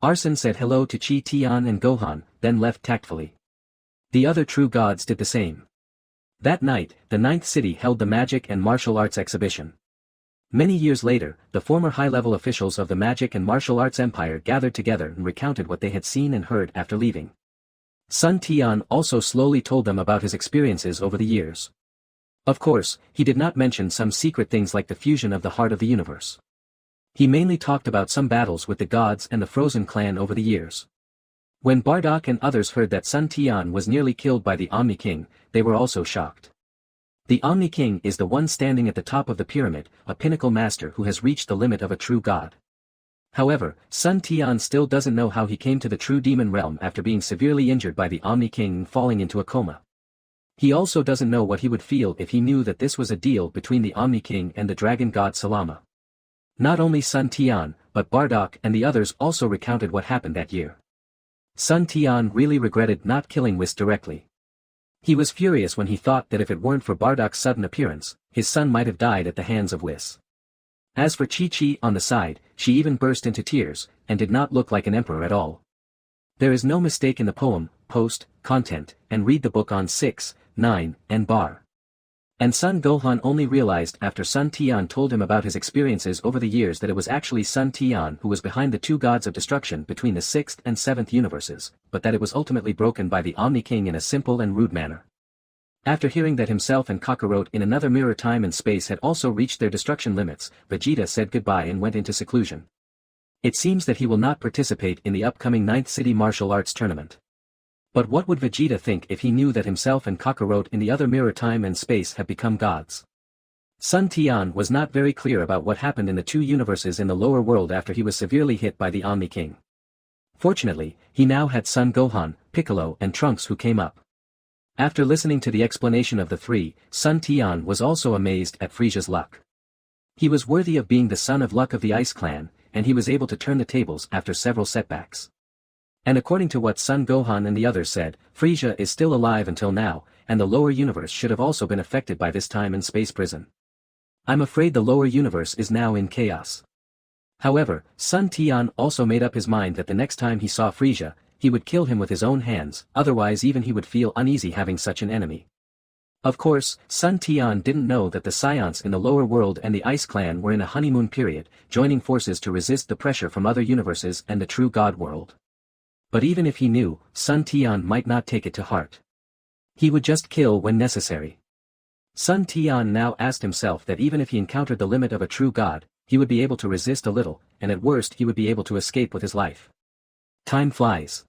Arson said hello to Chi Tian and Gohan, then left tactfully. The other true gods did the same. That night, the ninth city held the magic and martial arts exhibition. Many years later, the former high-level officials of the magic and martial arts empire gathered together and recounted what they had seen and heard after leaving. Sun Tian also slowly told them about his experiences over the years. Of course, he did not mention some secret things like the fusion of the heart of the universe. He mainly talked about some battles with the gods and the Frozen clan over the years. When Bardock and others heard that Sun Tian was nearly killed by the Omni King, they were also shocked. The Omni King is the one standing at the top of the pyramid, a pinnacle master who has reached the limit of a true god. However, Sun Tian still doesn't know how he came to the true demon realm after being severely injured by the Omni King and falling into a coma. He also doesn't know what he would feel if he knew that this was a deal between the Omni King and the dragon god Salama. Not only Sun Tian, but Bardock and the others also recounted what happened that year. Sun Tian really regretted not killing Whis directly. He was furious when he thought that if it weren't for Bardock's sudden appearance, his son might have died at the hands of Whis. As for Chi-Chi on the side, she even burst into tears, and did not look like an emperor at all. There is no mistake in the poem, post, content, and read the book on 6, 9, and bar. And Son Gohan only realized after Sun Tian told him about his experiences over the years that it was actually Sun Tian who was behind the two gods of destruction between the 6th and 7th universes, but that it was ultimately broken by the Omni King in a simple and rude manner. After hearing that himself and Kakarot in another mirror time and space had also reached their destruction limits, Vegeta said goodbye and went into seclusion. It seems that he will not participate in the upcoming 9th City Martial Arts Tournament. But what would Vegeta think if he knew that himself and Kakarot in the other mirror time and space have become gods? Sun Tian was not very clear about what happened in the two universes in the lower world after he was severely hit by the Omni King. Fortunately, he now had Son Gohan, Piccolo and Trunks who came up. After listening to the explanation of the three, Sun Tian was also amazed at Frisia's luck. He was worthy of being the son of luck of the Ice Clan, and he was able to turn the tables after several setbacks. And according to what Son Gohan and the others said, Frisia is still alive until now, and the lower universe should have also been affected by this time and space prison. I'm afraid the lower universe is now in chaos. However, Sun Tian also made up his mind that the next time he saw Frisia, he would kill him with his own hands, otherwise even he would feel uneasy having such an enemy. Of course, Sun Tian didn't know that the Scions in the lower world and the Ice Clan were in a honeymoon period, joining forces to resist the pressure from other universes and the true God world. But even if he knew, Sun Tian might not take it to heart. He would just kill when necessary. Sun Tian now asked himself that even if he encountered the limit of a true god, he would be able to resist a little, and at worst he would be able to escape with his life. Time flies.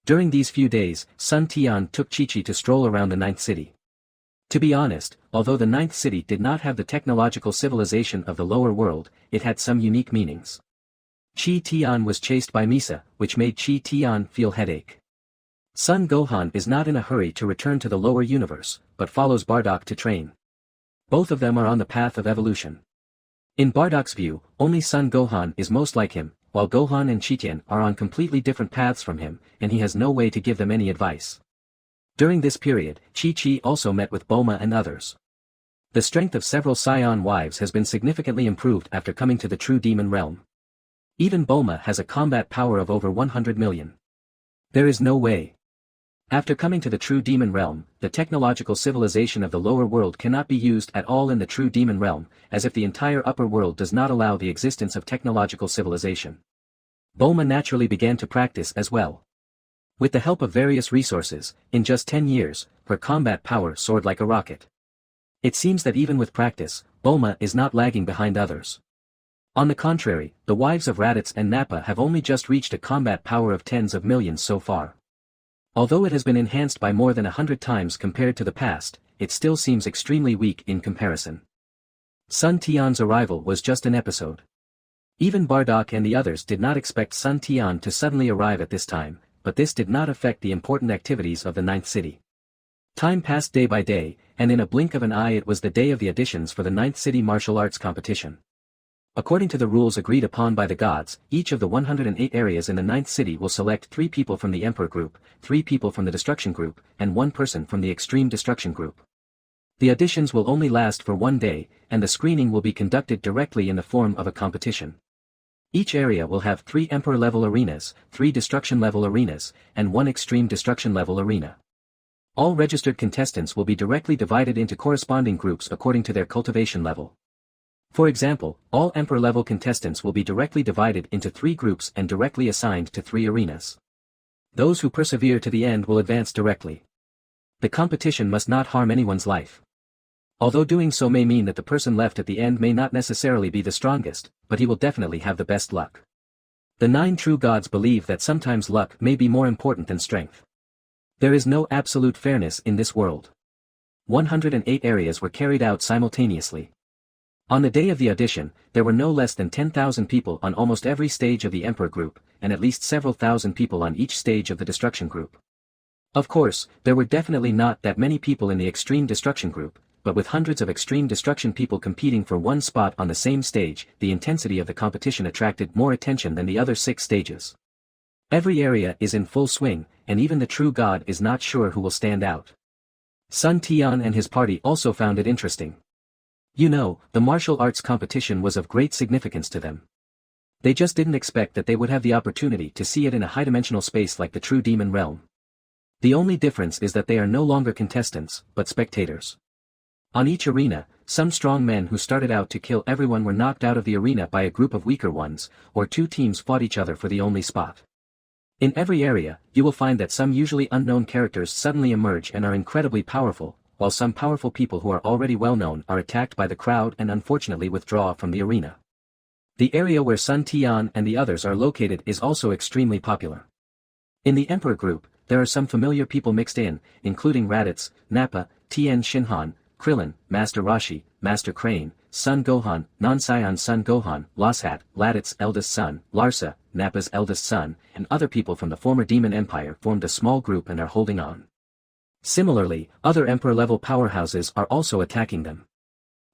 During these few days, Sun Tian took Chi-Chi to stroll around the 9th city. To be honest, although the 9th city did not have the technological civilization of the lower world, it had some unique meanings. Chi Tian was chased by Misa, which made Chi Tian feel headache. Son Gohan is not in a hurry to return to the lower universe, but follows Bardock to train. Both of them are on the path of evolution. In Bardock's view, only Son Gohan is most like him, while Gohan and Chi-Tian are on completely different paths from him, and he has no way to give them any advice. During this period, Chi-Chi also met with Bulma and others. The strength of several Scion wives has been significantly improved after coming to the true demon realm. Even Bulma has a combat power of over 100 million. There is no way. After coming to the true demon realm, the technological civilization of the lower world cannot be used at all in the true demon realm, as if the entire upper world does not allow the existence of technological civilization. Bulma naturally began to practice as well. With the help of various resources, in just 10 years, her combat power soared like a rocket. It seems that even with practice, Bulma is not lagging behind others. On the contrary, the wives of Raditz and Nappa have only just reached a combat power of tens of millions so far. Although it has been enhanced by more than 100 times compared to the past, it still seems extremely weak in comparison. Sun Tian's arrival was just an episode. Even Bardock and the others did not expect Sun Tian to suddenly arrive at this time, but this did not affect the important activities of the ninth city. Time passed day by day, and in a blink of an eye it was the day of the auditions for the ninth city martial arts competition. According to the rules agreed upon by the gods, each of the 108 areas in the ninth city will select 3 people from the Emperor group, 3 people from the Destruction group, and 1 person from the Extreme Destruction group. The auditions will only last for 1 day, and the screening will be conducted directly in the form of a competition. Each area will have 3 Emperor-level arenas, 3 Destruction-level arenas, and 1 Extreme Destruction-level arena. All registered contestants will be directly divided into corresponding groups according to their cultivation level. For example, all Emperor-level contestants will be directly divided into 3 groups and directly assigned to 3 arenas. Those who persevere to the end will advance directly. The competition must not harm anyone's life. Although doing so may mean that the person left at the end may not necessarily be the strongest, but he will definitely have the best luck. The 9 true gods believe that sometimes luck may be more important than strength. There is no absolute fairness in this world. 108 areas were carried out simultaneously. On the day of the audition, there were no less than 10,000 people on almost every stage of the Emperor group, and at least several thousand people on each stage of the Destruction group. Of course, there were definitely not that many people in the Extreme Destruction group, but with hundreds of Extreme Destruction people competing for one spot on the same stage, the intensity of the competition attracted more attention than the other 6 stages. Every area is in full swing, and even the true god is not sure who will stand out. Sun Tian and his party also found it interesting. You know, the martial arts competition was of great significance to them. They just didn't expect that they would have the opportunity to see it in a high-dimensional space like the true demon realm. The only difference is that they are no longer contestants, but spectators. On each arena, some strong men who started out to kill everyone were knocked out of the arena by a group of weaker ones, or 2 teams fought each other for the only spot. In every area, you will find that some usually unknown characters suddenly emerge and are incredibly powerful, while some powerful people who are already well known are attacked by the crowd and unfortunately withdraw from the arena. The area where Sun Tian and the others are located is also extremely popular. In the Emperor group, there are some familiar people mixed in, including Raditz, Nappa, Tien Shinhan, Krillin, Master Roshi, Master Crane, Son Gohan, Non-Saiyan Son Gohan, Loshat, Raditz' eldest son, Larsa, Nappa's eldest son, and other people from the former Demon Empire formed a small group and are holding on. Similarly, other Emperor-level powerhouses are also attacking them.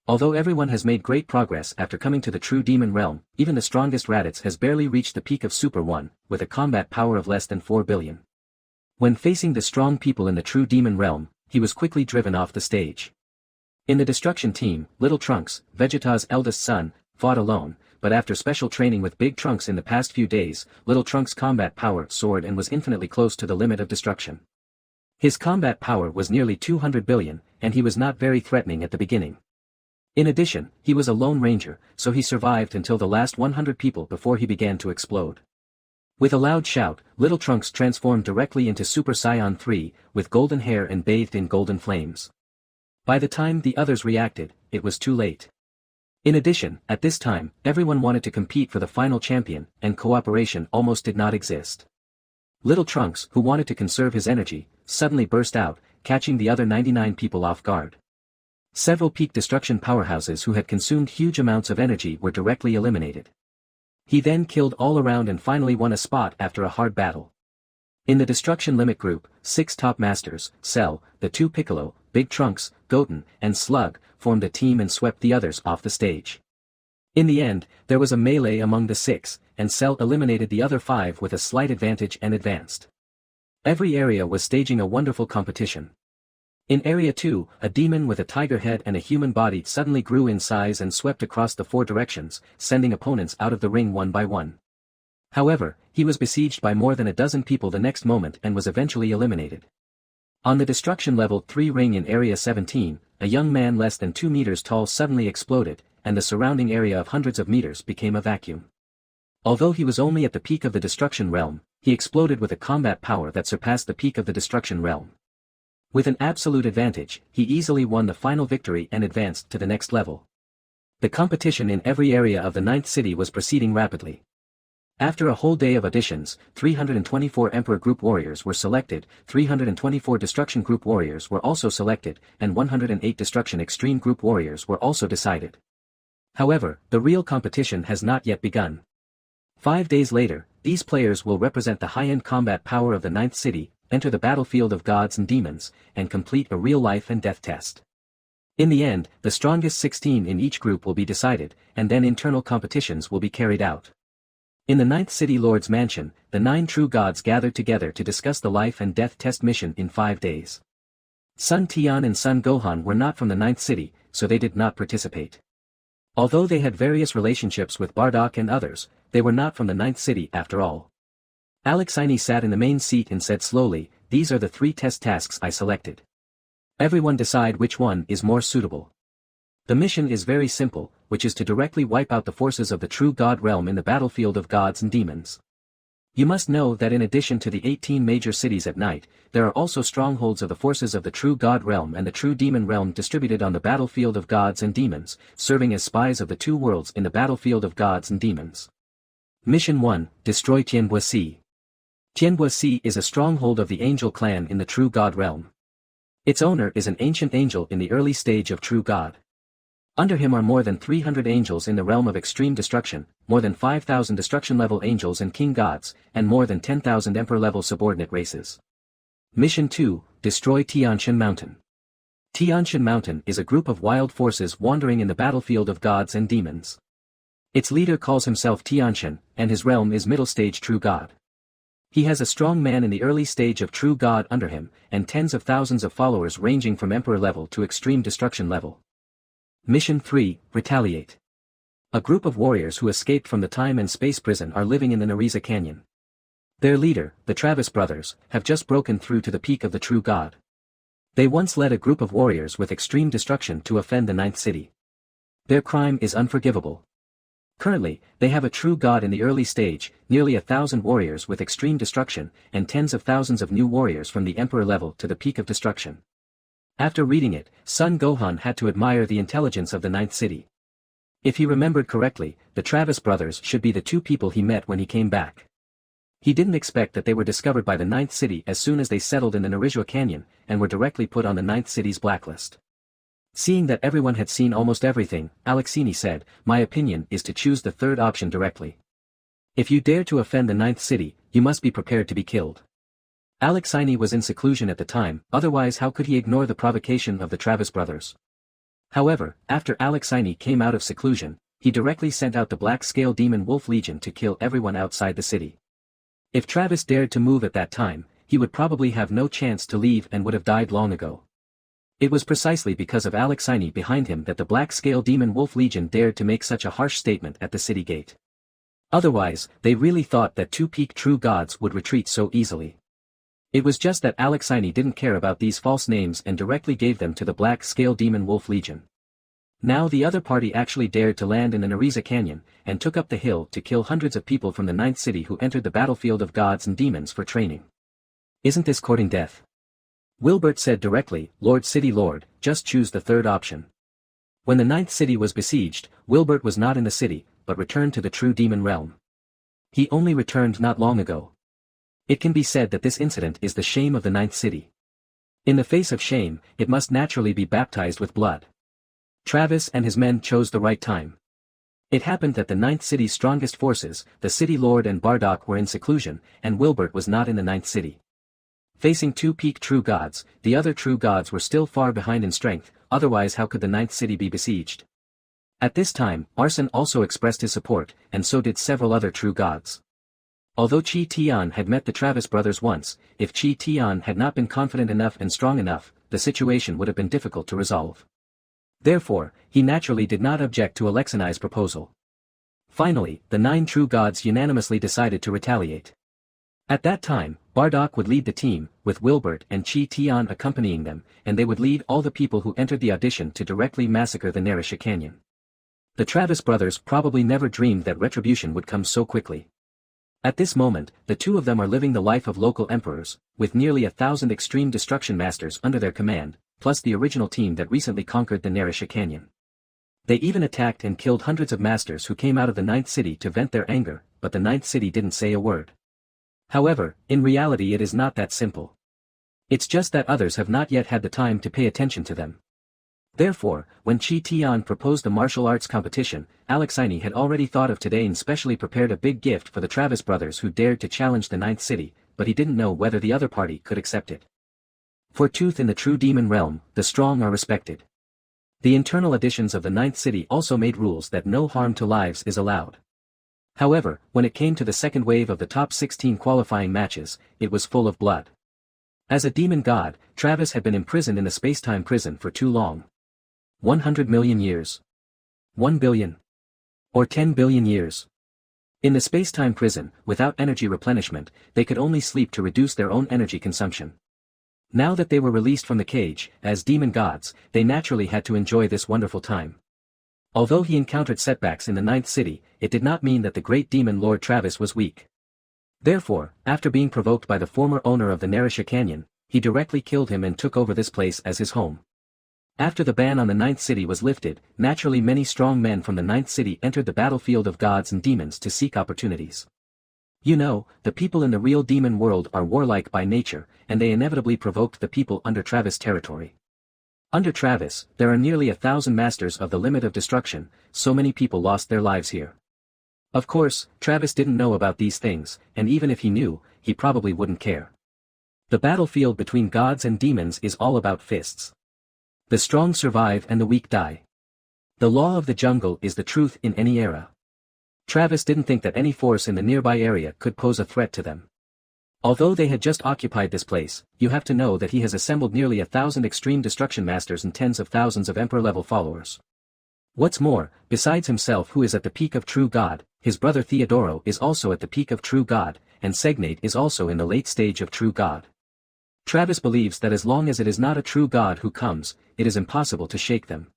Although everyone has made great progress after coming to the true demon realm, even the strongest Raditz has barely reached the peak of Super 1, with a combat power of less than 4 billion. When facing the strong people in the true demon realm, he was quickly driven off the stage. In the Destruction team, Little Trunks, Vegeta's eldest son, fought alone, but after special training with Big Trunks in the past few days, Little Trunks' combat power soared and was infinitely close to the limit of destruction. His combat power was nearly 200 billion, and he was not very threatening at the beginning. In addition, he was a lone ranger, so he survived until the last 100 people before he began to explode. With a loud shout, Little Trunks transformed directly into Super Saiyan 3, with golden hair and bathed in golden flames. By the time the others reacted, it was too late. In addition, at this time, everyone wanted to compete for the final champion, and cooperation almost did not exist. Little Trunks, who wanted to conserve his energy, suddenly burst out, catching the other 99 people off guard. Several peak destruction powerhouses who had consumed huge amounts of energy were directly eliminated. He then killed all around and finally won a spot after a hard battle. In the Destruction Limit group, 6 top masters, Cell, the 2 Piccolo, Big Trunks, Goten, and Slug, formed a team and swept the others off the stage. In the end, there was a melee among the 6, and Cell eliminated the other 5 with a slight advantage and advanced. Every area was staging a wonderful competition. In Area 2, a demon with a tiger head and a human body suddenly grew in size and swept across the 4 directions, sending opponents out of the ring one by one. However, he was besieged by more than a dozen people the next moment and was eventually eliminated. On the destruction level 3 ring in Area 17, a young man less than 2 meters tall suddenly exploded, and the surrounding area of hundreds of meters became a vacuum. Although he was only at the peak of the destruction realm, he exploded with a combat power that surpassed the peak of the destruction realm. With an absolute advantage, he easily won the final victory and advanced to the next level. The competition in every area of the 9th city was proceeding rapidly. After a whole day of auditions, 324 Emperor Group Warriors were selected, 324 Destruction Group Warriors were also selected, and 108 Destruction Extreme Group Warriors were also decided. However, the real competition has not yet begun. 5 days later, these players will represent the high-end combat power of the 9th city, enter the battlefield of gods and demons, and complete a real life and death test. In the end, the strongest 16 in each group will be decided, and then internal competitions will be carried out. In the 9th City Lord's Mansion, the 9 true gods gathered together to discuss the life and death test mission in 5 days. Sun Tian and Sun Gohan were not from the 9th City, so they did not participate. Although they had various relationships with Bardock and others, they were not from the 9th City after all. Alexei sat in the main seat and said slowly, "These are the 3 test tasks I selected. Everyone decide which one is more suitable. The mission is very simple, which is to directly wipe out the forces of the true God realm in the battlefield of gods and demons. You must know that in addition to the 18 major cities at night, there are also strongholds of the forces of the true God realm and the true demon realm distributed on the battlefield of gods and demons, serving as spies of the 2 worlds in the battlefield of gods and demons. Mission 1, Destroy Tianboisi. Tianboisi is a stronghold of the angel clan in the true God realm. Its owner is an ancient angel in the early stage of true God. Under him are more than 300 angels in the realm of extreme destruction, more than 5,000 destruction-level angels and king gods, and more than 10,000 emperor-level subordinate races. Mission 2, Destroy Tianshan Mountain. Tianshan Mountain is a group of wild forces wandering in the battlefield of gods and demons. Its leader calls himself Tianshan, and his realm is middle-stage true God. He has a strong man in the early stage of true God under him, and tens of thousands of followers ranging from emperor level to extreme destruction level. Mission 3, Retaliate. A group of warriors who escaped from the time and space prison are living in the Nariza Canyon. Their leader, the Travis brothers, have just broken through to the peak of the true God. They once led a group of warriors with extreme destruction to offend the 9th city. Their crime is unforgivable. Currently, they have a true God in the early stage, nearly 1,000 warriors with extreme destruction, and tens of thousands of new warriors from the emperor level to the peak of destruction. After reading it, Sun Gohan had to admire the intelligence of the 9th city. If he remembered correctly, the Travis brothers should be the 2 people he met when he came back. He didn't expect that they were discovered by the 9th city as soon as they settled in the Nariza Canyon, and were directly put on the 9th city's blacklist. Seeing that everyone had seen almost everything, Alexei said, "My opinion is to choose the 3rd option directly. If you dare to offend the 9th city, you must be prepared to be killed." Alexei was in seclusion at the time, otherwise how could he ignore the provocation of the Travis brothers? However, after Alexei came out of seclusion, he directly sent out the Black Scale Demon Wolf Legion to kill everyone outside the city. If Travis dared to move at that time, he would probably have no chance to leave and would have died long ago. It was precisely because of Alexei behind him that the Black Scale Demon Wolf Legion dared to make such a harsh statement at the city gate. Otherwise, they really thought that 2 peak true gods would retreat so easily. It was just that Alexei didn't care about these false names and directly gave them to the Black Scale Demon Wolf Legion. Now the other party actually dared to land in the Nariza Canyon, and took up the hill to kill hundreds of people from the 9th city who entered the battlefield of gods and demons for training. Isn't this courting death? Wilbert said directly, "Lord City Lord, just choose the 3rd option." When the 9th city was besieged, Wilbert was not in the city, but returned to the true demon realm. He only returned not long ago. It can be said that this incident is the shame of the 9th city. In the face of shame, it must naturally be baptized with blood. Travis and his men chose the right time. It happened that the 9th city's strongest forces, the City Lord and Bardock, were in seclusion, and Wilbert was not in the 9th city. Facing 2 peak true gods, the other true gods were still far behind in strength, otherwise how could the 9th city be besieged? At this time, Arson also expressed his support, and so did several other true gods. Although Chi Tian had met the Travis brothers once, if Chi Tian had not been confident enough and strong enough, the situation would have been difficult to resolve. Therefore, he naturally did not object to Alexei's proposal. Finally, the 9 true gods unanimously decided to retaliate. At that time, Bardock would lead the team, with Wilbert and Chi Tian accompanying them, and they would lead all the people who entered the audition to directly massacre the Narisha Canyon. The Travis brothers probably never dreamed that retribution would come so quickly. At this moment, the two of them are living the life of local emperors, with nearly 1,000 extreme destruction masters under their command, plus the original team that recently conquered the Narisha Canyon. They even attacked and killed hundreds of masters who came out of the Ninth City to vent their anger, but the Ninth City didn't say a word. However, in reality it is not that simple. It's just that others have not yet had the time to pay attention to them. Therefore, when Chi Tian proposed the martial arts competition, Alexei had already thought of today and specially prepared a big gift for the Travis brothers who dared to challenge the Ninth City, but he didn't know whether the other party could accept it. For truth in the true demon realm, the strong are respected. The internal additions of the Ninth City also made rules that no harm to lives is allowed. However, when it came to the second wave of the top 16 qualifying matches, it was full of blood. As a demon god, Travis had been imprisoned in a space-time prison for too long. 100 million years. 1 billion. Or 10 billion years. In the space-time prison, without energy replenishment, they could only sleep to reduce their own energy consumption. Now that they were released from the cage, as demon gods, they naturally had to enjoy this wonderful time. Although he encountered setbacks in the Ninth City, it did not mean that the great demon Lord Travis was weak. Therefore, after being provoked by the former owner of the Narisha Canyon, he directly killed him and took over this place as his home. After the ban on the Ninth City was lifted, naturally many strong men from the Ninth City entered the battlefield of gods and demons to seek opportunities. You know, the people in the real demon world are warlike by nature, and they inevitably provoked the people under Travis' territory. Under Travis, there are nearly 1,000 masters of the limit of destruction, so many people lost their lives here. Of course, Travis didn't know about these things, and even if he knew, he probably wouldn't care. The battlefield between gods and demons is all about fists. The strong survive and the weak die. The law of the jungle is the truth in any era. Travis didn't think that any force in the nearby area could pose a threat to them. Although they had just occupied this place, you have to know that he has assembled nearly 1,000 extreme destruction masters and tens of thousands of emperor-level followers. What's more, besides himself who is at the peak of true god, his brother Theodoro is also at the peak of true god, and Segnate is also in the late stage of true god. Travis believes that as long as it is not a true god who comes, it is impossible to shake them.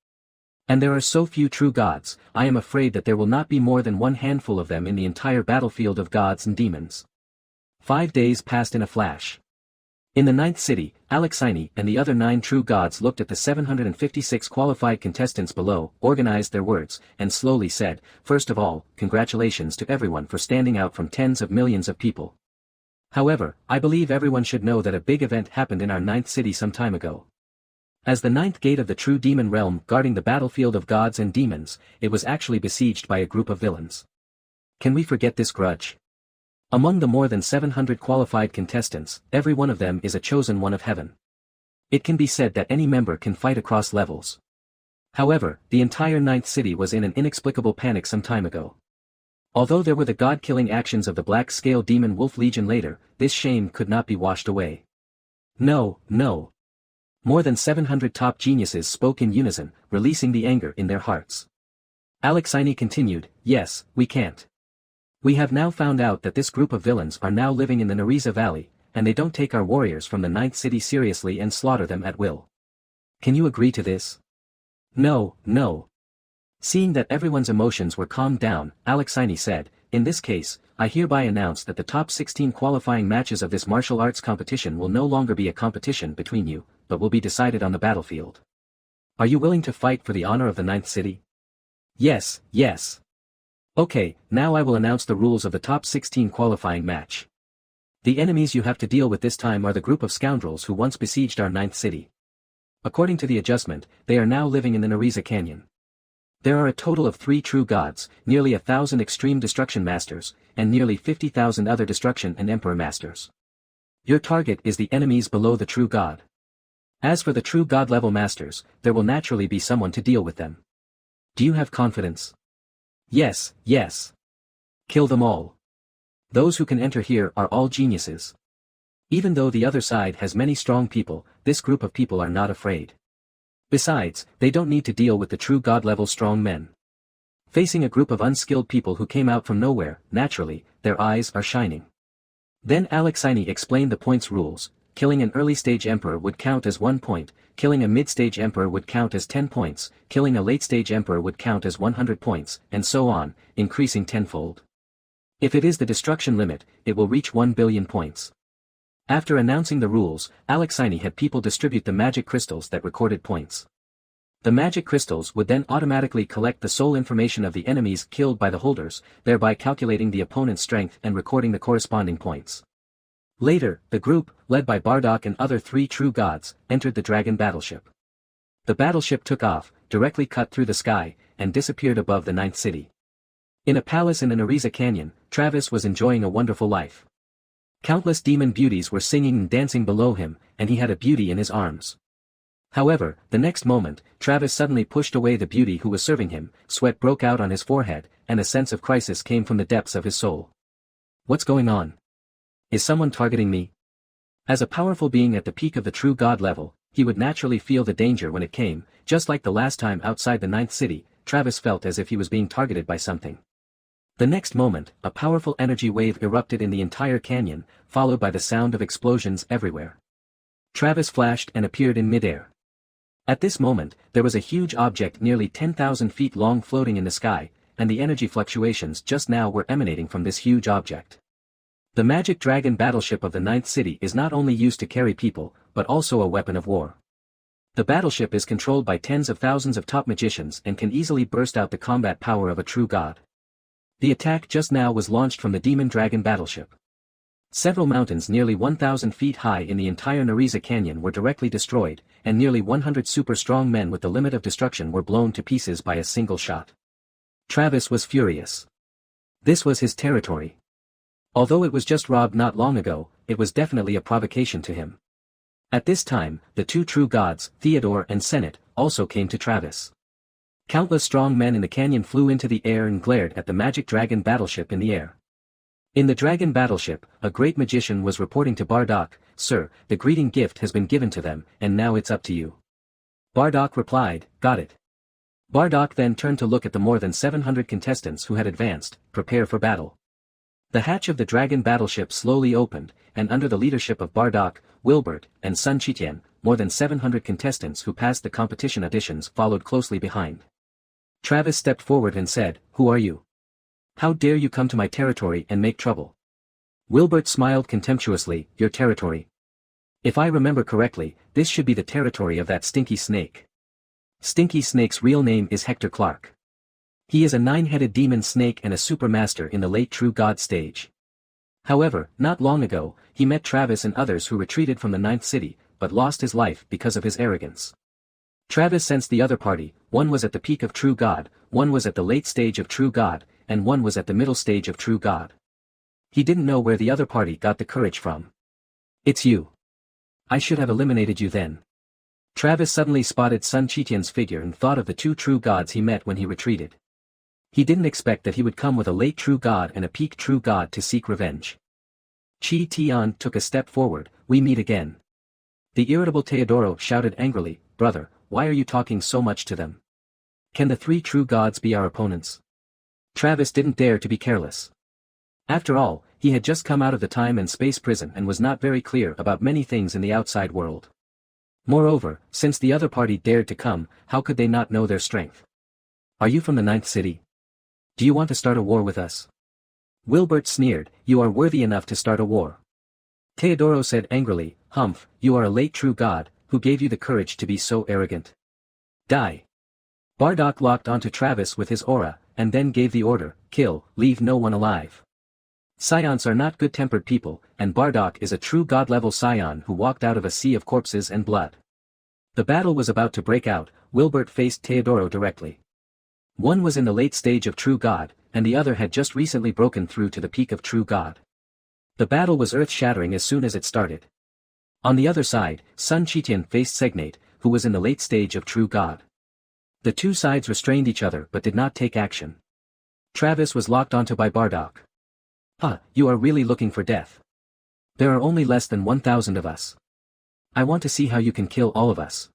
And there are so few true gods, I am afraid that there will not be more than one handful of them in the entire battlefield of gods and demons. 5 days passed in a flash. In the Ninth City, Alexei and the other 9 true gods looked at the 756 qualified contestants below, organized their words, and slowly said, "First of all, congratulations to everyone for standing out from tens of millions of people. However, I believe everyone should know that a big event happened in our Ninth City some time ago. As the ninth gate of the true demon realm guarding the battlefield of gods and demons, it was actually besieged by a group of villains. Can we forget this grudge? Among the more than 700 qualified contestants, every one of them is a chosen one of heaven. It can be said that any member can fight across levels. However, the entire Ninth City was in an inexplicable panic some time ago. Although there were the god-killing actions of the Black-Scale Demon Wolf Legion later, this shame could not be washed away. No, no. More than 700 top geniuses spoke in unison, releasing the anger in their hearts. Alexei continued, "Yes, we can't. We have now found out that this group of villains are now living in the Nariza Valley, and they don't take our warriors from the Ninth City seriously and slaughter them at will. Can you agree to this?" "No, no." Seeing that everyone's emotions were calmed down, Alexei said, "In this case, I hereby announce that the top 16 qualifying matches of this martial arts competition will no longer be a competition between you, but will be decided on the battlefield. Are you willing to fight for the honor of the Ninth City?" "Yes, yes." "Okay, now I will announce the rules of the top 16 qualifying match. The enemies you have to deal with this time are the group of scoundrels who once besieged our Ninth City. According to the adjustment, they are now living in the Nariza Canyon. There are a total of 3 true gods, nearly 1,000 extreme destruction masters, and nearly 50,000 other destruction and emperor masters. Your target is the enemies below the true god. As for the true god level masters, there will naturally be someone to deal with them. Do you have confidence?" "Yes, yes. Kill them all. Those who can enter here are all geniuses." Even though the other side has many strong people, this group of people are not afraid. Besides, they don't need to deal with the true god-level strong men. Facing a group of unskilled people who came out from nowhere, naturally, their eyes are shining. Then Alexini explained the points rules. Killing an early-stage emperor would count as 1 point, killing a mid-stage emperor would count as 10 points, killing a late-stage emperor would count as 100 points, and so on, increasing tenfold. If it is the destruction limit, it will reach 1 billion points. After announcing the rules, Alexini had people distribute the magic crystals that recorded points. The magic crystals would then automatically collect the soul information of the enemies killed by the holders, thereby calculating the opponent's strength and recording the corresponding points. Later, the group, led by Bardock and other 3 true gods, entered the dragon battleship. The battleship took off, directly cut through the sky, and disappeared above the 9th city. In a palace in an Ariza canyon, Travis was enjoying a wonderful life. Countless demon beauties were singing and dancing below him, and he had a beauty in his arms. However, the next moment, Travis suddenly pushed away the beauty who was serving him, sweat broke out on his forehead, and a sense of crisis came from the depths of his soul. What's going on? Is someone targeting me? As a powerful being at the peak of the true god level, he would naturally feel the danger when it came, just like the last time outside the 9th city, Travis felt as if he was being targeted by something. The next moment, a powerful energy wave erupted in the entire canyon, followed by the sound of explosions everywhere. Travis flashed and appeared in midair. At this moment, there was a huge object nearly 10,000 feet long floating in the sky, and the energy fluctuations just now were emanating from this huge object. The magic dragon battleship of the 9th city is not only used to carry people, but also a weapon of war. The battleship is controlled by tens of thousands of top magicians and can easily burst out the combat power of a true god. The attack just now was launched from the demon dragon battleship. Several mountains nearly 1,000 feet high in the entire Nariza Canyon were directly destroyed, and nearly 100 super strong men with the limit of destruction were blown to pieces by a single shot. Travis was furious. This was his territory. Although it was just robbed not long ago, it was definitely a provocation to him. At this time, the 2 true gods, Theodore and Senate, also came to Travis. Countless strong men in the canyon flew into the air and glared at the magic dragon battleship in the air. In the dragon battleship, a great magician was reporting to Bardock, "Sir, the greeting gift has been given to them, and now it's up to you." Bardock replied, "Got it." Bardock then turned to look at the more than 700 contestants who had advanced, prepare for battle. The hatch of the dragon battleship slowly opened, and under the leadership of Bardock, Wilbert, and Sun Chitian, more than 700 contestants who passed the competition auditions followed closely behind. Travis stepped forward and said, "Who are you? How dare you come to my territory and make trouble?" Wilbert smiled contemptuously, "Your territory? If I remember correctly, this should be the territory of that Stinky Snake." Stinky Snake's real name is Hector Clark. He is a 9-headed demon snake and a supermaster in the late True God stage. However, not long ago, he met Travis and others who retreated from the 9th city, but lost his life because of his arrogance. Travis sensed the other party, one was at the peak of True God, one was at the late stage of True God, and one was at the middle stage of True God. He didn't know where the other party got the courage from. "It's you. I should have eliminated you then." Travis suddenly spotted Sun Chitian's figure and thought of the 2 true gods he met when he retreated. He didn't expect that he would come with a late true god and a peak true god to seek revenge. Chi Tian took a step forward, "We meet again." The irritable Teodoro shouted angrily, "Brother, why are you talking so much to them? Can the 3 true gods be our opponents?" Travis didn't dare to be careless. After all, he had just come out of the time and space prison and was not very clear about many things in the outside world. Moreover, since the other party dared to come, how could they not know their strength? "Are you from the 9th city? Do you want to start a war with us?" Wilbert sneered, "You are worthy enough to start a war." Teodoro said angrily, "Humph, you are a late true god, who gave you the courage to be so arrogant? Die." Bardock locked onto Travis with his aura, and then gave the order, "Kill, leave no one alive." Scions are not good-tempered people, and Bardock is a true god-level scion who walked out of a sea of corpses and blood. The battle was about to break out. Wilbert faced Teodoro directly. One was in the late stage of True God, and the other had just recently broken through to the peak of True God. The battle was earth-shattering as soon as it started. On the other side, Sun Chitian faced Segnate, who was in the late stage of True God. The 2 sides restrained each other but did not take action. Travis was locked onto by Bardock. "You are really looking for death. There are only less than 1,000 of us. I want to see how you can kill all of us.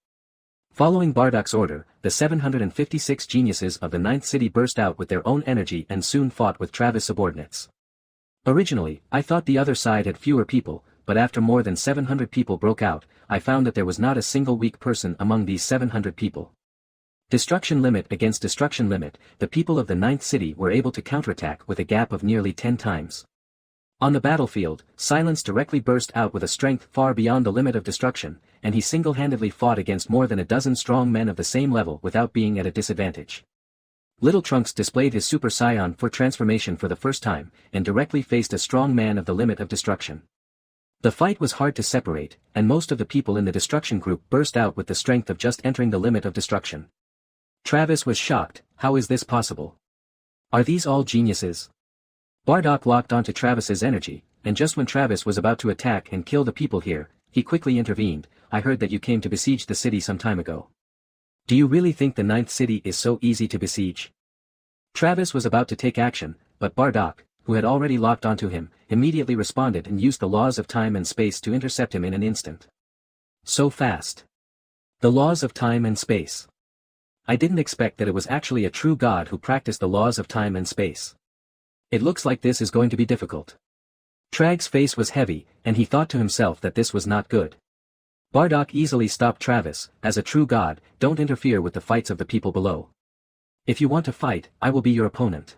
Following Bardock's order, the 756 geniuses of the Ninth City burst out with their own energy and soon fought with Travis' subordinates. Originally, I thought the other side had fewer people, but after more than 700 people broke out, I found that there was not a single weak person among these 700 people. Destruction limit against destruction limit, the people of the Ninth City were able to counterattack with a gap of nearly 10 times. On the battlefield, Silence directly burst out with a strength far beyond the limit of destruction, and he single-handedly fought against more than a dozen strong men of the same level without being at a disadvantage. Little Trunks displayed his Super Saiyan 4 transformation for the first time, and directly faced a strong man of the limit of destruction. The fight was hard to separate, and most of the people in the destruction group burst out with the strength of just entering the limit of destruction. Travis was shocked. How is this possible? Are these all geniuses? Bardock locked onto Travis's energy, and just when Travis was about to attack and kill the people here, he quickly intervened. I heard that you came to besiege the city some time ago. Do you really think the Ninth City is so easy to besiege? Travis was about to take action, but Bardock, who had already locked onto him, immediately responded and used the laws of time and space to intercept him in an instant. So fast. The laws of time and space. I didn't expect that it was actually a true god who practiced the laws of time and space. It looks like this is going to be difficult. Trag's face was heavy, and he thought to himself that this was not good. Bardock easily stopped Travis. As a true god, don't interfere with the fights of the people below. If you want to fight, I will be your opponent.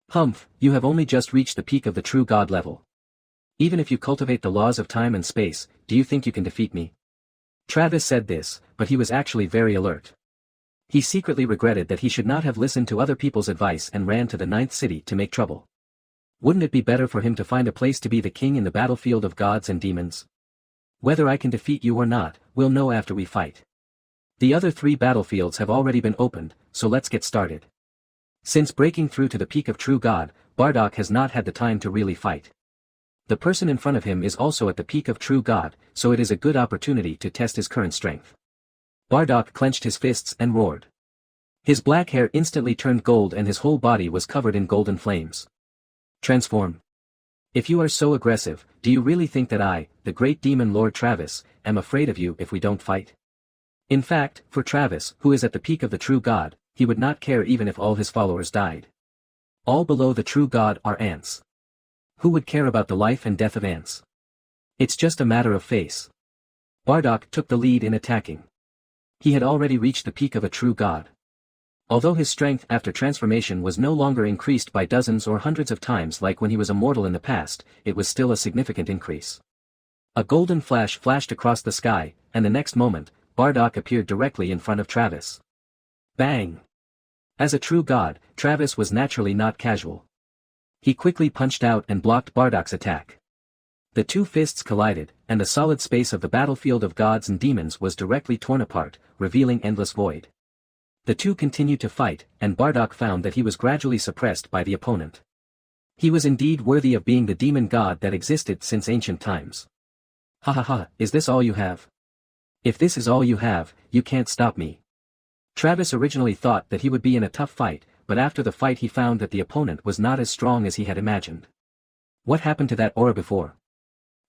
Humph, you have only just reached the peak of the true god level. Even if you cultivate the laws of time and space, do you think you can defeat me? Travis said this, but he was actually very alert. He secretly regretted that he should not have listened to other people's advice and ran to the Ninth City to make trouble. Wouldn't it be better for him to find a place to be the king in the battlefield of gods and demons? Whether I can defeat you or not, we'll know after we fight. The other 3 battlefields have already been opened, so let's get started. Since breaking through to the peak of true god, Bardock has not had the time to really fight. The person in front of him is also at the peak of true god, so it is a good opportunity to test his current strength. Bardock clenched his fists and roared. His black hair instantly turned gold and his whole body was covered in golden flames. Transform. If you are so aggressive, do you really think that I, the great demon Lord Travis, am afraid of you if we don't fight? In fact, for Travis, who is at the peak of the true god, he would not care even if all his followers died. All below the true god are ants. Who would care about the life and death of ants? It's just a matter of face. Bardock took the lead in attacking. He had already reached the peak of a true god. Although his strength after transformation was no longer increased by dozens or hundreds of times like when he was a mortal in the past, it was still a significant increase. A golden flash flashed across the sky, and the next moment, Bardock appeared directly in front of Travis. Bang! As a true god, Travis was naturally not casual. He quickly punched out and blocked Bardock's attack. The 2 fists collided, and the solid space of the battlefield of gods and demons was directly torn apart, revealing endless void. The 2 continued to fight, and Bardock found that he was gradually suppressed by the opponent. He was indeed worthy of being the demon god that existed since ancient times. Ha ha ha, is this all you have? If this is all you have, you can't stop me. Travis originally thought that he would be in a tough fight, but after the fight he found that the opponent was not as strong as he had imagined. What happened to that aura before?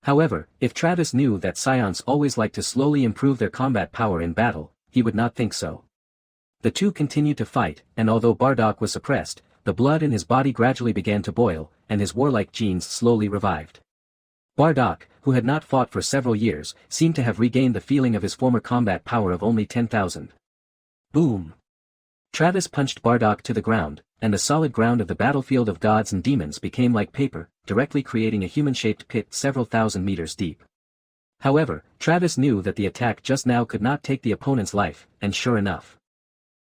However, if Travis knew that Scions always like to slowly improve their combat power in battle, he would not think so. The 2 continued to fight, and although Bardock was suppressed, the blood in his body gradually began to boil, and his warlike genes slowly revived. Bardock, who had not fought for several years, seemed to have regained the feeling of his former combat power of only 10,000. Boom! Travis punched Bardock to the ground, and the solid ground of the battlefield of gods and demons became like paper, directly creating a human-shaped pit several thousand meters deep. However, Travis knew that the attack just now could not take the opponent's life, and sure enough.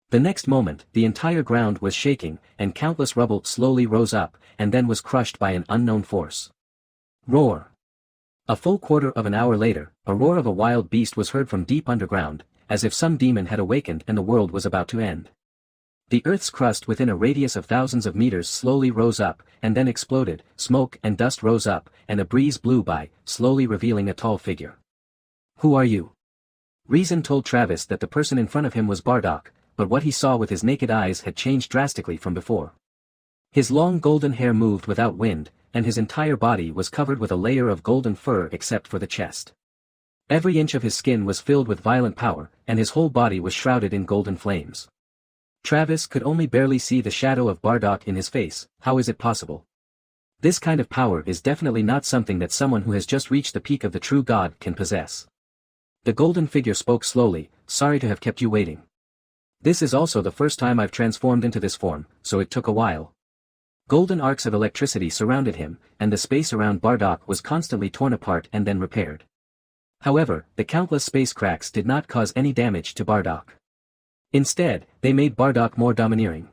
The next moment, the entire ground was shaking, and countless rubble slowly rose up, and then was crushed by an unknown force. Roar! A full quarter of an hour later, a roar of a wild beast was heard from deep underground, as if some demon had awakened and the world was about to end. The Earth's crust within a radius of thousands of meters slowly rose up, and then exploded, smoke and dust rose up, and a breeze blew by, slowly revealing a tall figure. Who are you? Reason told Travis that the person in front of him was Bardock, but what he saw with his naked eyes had changed drastically from before. His long golden hair moved without wind, and his entire body was covered with a layer of golden fur except for the chest. Every inch of his skin was filled with violent power, and his whole body was shrouded in golden flames. Travis could only barely see the shadow of Bardock in his face. How is it possible? This kind of power is definitely not something that someone who has just reached the peak of the true god can possess. The golden figure spoke slowly, sorry to have kept you waiting. This is also the first time I've transformed into this form, so it took a while. Golden arcs of electricity surrounded him, and the space around Bardock was constantly torn apart and then repaired. However, the countless space cracks did not cause any damage to Bardock. Instead, they made Bardock more domineering.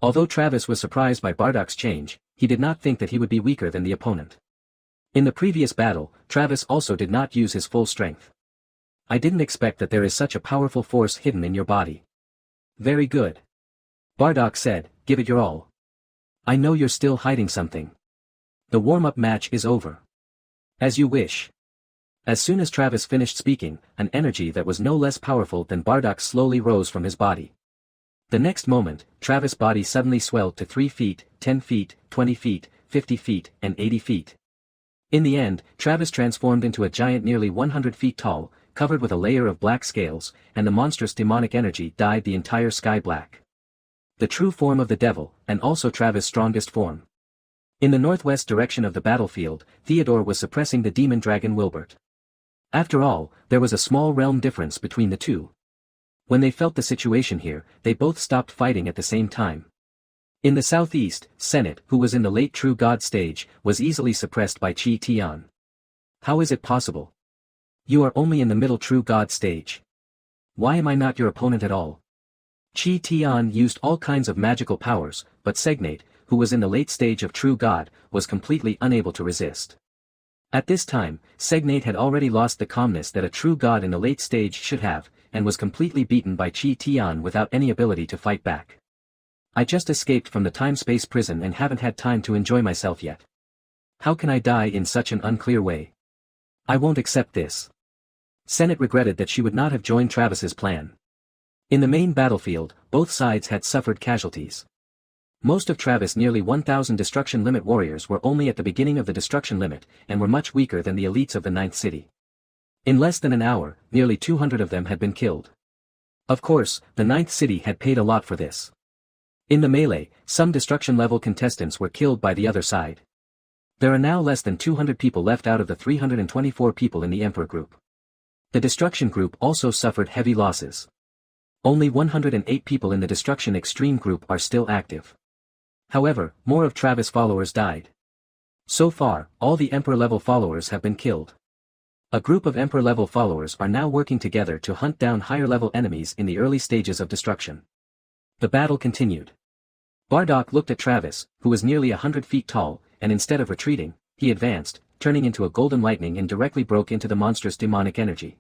Although Travis was surprised by Bardock's change, he did not think that he would be weaker than the opponent. In the previous battle, Travis also did not use his full strength. I didn't expect that there is such a powerful force hidden in your body. Very good. Bardock said, give it your all. I know you're still hiding something. The warm-up match is over. As you wish. As soon as Travis finished speaking, an energy that was no less powerful than Bardock slowly rose from his body. The next moment, Travis' body suddenly swelled to 3 feet, 10 feet, 20 feet, 50 feet, and 80 feet. In the end, Travis transformed into a giant nearly 100 feet tall, covered with a layer of black scales, and the monstrous demonic energy dyed the entire sky black. The true form of the devil, and also Travis' strongest form. In the northwest direction of the battlefield, Theodore was suppressing the demon dragon Wilbert. After all, there was a small realm difference between the two. When they felt the situation here, they both stopped fighting at the same time. In the southeast, Senate, who was in the late true god stage, was easily suppressed by Chi Tian. How is it possible? You are only in the middle true god stage. Why am I not your opponent at all? Chi Tian used all kinds of magical powers, but Segnate, who was in the late stage of true god, was completely unable to resist. At this time, Segnate had already lost the calmness that a true god in the late stage should have, and was completely beaten by Chi Tian without any ability to fight back. I just escaped from the time-space prison and haven't had time to enjoy myself yet. How can I die in such an unclear way? I won't accept this. Senate regretted that she would not have joined Travis's plan. In the main battlefield, both sides had suffered casualties. Most of Travis' nearly 1,000 destruction limit warriors were only at the beginning of the destruction limit, and were much weaker than the elites of the Ninth City. In less than an hour, nearly 200 of them had been killed. Of course, the Ninth City had paid a lot for this. In the melee, some destruction-level contestants were killed by the other side. There are now less than 200 people left out of the 324 people in the Emperor group. The destruction group also suffered heavy losses. Only 108 people in the destruction extreme group are still active. However, more of Travis' followers died. So far, all the Emperor-level followers have been killed. A group of Emperor-level followers are now working together to hunt down higher-level enemies in the early stages of destruction. The battle continued. Bardock looked at Travis, who was nearly 100 feet tall, and instead of retreating, he advanced, turning into a golden lightning and directly broke into the monstrous demonic energy.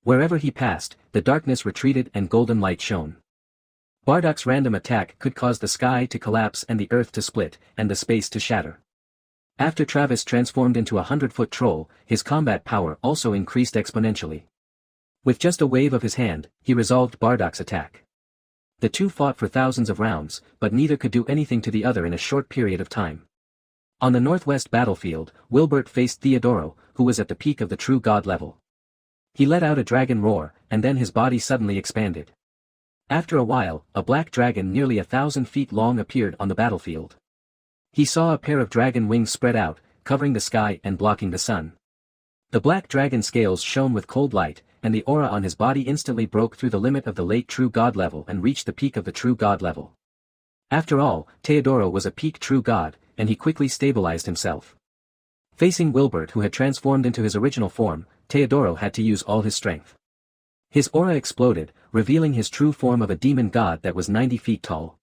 Wherever he passed, the darkness retreated and golden light shone. Bardock's random attack could cause the sky to collapse and the earth to split, and the space to shatter. After Travis transformed into a 100-foot troll, his combat power also increased exponentially. With just a wave of his hand, he resolved Bardock's attack. The two fought for thousands of rounds, but neither could do anything to the other in a short period of time. On the northwest battlefield, Wilbert faced Theodoro, who was at the peak of the true god level. He let out a dragon roar, and then his body suddenly expanded. After a while, a black dragon nearly 1,000 feet long appeared on the battlefield. He saw a pair of dragon wings spread out, covering the sky and blocking the sun. The black dragon scales shone with cold light, and the aura on his body instantly broke through the limit of the late true god level and reached the peak of the true god level. After all, Teodoro was a peak true god, and he quickly stabilized himself. Facing Wilbert, who had transformed into his original form, Teodoro had to use all his strength. His aura exploded, revealing his true form of a demon god that was 90 feet tall.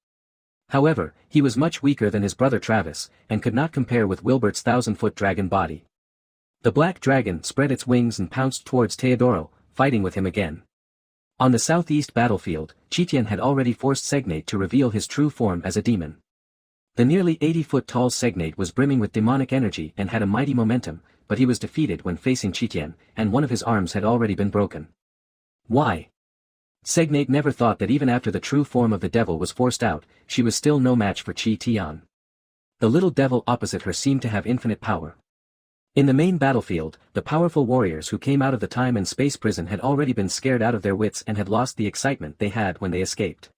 However, he was much weaker than his brother Travis, and could not compare with Wilbert's 1,000-foot dragon body. The black dragon spread its wings and pounced towards Teodoro, fighting with him again. On the southeast battlefield, Chitian had already forced Segnate to reveal his true form as a demon. The nearly 80-foot-tall Segnate was brimming with demonic energy and had a mighty momentum, but he was defeated when facing Chitian, and one of his arms had already been broken. Why? Segnate never thought that even after the true form of the devil was forced out, she was still no match for Chi Tian. The little devil opposite her seemed to have infinite power. In the main battlefield, the powerful warriors who came out of the time and space prison had already been scared out of their wits and had lost the excitement they had when they escaped.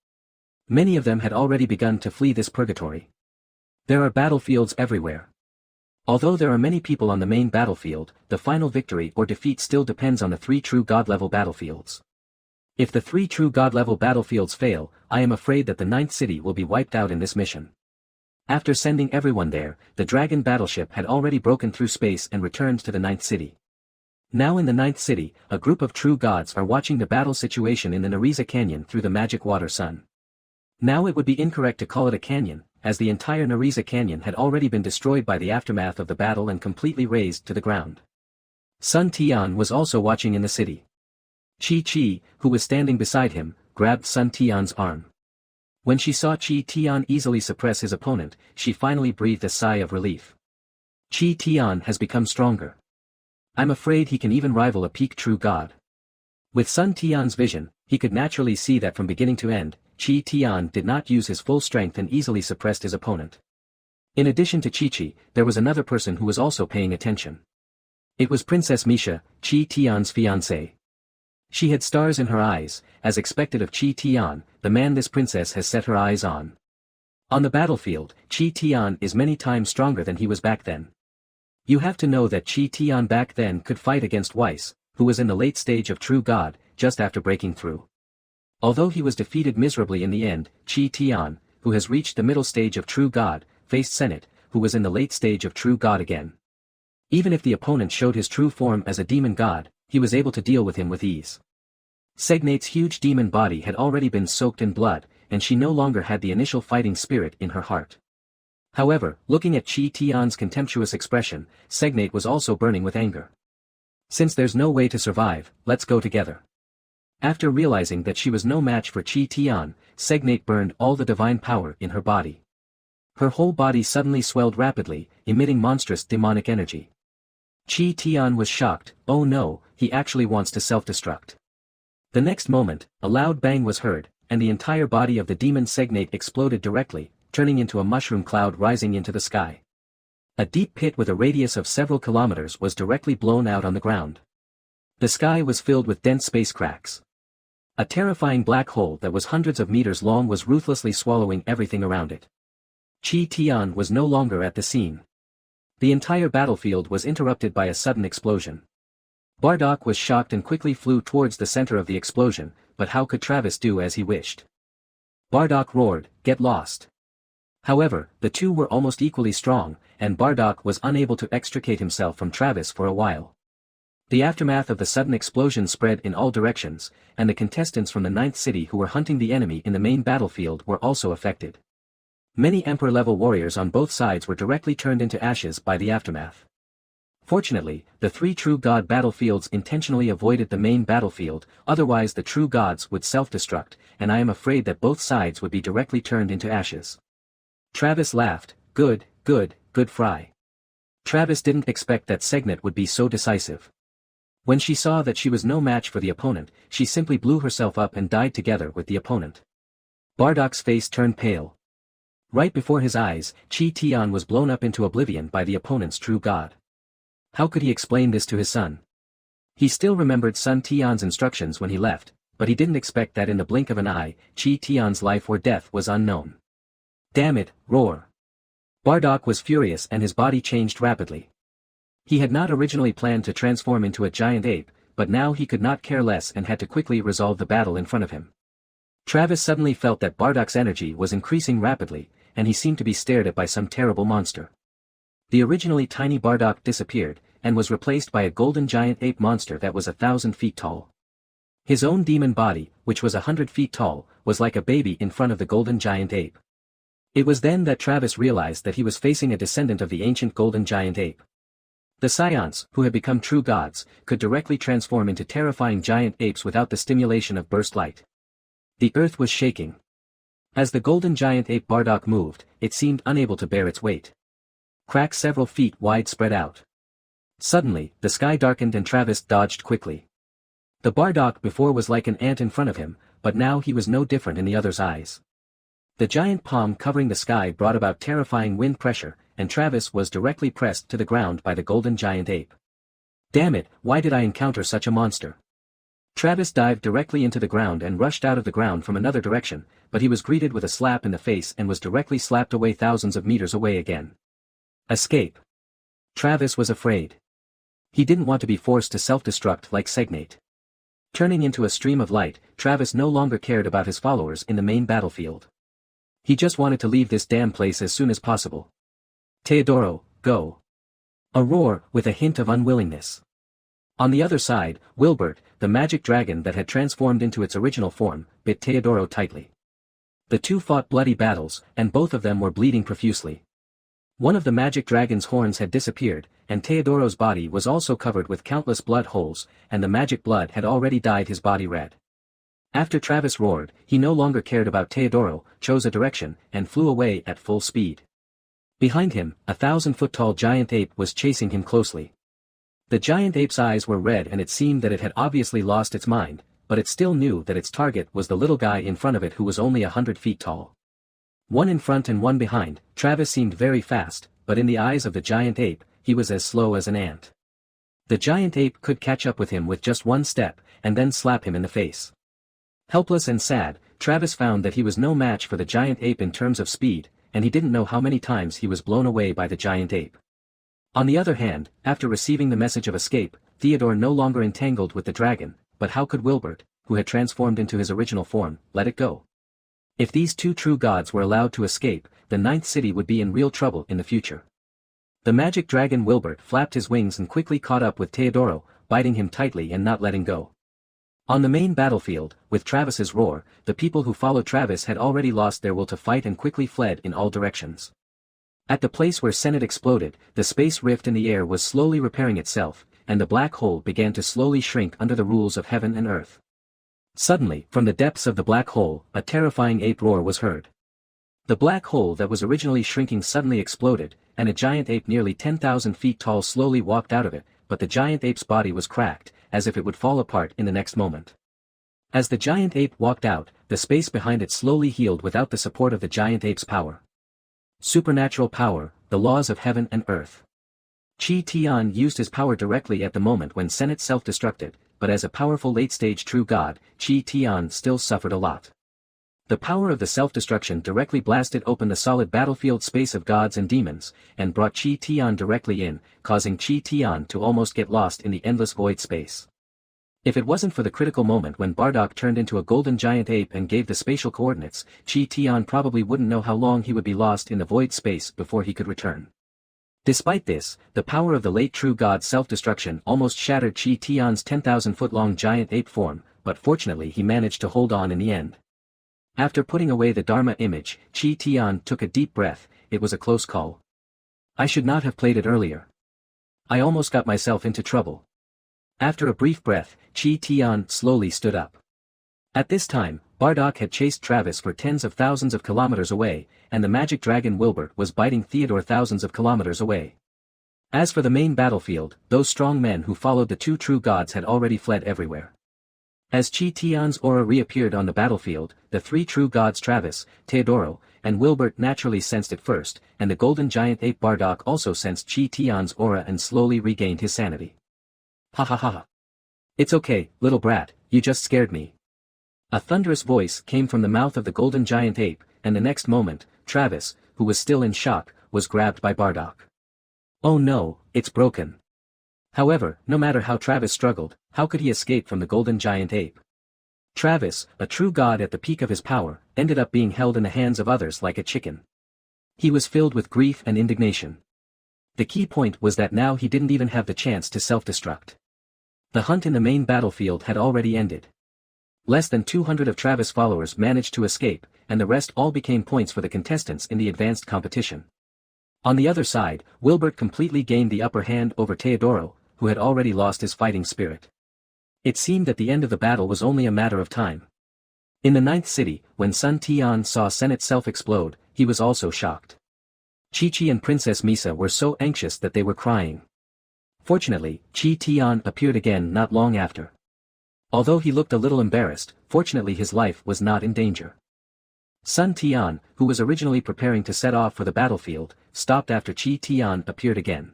Many of them had already begun to flee this purgatory. There are battlefields everywhere. Although there are many people on the main battlefield, the final victory or defeat still depends on the 3 true God-level battlefields. If the 3 true God-level battlefields fail, I am afraid that the 9th city will be wiped out in this mission. After sending everyone there, the Dragon battleship had already broken through space and returned to the 9th city. Now in the 9th city, a group of true gods are watching the battle situation in the Nariza Canyon through the magic water sun. Now it would be incorrect to call it a canyon, as the entire Nariza Canyon had already been destroyed by the aftermath of the battle and completely razed to the ground. Sun Tian was also watching in the city. Chi-Chi, who was standing beside him, grabbed Sun Tian's arm. When she saw Chi-Tian easily suppress his opponent, she finally breathed a sigh of relief. Chi-Tian has become stronger. I'm afraid he can even rival a peak true god. With Sun Tian's vision, he could naturally see that from beginning to end, Chi-Tian did not use his full strength and easily suppressed his opponent. In addition to Chi-Chi, there was another person who was also paying attention. It was Princess Misha, Chi-Tian's fiancée. She had stars in her eyes, as expected of Chi-Tian, the man this princess has set her eyes on. On the battlefield, Chi-Tian is many times stronger than he was back then. You have to know that Chi-Tian back then could fight against Weiss, who was in the late stage of True God, just after breaking through. Although he was defeated miserably in the end, Chi-Tian, who has reached the middle stage of True God, faced Senate, who was in the late stage of True God again. Even if the opponent showed his true form as a demon god, he was able to deal with him with ease. Segnate's huge demon body had already been soaked in blood, and she no longer had the initial fighting spirit in her heart. However, looking at Chi-Tian's contemptuous expression, Segnate was also burning with anger. Since there's no way to survive, let's go together. After realizing that she was no match for Chi-Tian, Segnate burned all the divine power in her body. Her whole body suddenly swelled rapidly, emitting monstrous demonic energy. Chi-Tian was shocked. Oh no, he actually wants to self-destruct. The next moment, a loud bang was heard, and the entire body of the demon Segnate exploded directly, turning into a mushroom cloud rising into the sky. A deep pit with a radius of several kilometers was directly blown out on the ground. The sky was filled with dense space cracks. A terrifying black hole that was hundreds of meters long was ruthlessly swallowing everything around it. Chi-Tian was no longer at the scene. The entire battlefield was interrupted by a sudden explosion. Bardock was shocked and quickly flew towards the center of the explosion, but how could Travis do as he wished? Bardock roared, "Get lost!" However, the two were almost equally strong, and Bardock was unable to extricate himself from Travis for a while. The aftermath of the sudden explosion spread in all directions, and the contestants from the 9th city who were hunting the enemy in the main battlefield were also affected. Many Emperor-level warriors on both sides were directly turned into ashes by the aftermath. Fortunately, the 3 true god battlefields intentionally avoided the main battlefield, otherwise the true gods would self-destruct, and I am afraid that both sides would be directly turned into ashes. Travis laughed, good Fry. Travis didn't expect that Segnate would be so decisive. When she saw that she was no match for the opponent, she simply blew herself up and died together with the opponent. Bardock's face turned pale. Right before his eyes, Chi-Tian was blown up into oblivion by the opponent's true god. How could he explain this to his son? He still remembered Sun Tian's instructions when he left, but he didn't expect that in the blink of an eye, Chi-Tian's life or death was unknown. Damn it, roar! Bardock was furious and his body changed rapidly. He had not originally planned to transform into a giant ape, but now he could not care less and had to quickly resolve the battle in front of him. Travis suddenly felt that Bardock's energy was increasing rapidly, and he seemed to be stared at by some terrible monster. The originally tiny Bardock disappeared, and was replaced by a golden giant ape monster that was 1,000 feet tall. His own demon body, which was 100 feet tall, was like a baby in front of the golden giant ape. It was then that Travis realized that he was facing a descendant of the ancient golden giant ape. The Scions, who had become true gods, could directly transform into terrifying giant apes without the stimulation of burst light. The earth was shaking. As the golden giant ape Bardock moved, it seemed unable to bear its weight. Cracks several feet wide spread out. Suddenly, the sky darkened and Travis dodged quickly. The Bardock before was like an ant in front of him, but now he was no different in the other's eyes. The giant palm covering the sky brought about terrifying wind pressure, and Travis was directly pressed to the ground by the golden giant ape. Damn it, why did I encounter such a monster? Travis dived directly into the ground and rushed out of the ground from another direction, but he was greeted with a slap in the face and was directly slapped away thousands of meters away again. Escape. Travis was afraid. He didn't want to be forced to self-destruct like Segnate. Turning into a stream of light, Travis no longer cared about his followers in the main battlefield. He just wanted to leave this damn place as soon as possible. Teodoro, go. A roar, with a hint of unwillingness. On the other side, Wilbert, the magic dragon that had transformed into its original form, bit Teodoro tightly. The two fought bloody battles, and both of them were bleeding profusely. One of the magic dragon's horns had disappeared, and Teodoro's body was also covered with countless blood holes, and the magic blood had already dyed his body red. After Travis roared, he no longer cared about Teodoro, chose a direction, and flew away at full speed. Behind him, a 1,000-foot-tall giant ape was chasing him closely. The giant ape's eyes were red and it seemed that it had obviously lost its mind, but it still knew that its target was the little guy in front of it who was only 100 feet tall. One in front and one behind, Travis seemed very fast, but in the eyes of the giant ape, he was as slow as an ant. The giant ape could catch up with him with just one step, and then slap him in the face. Helpless and sad, Travis found that he was no match for the giant ape in terms of speed, and he didn't know how many times he was blown away by the giant ape. On the other hand, after receiving the message of escape, Theodore no longer entangled with the dragon, but how could Wilbert, who had transformed into his original form, let it go? If these two true gods were allowed to escape, the ninth city would be in real trouble in the future. The magic dragon Wilbert flapped his wings and quickly caught up with Teodoro, biting him tightly and not letting go. On the main battlefield, with Travis's roar, the people who followed Travis had already lost their will to fight and quickly fled in all directions. At the place where Senate exploded, the space rift in the air was slowly repairing itself, and the black hole began to slowly shrink under the rules of heaven and earth. Suddenly, from the depths of the black hole, a terrifying ape roar was heard. The black hole that was originally shrinking suddenly exploded, and a giant ape nearly 10,000 feet tall slowly walked out of it, but the giant ape's body was cracked, as if it would fall apart in the next moment. As the giant ape walked out, the space behind it slowly healed without the support of the giant ape's power. Supernatural power, the laws of heaven and earth. Chi Tian used his power directly at the moment when Senate self-destructed, but as a powerful late-stage true god, Chi Tian still suffered a lot. The power of the self-destruction directly blasted open the solid battlefield space of gods and demons, and brought Chi Tian directly in, causing Chi Tian to almost get lost in the endless void space. If it wasn't for the critical moment when Bardock turned into a golden giant ape and gave the spatial coordinates, Chi Tian probably wouldn't know how long he would be lost in the void space before he could return. Despite this, the power of the late true god's self-destruction almost shattered Chi Tian's 10,000-foot-long giant ape form, but fortunately he managed to hold on in the end. After putting away the Dharma image, Chi Tian took a deep breath. It was a close call. I should not have played it earlier. I almost got myself into trouble. After a brief breath, Chi Tian slowly stood up. At this time, Bardock had chased Travis for tens of thousands of kilometers away, and the magic dragon Wilbert was biting Theodore thousands of kilometers away. As for the main battlefield, those strong men who followed the two true gods had already fled everywhere. As Chi Tian's aura reappeared on the battlefield, the three true gods Travis, Teodoro, and Wilbert naturally sensed it first, and the golden giant ape Bardock also sensed Chi Tian's aura and slowly regained his sanity. Ha ha ha. It's okay, little brat, you just scared me. A thunderous voice came from the mouth of the golden giant ape, and the next moment, Travis, who was still in shock, was grabbed by Bardock. Oh no, it's broken. However, no matter how Travis struggled, how could he escape from the golden giant ape? Travis, a true god at the peak of his power, ended up being held in the hands of others like a chicken. He was filled with grief and indignation. The key point was that now he didn't even have the chance to self-destruct. The hunt in the main battlefield had already ended. Less than 200 of Travis' followers managed to escape, and the rest all became points for the contestants in the advanced competition. On the other side, Wilbert completely gained the upper hand over Teodoro, who had already lost his fighting spirit. It seemed that the end of the battle was only a matter of time. In the ninth city, when Sun Tian saw Senate self-explode, he was also shocked. Chi-Chi and Princess Misa were so anxious that they were crying. Fortunately, Chi Tian appeared again not long after. Although he looked a little embarrassed, fortunately his life was not in danger. Sun Tian, who was originally preparing to set off for the battlefield, stopped after Chi Tian appeared again.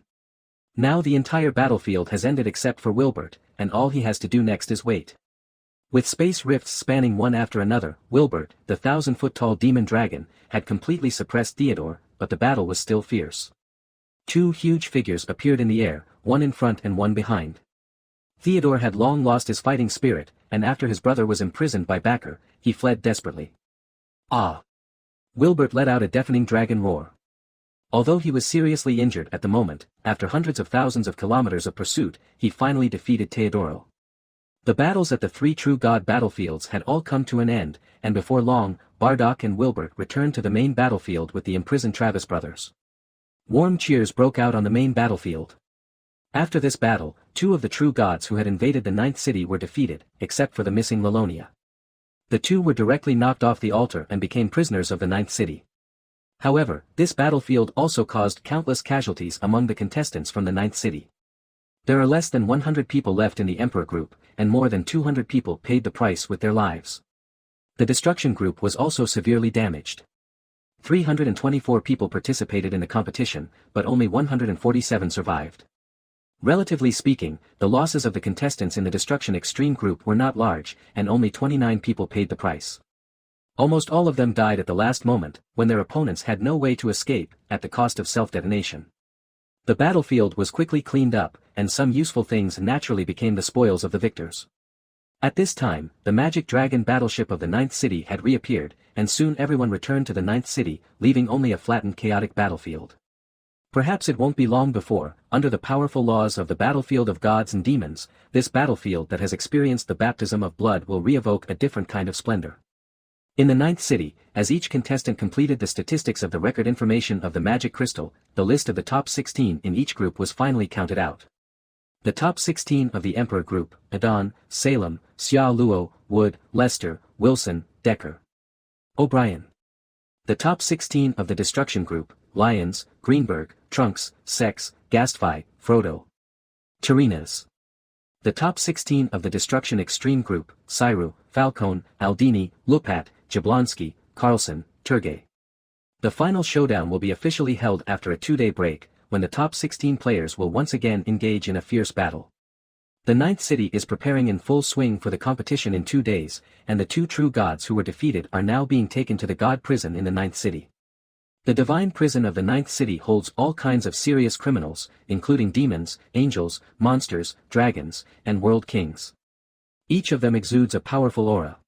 Now the entire battlefield has ended except for Wilbert, and all he has to do next is wait. With space rifts spanning one after another, Wilbert, the 1,000-foot-tall demon dragon, had completely suppressed Theodore, but the battle was still fierce. Two huge figures appeared in the air, one in front and one behind. Theodore had long lost his fighting spirit, and after his brother was imprisoned by Backer, he fled desperately. Ah! Wilbert let out a deafening dragon roar. Although he was seriously injured at the moment, after hundreds of thousands of kilometers of pursuit, he finally defeated Teodoro. The battles at the three True God battlefields had all come to an end, and before long, Bardock and Wilbert returned to the main battlefield with the imprisoned Travis brothers. Warm cheers broke out on the main battlefield. After this battle, two of the True Gods who had invaded the Ninth City were defeated, except for the missing Lilonia. The two were directly knocked off the altar and became prisoners of the Ninth City. However, this battlefield also caused countless casualties among the contestants from the Ninth City. There are less than 100 people left in the Emperor group, and more than 200 people paid the price with their lives. The Destruction group was also severely damaged. 324 people participated in the competition, but only 147 survived. Relatively speaking, the losses of the contestants in the Destruction Extreme group were not large, and only 29 people paid the price. Almost all of them died at the last moment, when their opponents had no way to escape, at the cost of self-detonation. The battlefield was quickly cleaned up, and some useful things naturally became the spoils of the victors. At this time, the magic dragon battleship of the Ninth City had reappeared, and soon everyone returned to the Ninth City, leaving only a flattened chaotic battlefield. Perhaps it won't be long before, under the powerful laws of the battlefield of gods and demons, this battlefield that has experienced the baptism of blood will re-evoke a different kind of splendor. In the Ninth City, as each contestant completed the statistics of the record information of the magic crystal, the list of the top 16 in each group was finally counted out. The top 16 of the Emperor group: Adon, Salem, Xia Luo, Wood, Lester, Wilson, Decker, O'Brien. The top 16 of the Destruction group: Lyons, Greenberg, Trunks, Sex, Gastfi, Frodo, Tarinas. The top 16 of the Destruction Extreme group: Cyru, Falcone, Aldini, Lupat, Jablonski, Carlson, Turgay. The final showdown will be officially held after a 2-day break, when the top 16 players will once again engage in a fierce battle. The Ninth City is preparing in full swing for the competition in 2 days, and the two True Gods who were defeated are now being taken to the God Prison in the Ninth City. The Divine Prison of the Ninth City holds all kinds of serious criminals, including demons, angels, monsters, dragons, and world kings. Each of them exudes a powerful aura.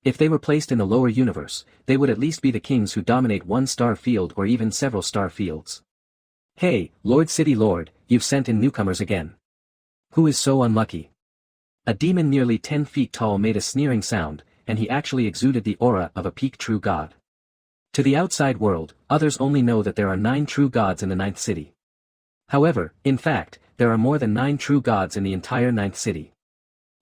If they were placed in the lower universe, they would at least be the kings who dominate one star field or even several star fields. Hey, Lord City Lord, you've sent in newcomers again. Who is so unlucky? A demon nearly 10 feet tall made a sneering sound, and he actually exuded the aura of a peak True God. To the outside world, others only know that there are 9 True Gods in the Ninth City. However, in fact, there are more than 9 True Gods in the entire Ninth City.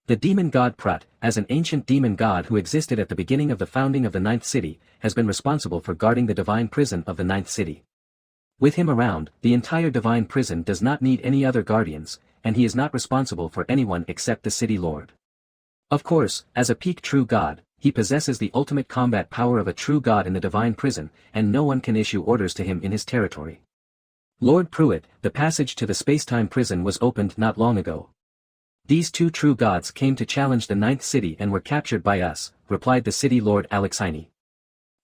The demon god Prut, as an ancient demon god who existed at the beginning of the founding of the Ninth City, has been responsible for guarding the divine prison of the Ninth City. With him around, the entire divine prison does not need any other guardians, and he is not responsible for anyone except the city lord. Of course, as a peak True God, he possesses the ultimate combat power of a True God in the divine prison, and no one can issue orders to him in his territory. Lord Pruitt, the passage to the space-time prison was opened not long ago. These two True Gods came to challenge the Ninth City and were captured by us, replied the city lord Alexini.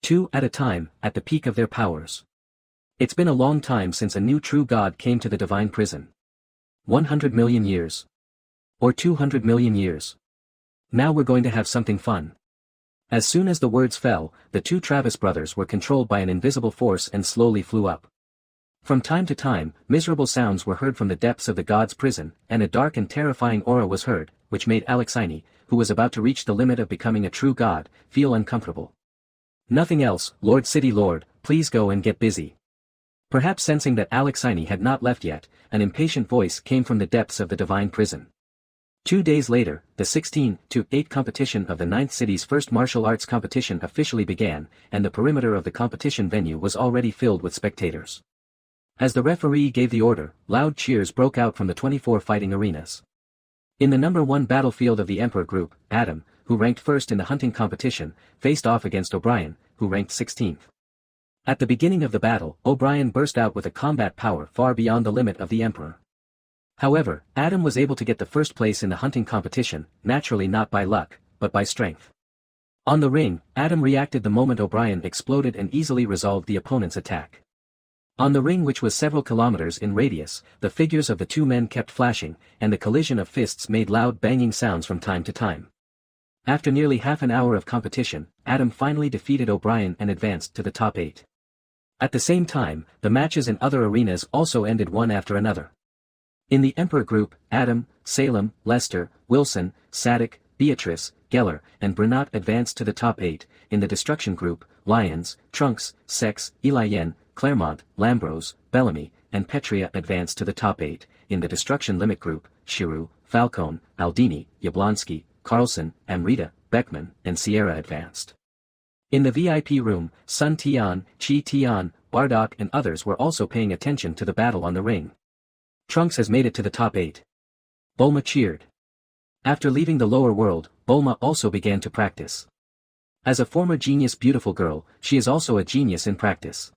2 at a time, at the peak of their powers. It's been a long time since a new True God came to the divine prison. 100 million years. Or 200 million years. Now we're going to have something fun. As soon as the words fell, the two Travis brothers were controlled by an invisible force and slowly flew up. From time to time, miserable sounds were heard from the depths of the god's prison, and a dark and terrifying aura was heard, which made Alexini, who was about to reach the limit of becoming a True God, feel uncomfortable. Nothing else, Lord City Lord, please go and get busy. Perhaps sensing that Alexini had not left yet, an impatient voice came from the depths of the divine prison. 2 days later, the 16-8 competition of the Ninth City's first martial arts competition officially began, and the perimeter of the competition venue was already filled with spectators. As the referee gave the order, loud cheers broke out from the 24 fighting arenas. In the number 1 battlefield of the Emperor group, Adam, who ranked first in the hunting competition, faced off against O'Brien, who ranked 16th. At the beginning of the battle, O'Brien burst out with a combat power far beyond the limit of the Emperor. However, Adam was able to get the first place in the hunting competition, naturally not by luck, but by strength. On the ring, Adam reacted the moment O'Brien exploded and easily resolved the opponent's attack. On the ring, which was several kilometers in radius, the figures of the two men kept flashing, and the collision of fists made loud banging sounds from time to time. After nearly half an hour of competition, Adam finally defeated O'Brien and advanced to the top 8. At the same time, the matches in other arenas also ended one after another. In the Emperor group, Adam, Salem, Lester, Wilson, Sadik, Beatrice, Geller, and Bernat advanced to the top 8. In the Destruction group, Lyons, Trunks, Sex, Eliyen, Claremont, Lambrose, Bellamy, and Petria advanced to the top 8. In the Destruction Limit group, Shiru, Falcone, Aldini, Yablonsky, Carlson, Amrita, Beckman, and Sierra advanced. In the VIP room, Sun Tian, Chi Tian, Bardock and others were also paying attention to the battle on the ring. Trunks has made it to the top 8. Bulma cheered. After leaving the lower world, Bulma also began to practice. As a former genius beautiful girl, she is also a genius in practice.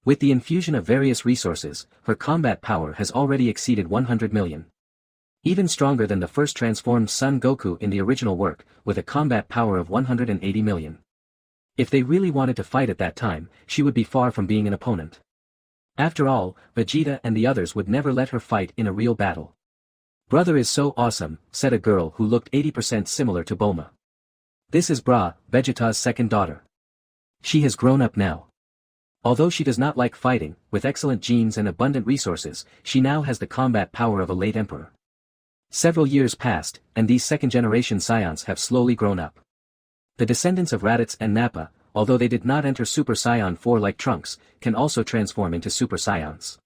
With the infusion of various resources, her combat power has already exceeded 100 million. Even stronger than the first transformed Son Goku in the original work, with a combat power of 180 million. If they really wanted to fight at that time, she would be far from being an opponent. After all, Vegeta and the others would never let her fight in a real battle. Brother is so awesome, said a girl who looked 80% similar to Bulma. This is Bra, Vegeta's second daughter. She has grown up now. Although she does not like fighting, with excellent genes and abundant resources, she now has the combat power of a late emperor. Several years passed, and these second-generation Saiyans have slowly grown up. The descendants of Raditz and Nappa, although they did not enter Super Saiyan 4 like Trunks, can also transform into Super Saiyans.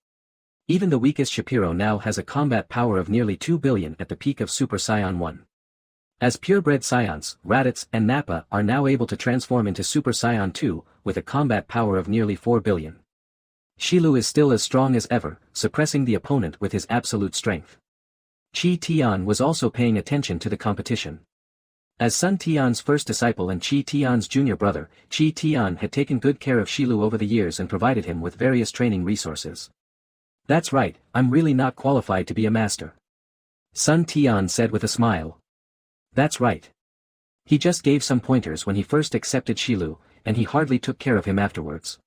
Even the weakest Shapiro now has a combat power of nearly 2 billion at the peak of Super Saiyan 1. As purebred Saiyans, Raditz and Nappa are now able to transform into Super Saiyan 2, with a combat power of nearly 4 billion. Shilu is still as strong as ever, suppressing the opponent with his absolute strength. Chi Tian was also paying attention to the competition. As Sun Tian's first disciple and Chi Tian's junior brother, Chi Tian had taken good care of Shilu over the years and provided him with various training resources. That's right, I'm really not qualified to be a master. Sun Tian said with a smile. That's right. He just gave some pointers when he first accepted Shilu, and he hardly took care of him afterwards.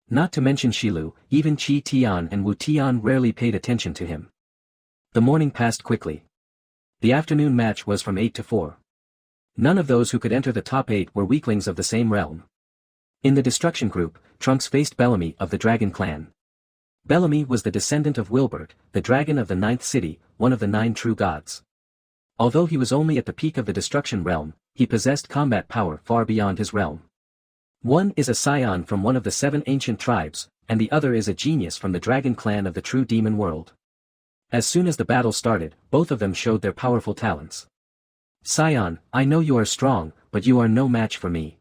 Not to mention Shilu, even Chi Tian and Wu Tian rarely paid attention to him. The morning passed quickly. The afternoon match was from 8 to 4. None of those who could enter the top 8 were weaklings of the same realm. In the Destruction group, Trunks faced Bellamy of the Dragon clan. Bellamy was the descendant of Wilbert, the dragon of the 9th city, one of the 9 true gods. Although he was only at the peak of the Destruction realm, he possessed combat power far beyond his realm. One is a scion from one of the 7 ancient tribes, and the other is a genius from the Dragon clan of the true demon world. As soon as the battle started, both of them showed their powerful talents. Scion, I know you are strong, but you are no match for me.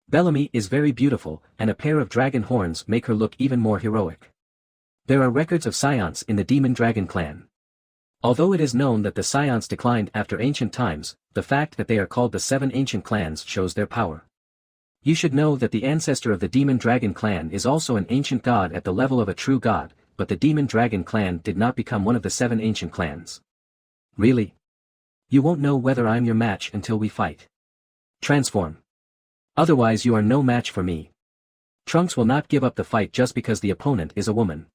Bellamy is very beautiful, and a pair of dragon horns make her look even more heroic. There are records of scions in the Demon Dragon clan. Although it is known that the scions declined after ancient times, the fact that they are called the 7 ancient clans shows their power. You should know that the ancestor of the Demon Dragon clan is also an ancient god at the level of a true god, but the Demon Dragon clan did not become one of the 7 ancient clans. Really? You won't know whether I'm your match until we fight. Transform. Otherwise you are no match for me. Trunks will not give up the fight just because the opponent is a woman.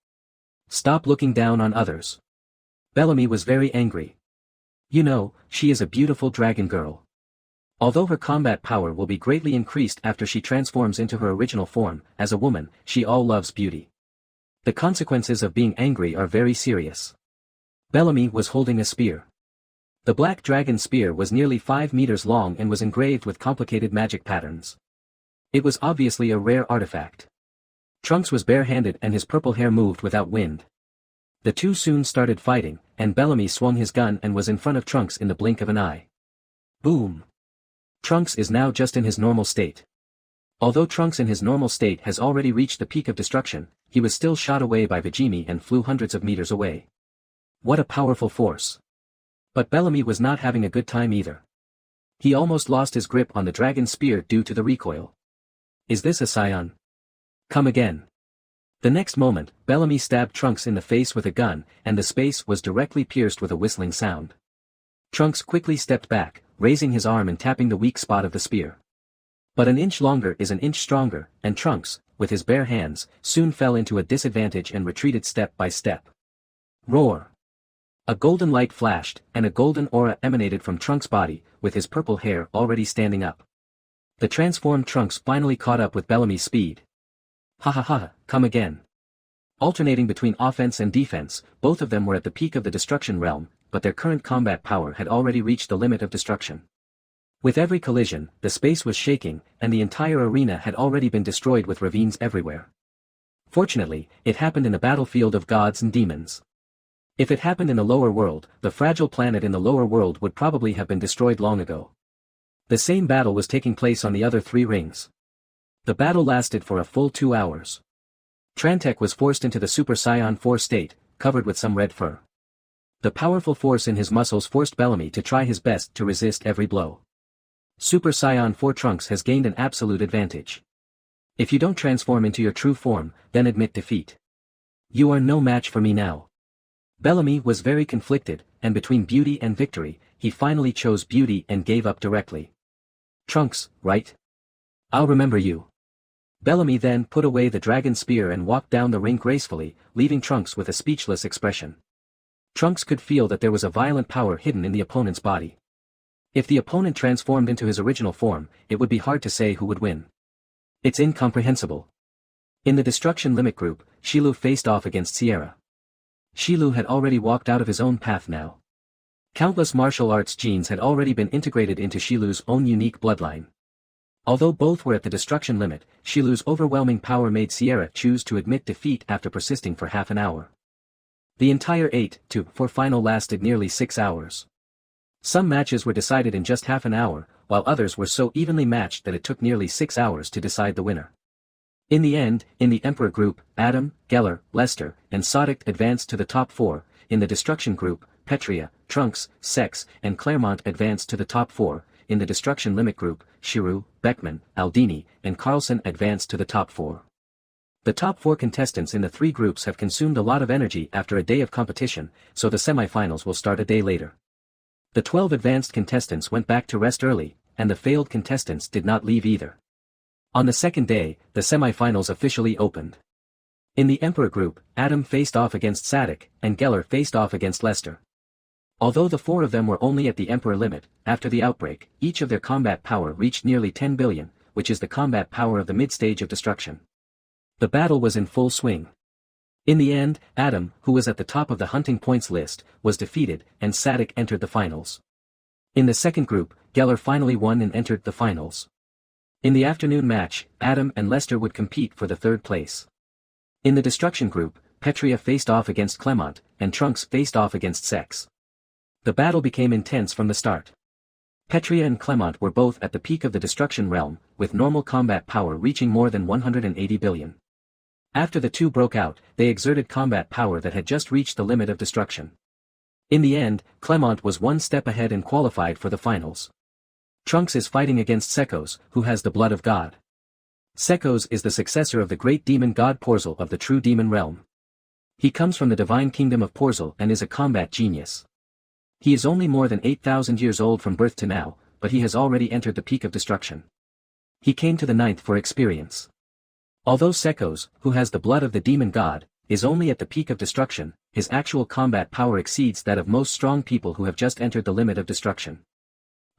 Stop looking down on others. Bellamy was very angry. You know, she is a beautiful dragon girl. Although her combat power will be greatly increased after she transforms into her original form, as a woman, she all loves beauty. The consequences of being angry are very serious. Bellamy was holding a spear. The black dragon spear was nearly 5 meters long and was engraved with complicated magic patterns. It was obviously a rare artifact. Trunks was barehanded and his purple hair moved without wind. The two soon started fighting, and Bellamy swung his gun and was in front of Trunks in the blink of an eye. Boom! Trunks is now just in his normal state. Although Trunks in his normal state has already reached the peak of destruction, he was still shot away by Vegimi and flew hundreds of meters away. What a powerful force! But Bellamy was not having a good time either. He almost lost his grip on the dragon spear due to the recoil. Is this a scion? Come again. The next moment, Bellamy stabbed Trunks in the face with a gun, and the space was directly pierced with a whistling sound. Trunks quickly stepped back, raising his arm and tapping the weak spot of the spear. But an inch longer is an inch stronger, and Trunks, with his bare hands, soon fell into a disadvantage and retreated step by step. Roar! A golden light flashed, and a golden aura emanated from Trunks' body, with his purple hair already standing up. The transformed Trunks finally caught up with Bellamy's speed. Ha ha ha, come again. Alternating between offense and defense, both of them were at the peak of the destruction realm, but their current combat power had already reached the limit of destruction. With every collision, the space was shaking, and the entire arena had already been destroyed with ravines everywhere. Fortunately, it happened in a battlefield of gods and demons. If it happened in the lower world, the fragile planet in the lower world would probably have been destroyed long ago. The same battle was taking place on the other 3 rings. The battle lasted for a full 2 hours. Trantek was forced into the Super Saiyan 4 state, covered with some red fur. The powerful force in his muscles forced Bellamy to try his best to resist every blow. Super Saiyan 4 Trunks has gained an absolute advantage. If you don't transform into your true form, then admit defeat. You are no match for me now. Bellamy was very conflicted, and between beauty and victory, he finally chose beauty and gave up directly. Trunks, right? I'll remember you. Bellamy then put away the dragon spear and walked down the ring gracefully, leaving Trunks with a speechless expression. Trunks could feel that there was a violent power hidden in the opponent's body. If the opponent transformed into his original form, it would be hard to say who would win. It's incomprehensible. In the destruction limit group, Shilu faced off against Sierra. Shilu had already walked out of his own path now. Countless martial arts genes had already been integrated into Shilu's own unique bloodline. Although both were at the destruction limit, Shilu's overwhelming power made Sierra choose to admit defeat after persisting for half an hour. The entire 8-4 final lasted nearly 6 hours. Some matches were decided in just half an hour, while others were so evenly matched that it took nearly 6 hours to decide the winner. In the end, in the Emperor group, Adam, Geller, Lester, and Sodic advanced to the top 4, in the Destruction group, Petria, Trunks, Sex, and Claremont advanced to the top 4, in the Destruction Limit group, Shiru, Beckman, Aldini, and Carlson advanced to the top 4. The top 4 contestants in the 3 groups have consumed a lot of energy after a day of competition, so the semifinals will start a day later. The 12 advanced contestants went back to rest early, and the failed contestants did not leave either. On the second day, the semifinals officially opened. In the Emperor group, Adam faced off against Sadik, and Geller faced off against Lester. Although the 4 of them were only at the Emperor limit, after the outbreak, each of their combat power reached nearly 10 billion, which is the combat power of the mid-stage of destruction. The battle was in full swing. In the end, Adam, who was at the top of the hunting points list, was defeated, and Sadik entered the finals. In the second group, Geller finally won and entered the finals. In the afternoon match, Adam and Lester would compete for the 3rd place. In the destruction group, Petria faced off against Clement, and Trunks faced off against Sex. The battle became intense from the start. Petria and Clement were both at the peak of the destruction realm, with normal combat power reaching more than 180 billion. After the two broke out, they exerted combat power that had just reached the limit of destruction. In the end, Clement was 1 step ahead and qualified for the finals. Trunks is fighting against Sekos, who has the blood of God. Sekos is the successor of the great demon god Porzel of the true demon realm. He comes from the divine kingdom of Porzel and is a combat genius. He is only more than 8,000 years old from birth to now, but he has already entered the peak of destruction. He came to the 9th for experience. Although Sekos, who has the blood of the demon god, is only at the peak of destruction, his actual combat power exceeds that of most strong people who have just entered the limit of destruction.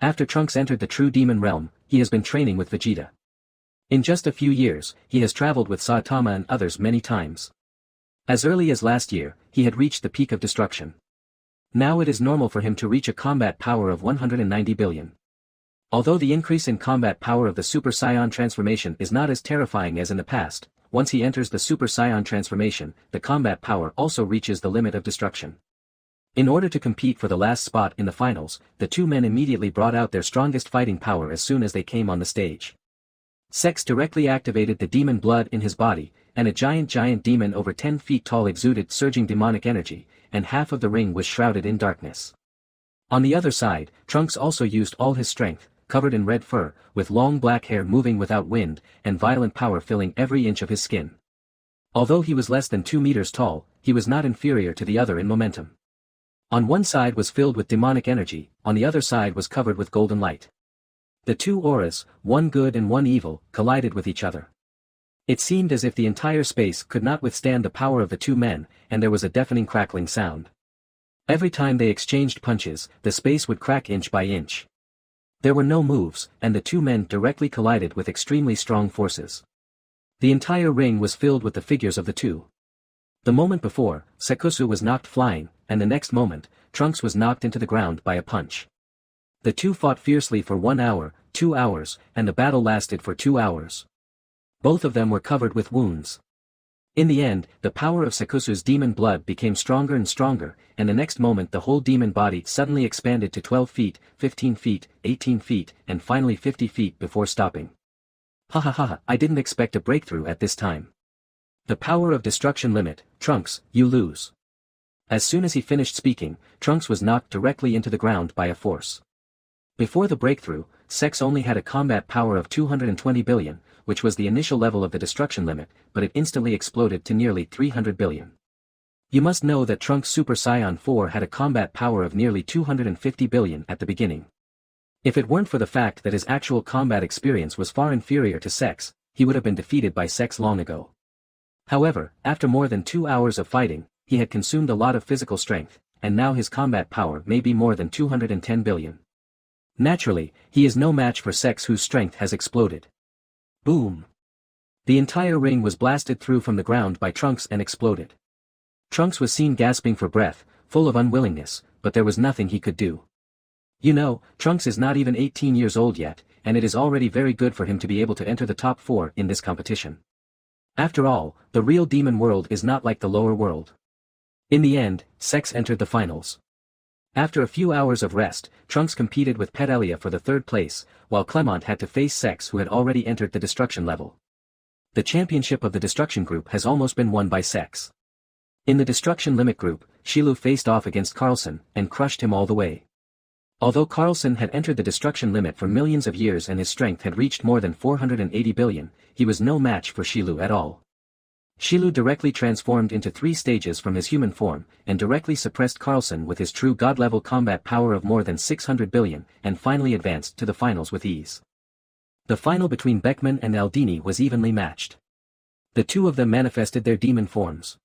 After Trunks entered the true demon realm, he has been training with Vegeta. In just a few years, he has traveled with Saitama and others many times. As early as last year, he had reached the peak of destruction. Now it is normal for him to reach a combat power of 190 billion. Although the increase in combat power of the Super Saiyan transformation is not as terrifying as in the past, once he enters the Super Saiyan transformation, the combat power also reaches the limit of destruction. In order to compete for the last spot in the finals, the 2 men immediately brought out their strongest fighting power as soon as they came on the stage. Sex directly activated the demon blood in his body, and a giant demon over 10 feet tall exuded surging demonic energy, and half of the ring was shrouded in darkness. On the other side, Trunks also used all his strength, covered in red fur, with long black hair moving without wind, and violent power filling every inch of his skin. Although he was less than 2 meters tall, he was not inferior to the other in momentum. On one side was filled with demonic energy, on the other side was covered with golden light. The two auras, one good and one evil, collided with each other. It seemed as if the entire space could not withstand the power of the two men, and there was a deafening crackling sound. Every time they exchanged punches, the space would crack inch by inch. There were no moves, and the two men directly collided with extremely strong forces. The entire ring was filled with the figures of the two. The moment before, Sekusu was knocked flying, and the next moment, Trunks was knocked into the ground by a punch. The two fought fiercely for 1 hour, 2 hours, and the battle lasted for 2 hours. Both of them were covered with wounds. In the end, the power of Sekusu's demon blood became stronger and stronger, and the next moment the whole demon body suddenly expanded to 12 feet, 15 feet, 18 feet, and finally 50 feet before stopping. Ha ha ha, I didn't expect a breakthrough at this time. The power of destruction limit, Trunks, you lose. As soon as he finished speaking, Trunks was knocked directly into the ground by a force. Before the breakthrough, Sex only had a combat power of 220 billion, which was the initial level of the destruction limit, but it instantly exploded to nearly 300 billion. You must know that Trunks Super Saiyan 4 had a combat power of nearly 250 billion at the beginning. If it weren't for the fact that his actual combat experience was far inferior to Sex, he would have been defeated by Sex long ago. However, after more than 2 hours of fighting, he had consumed a lot of physical strength, and now his combat power may be more than 210 billion. Naturally, he is no match for Sex, whose strength has exploded. Boom! The entire ring was blasted through from the ground by Trunks and exploded. Trunks was seen gasping for breath, full of unwillingness, but there was nothing he could do. You know, Trunks is not even 18 years old yet, and it is already very good for him to be able to enter the top 4 in this competition. After all, the real demon world is not like the lower world. In the end, Sex entered the finals. After a few hours of rest, Trunks competed with Pedalia for the 3rd place, while Clement had to face Sex, who had already entered the destruction level. The championship of the destruction group has almost been won by Sex. In the destruction limit group, Shilu faced off against Carlson, and crushed him all the way. Although Carlson had entered the destruction limit for millions of years and his strength had reached more than 480 billion, he was no match for Shilu at all. Shilu directly transformed into 3 stages from his human form, and directly suppressed Carlson with his true god-level combat power of more than 600 billion, and finally advanced to the finals with ease. The final between Beckman and Aldini was evenly matched. The two of them manifested their demon forms.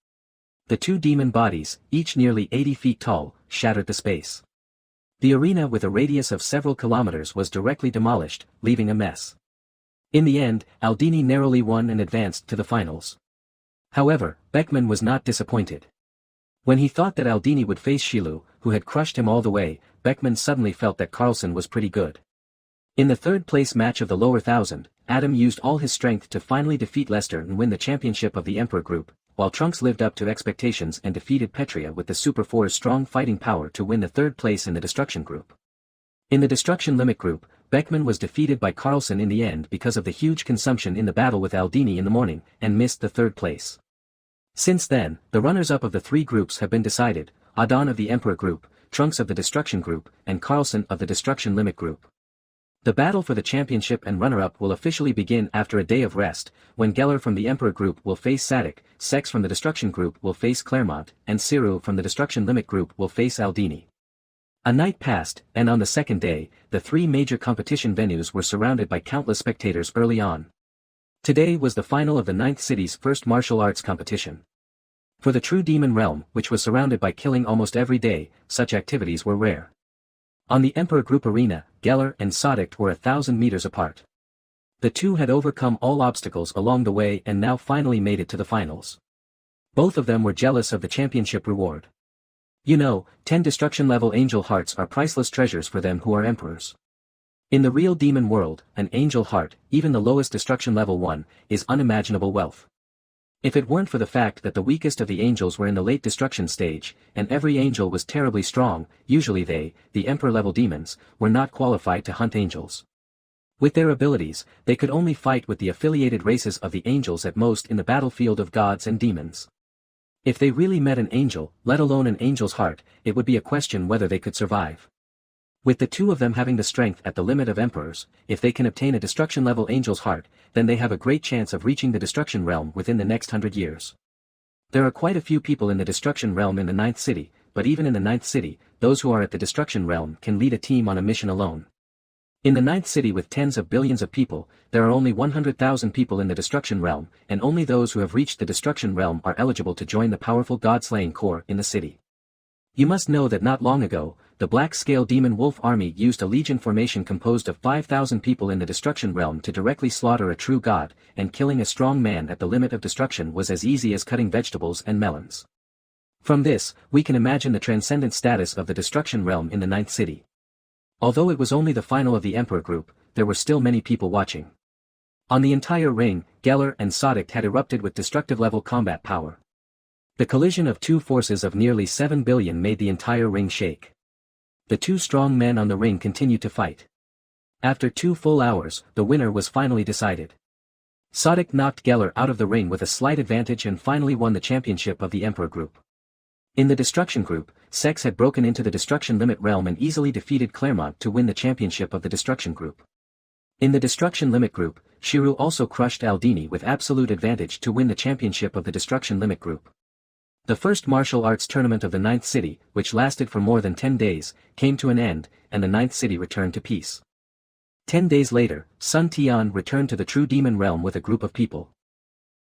The 2 demon bodies, each nearly 80 feet tall, shattered the space. The arena with a radius of several kilometers was directly demolished, leaving a mess. In the end, Aldini narrowly won and advanced to the finals. However, Beckman was not disappointed. When he thought that Aldini would face Shilu, who had crushed him all the way, Beckman suddenly felt that Carlson was pretty good. In the 3rd place match of the lower 1000, Adam used all his strength to finally defeat Lester and win the championship of the Emperor group, while Trunks lived up to expectations and defeated Petria with the Super 4's strong fighting power to win the 3rd place in the destruction group. In the destruction limit group, Beckman was defeated by Carlson in the end because of the huge consumption in the battle with Aldini in the morning, and missed the 3rd place. Since then, the runners-up of the 3 groups have been decided: Adon of the Emperor group, Trunks of the destruction group, and Carlson of the destruction limit group. The battle for the championship and runner-up will officially begin after a day of rest, when Geller from the Emperor group will face Sadik, Sex from the destruction group will face Claremont, and Siru from the destruction limit group will face Aldini. A night passed, and on the 2nd day, the 3 major competition venues were surrounded by countless spectators early on. Today was the final of the 9th city's first martial arts competition. For the true demon realm, which was surrounded by killing almost every day, such activities were rare. On the Emperor group arena, Geller and Sadik were 1,000 meters apart. The two had overcome all obstacles along the way and now finally made it to the finals. Both of them were jealous of the championship reward. You know, 10 destruction-level angel hearts are priceless treasures for them who are emperors. In the real demon world, an angel heart, even the lowest destruction level one, is unimaginable wealth. If it weren't for the fact that the weakest of the angels were in the late destruction stage, and every angel was terribly strong, usually they, the emperor-level demons, were not qualified to hunt angels. With their abilities, they could only fight with the affiliated races of the angels at most in the battlefield of gods and demons. If they really met an angel, let alone an angel's heart, it would be a question whether they could survive. With the two of them having the strength at the limit of emperors, if they can obtain a destruction-level angel's heart, then they have a great chance of reaching the destruction realm within the next 100 years. There are quite a few people in the destruction realm in the 9th city, but even in the 9th city, those who are at the destruction realm can lead a team on a mission alone. In the 9th city with tens of billions of people, there are only 100,000 people in the destruction realm, and only those who have reached the destruction realm are eligible to join the powerful god-slaying corps in the city. You must know that not long ago, the Black-Scale Demon Wolf Army used a legion formation composed of 5,000 people in the destruction realm to directly slaughter a true god, and killing a strong man at the limit of destruction was as easy as cutting vegetables and melons. From this, we can imagine the transcendent status of the destruction realm in the 9th city. Although it was only the final of the Emperor group, there were still many people watching. On the entire ring, Geller and Sodic had erupted with destructive-level combat power. The collision of two forces of nearly 7 billion made the entire ring shake. The two strong men on the ring continued to fight. After 2 full hours, the winner was finally decided. Sodic knocked Geller out of the ring with a slight advantage and finally won the championship of the Emperor group. In the Destruction group, Sex had broken into the Destruction Limit realm and easily defeated Claremont to win the championship of the Destruction group. In the Destruction Limit group, Shiru also crushed Aldini with absolute advantage to win the championship of the Destruction Limit group. The first martial arts tournament of the 9th city, which lasted for more than 10 days, came to an end, and the 9th city returned to peace. 10 days later, Sun Tian returned to the True Demon realm with a group of people.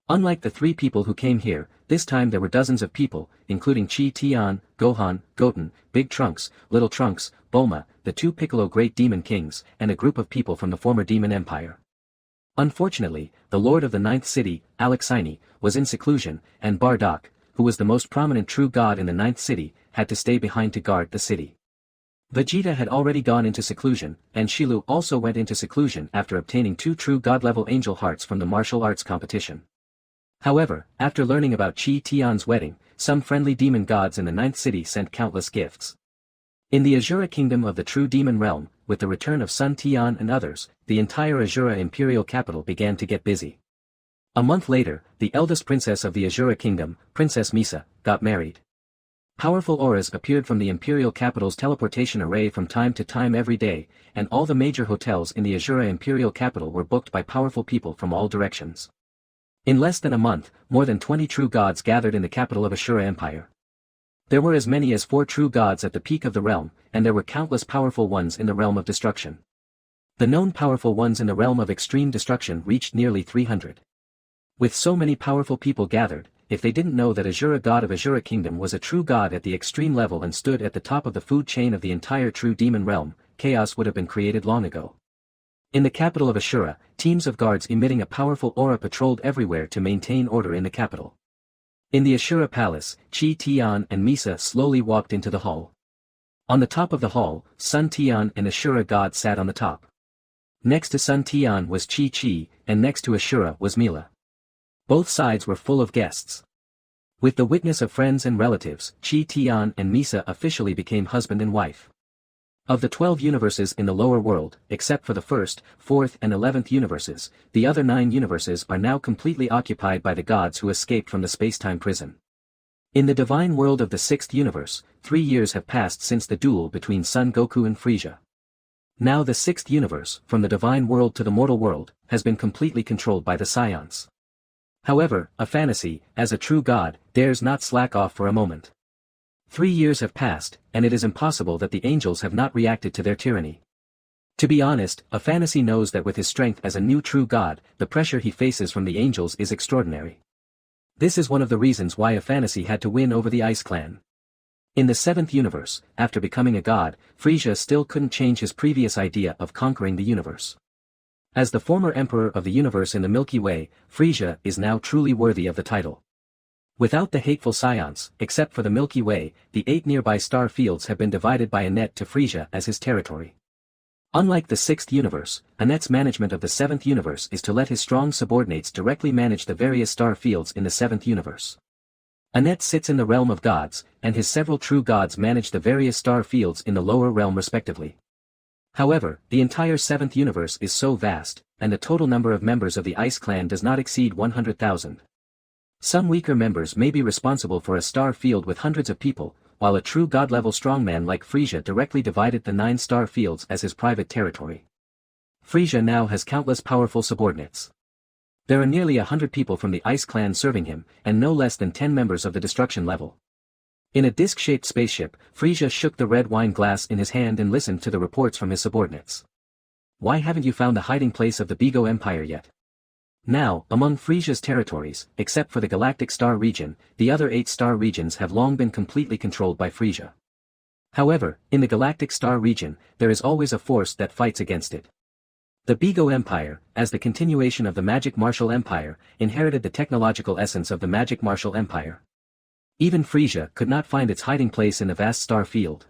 Unlike the 3 people who came here, this time there were dozens of people, including Chi Tian, Gohan, Goten, Big Trunks, Little Trunks, Bulma, the 2 Piccolo Great Demon Kings, and a group of people from the former Demon Empire. Unfortunately, the Lord of the 9th city, Alexini, was in seclusion, and Bardock, who was the most prominent true god in the 9th city, had to stay behind to guard the city. Vegeta had already gone into seclusion, and Shilu also went into seclusion after obtaining 2 true god-level angel hearts from the martial arts competition. However, after learning about Chi Tian's wedding, some friendly demon gods in the 9th city sent countless gifts. In the Azura kingdom of the true demon realm, with the return of Sun Tian and others, the entire Azura imperial capital began to get busy. A month later, the eldest princess of the Azura kingdom, Princess Misa, got married. Powerful auras appeared from the imperial capital's teleportation array from time to time every day, and all the major hotels in the Azura imperial capital were booked by powerful people from all directions. In less than a month, more than 20 true gods gathered in the capital of Ashura Empire. There were as many as 4 true gods at the peak of the realm, and there were countless powerful ones in the realm of destruction. The known powerful ones in the realm of extreme destruction reached nearly 300. With so many powerful people gathered, if they didn't know that Azura god of Azura kingdom was a true god at the extreme level and stood at the top of the food chain of the entire true demon realm, chaos would have been created long ago. In the capital of Ashura, teams of guards emitting a powerful aura patrolled everywhere to maintain order in the capital. In the Ashura palace, Chi Tian and Misa slowly walked into the hall. On the top of the hall, Sun Tian and Ashura god sat on the top. Next to Sun Tian was Chi Chi, and next to Ashura was Mila. Both sides were full of guests. With the witness of friends and relatives, Chi Tian and Misa officially became husband and wife. Of the 12 universes in the lower world, except for the 1st, 4th and 11th universes, the other 9 universes are now completely occupied by the gods who escaped from the space-time prison. In the divine world of the 6th universe, 3 years have passed since the duel between Son Goku and Frieza. Now the 6th universe, from the divine world to the mortal world, has been completely controlled by the Scions. However, a fantasy, as a true god, dares not slack off for a moment. 3 years have passed, and it is impossible that the angels have not reacted to their tyranny. To be honest, a fantasy knows that with his strength as a new true god, the pressure he faces from the angels is extraordinary. This is one of the reasons why a fantasy had to win over the Ice Clan. In the 7th universe, after becoming a god, Frieza still couldn't change his previous idea of conquering the universe. As the former emperor of the universe in the Milky Way, Frieza is now truly worthy of the title. Without the hateful Scions, except for the Milky Way, the 8 nearby star fields have been divided by Annette to Frieza as his territory. Unlike the 6th universe, Annette's management of the 7th universe is to let his strong subordinates directly manage the various star fields in the 7th universe. Annette sits in the realm of gods, and his several true gods manage the various star fields in the lower realm respectively. However, the entire 7th universe is so vast, and the total number of members of the Ice Clan does not exceed 100,000. Some weaker members may be responsible for a star field with hundreds of people, while a true god-level strongman like Frisia directly divided the 9-star fields as his private territory. Frisia now has countless powerful subordinates. There are nearly 100 people from the Ice Clan serving him, and no less than 10 members of the Destruction level. In a disc-shaped spaceship, Frisia shook the red wine glass in his hand and listened to the reports from his subordinates. Why haven't you found the hiding place of the Bigo Empire yet? Now, among Frisia's territories, except for the Galactic Star region, the other 8-star regions have long been completely controlled by Frisia. However, in the Galactic Star region, there is always a force that fights against it. The Bigo Empire, as the continuation of the Magic Martial Empire, inherited the technological essence of the Magic Martial Empire. Even Frisia could not find its hiding place in the vast star field.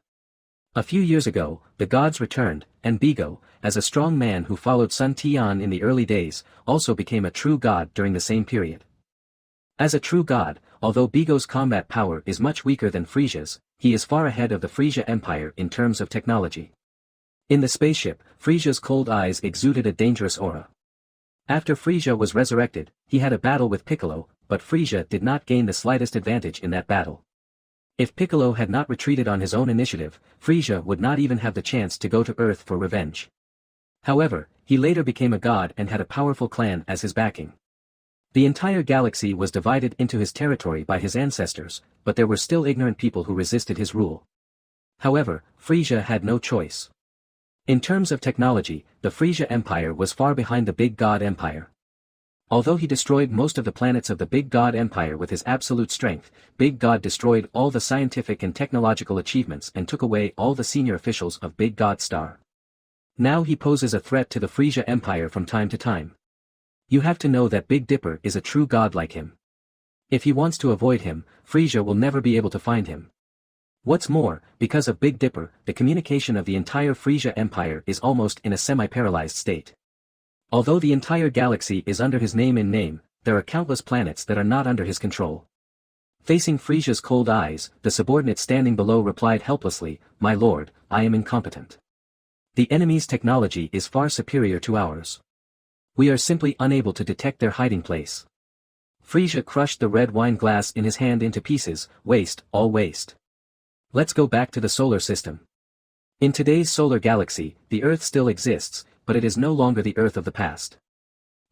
A few years ago, the gods returned, and Bigo, as a strong man who followed Sun Tian in the early days, also became a true god during the same period. As a true god, although Bigo's combat power is much weaker than Frisia's, he is far ahead of the Frisia Empire in terms of technology. In the spaceship, Frisia's cold eyes exuded a dangerous aura. After Frisia was resurrected, he had a battle with Piccolo, but Frisia did not gain the slightest advantage in that battle. If Piccolo had not retreated on his own initiative, Frisia would not even have the chance to go to Earth for revenge. However, he later became a god and had a powerful clan as his backing. The entire galaxy was divided into his territory by his ancestors, but there were still ignorant people who resisted his rule. However, Frisia had no choice. In terms of technology, the Frisia Empire was far behind the Big God Empire. Although he destroyed most of the planets of the Big God Empire with his absolute strength, Big God destroyed all the scientific and technological achievements and took away all the senior officials of Big God Star. Now he poses a threat to the Frisia Empire from time to time. You have to know that Big Dipper is a true god like him. If he wants to avoid him, Frisia will never be able to find him. What's more, because of Big Dipper, the communication of the entire Frisia Empire is almost in a semi-paralyzed state. Although the entire galaxy is under his name, there are countless planets that are not under his control. Facing Frisia's cold eyes, the subordinate standing below replied helplessly, "My lord, I am incompetent. The enemy's technology is far superior to ours. We are simply unable to detect their hiding place." Frisia crushed the red wine glass in his hand into pieces. Waste, all waste. Let's go back to the solar system. In today's solar galaxy, the Earth still exists, but it is no longer the Earth of the past.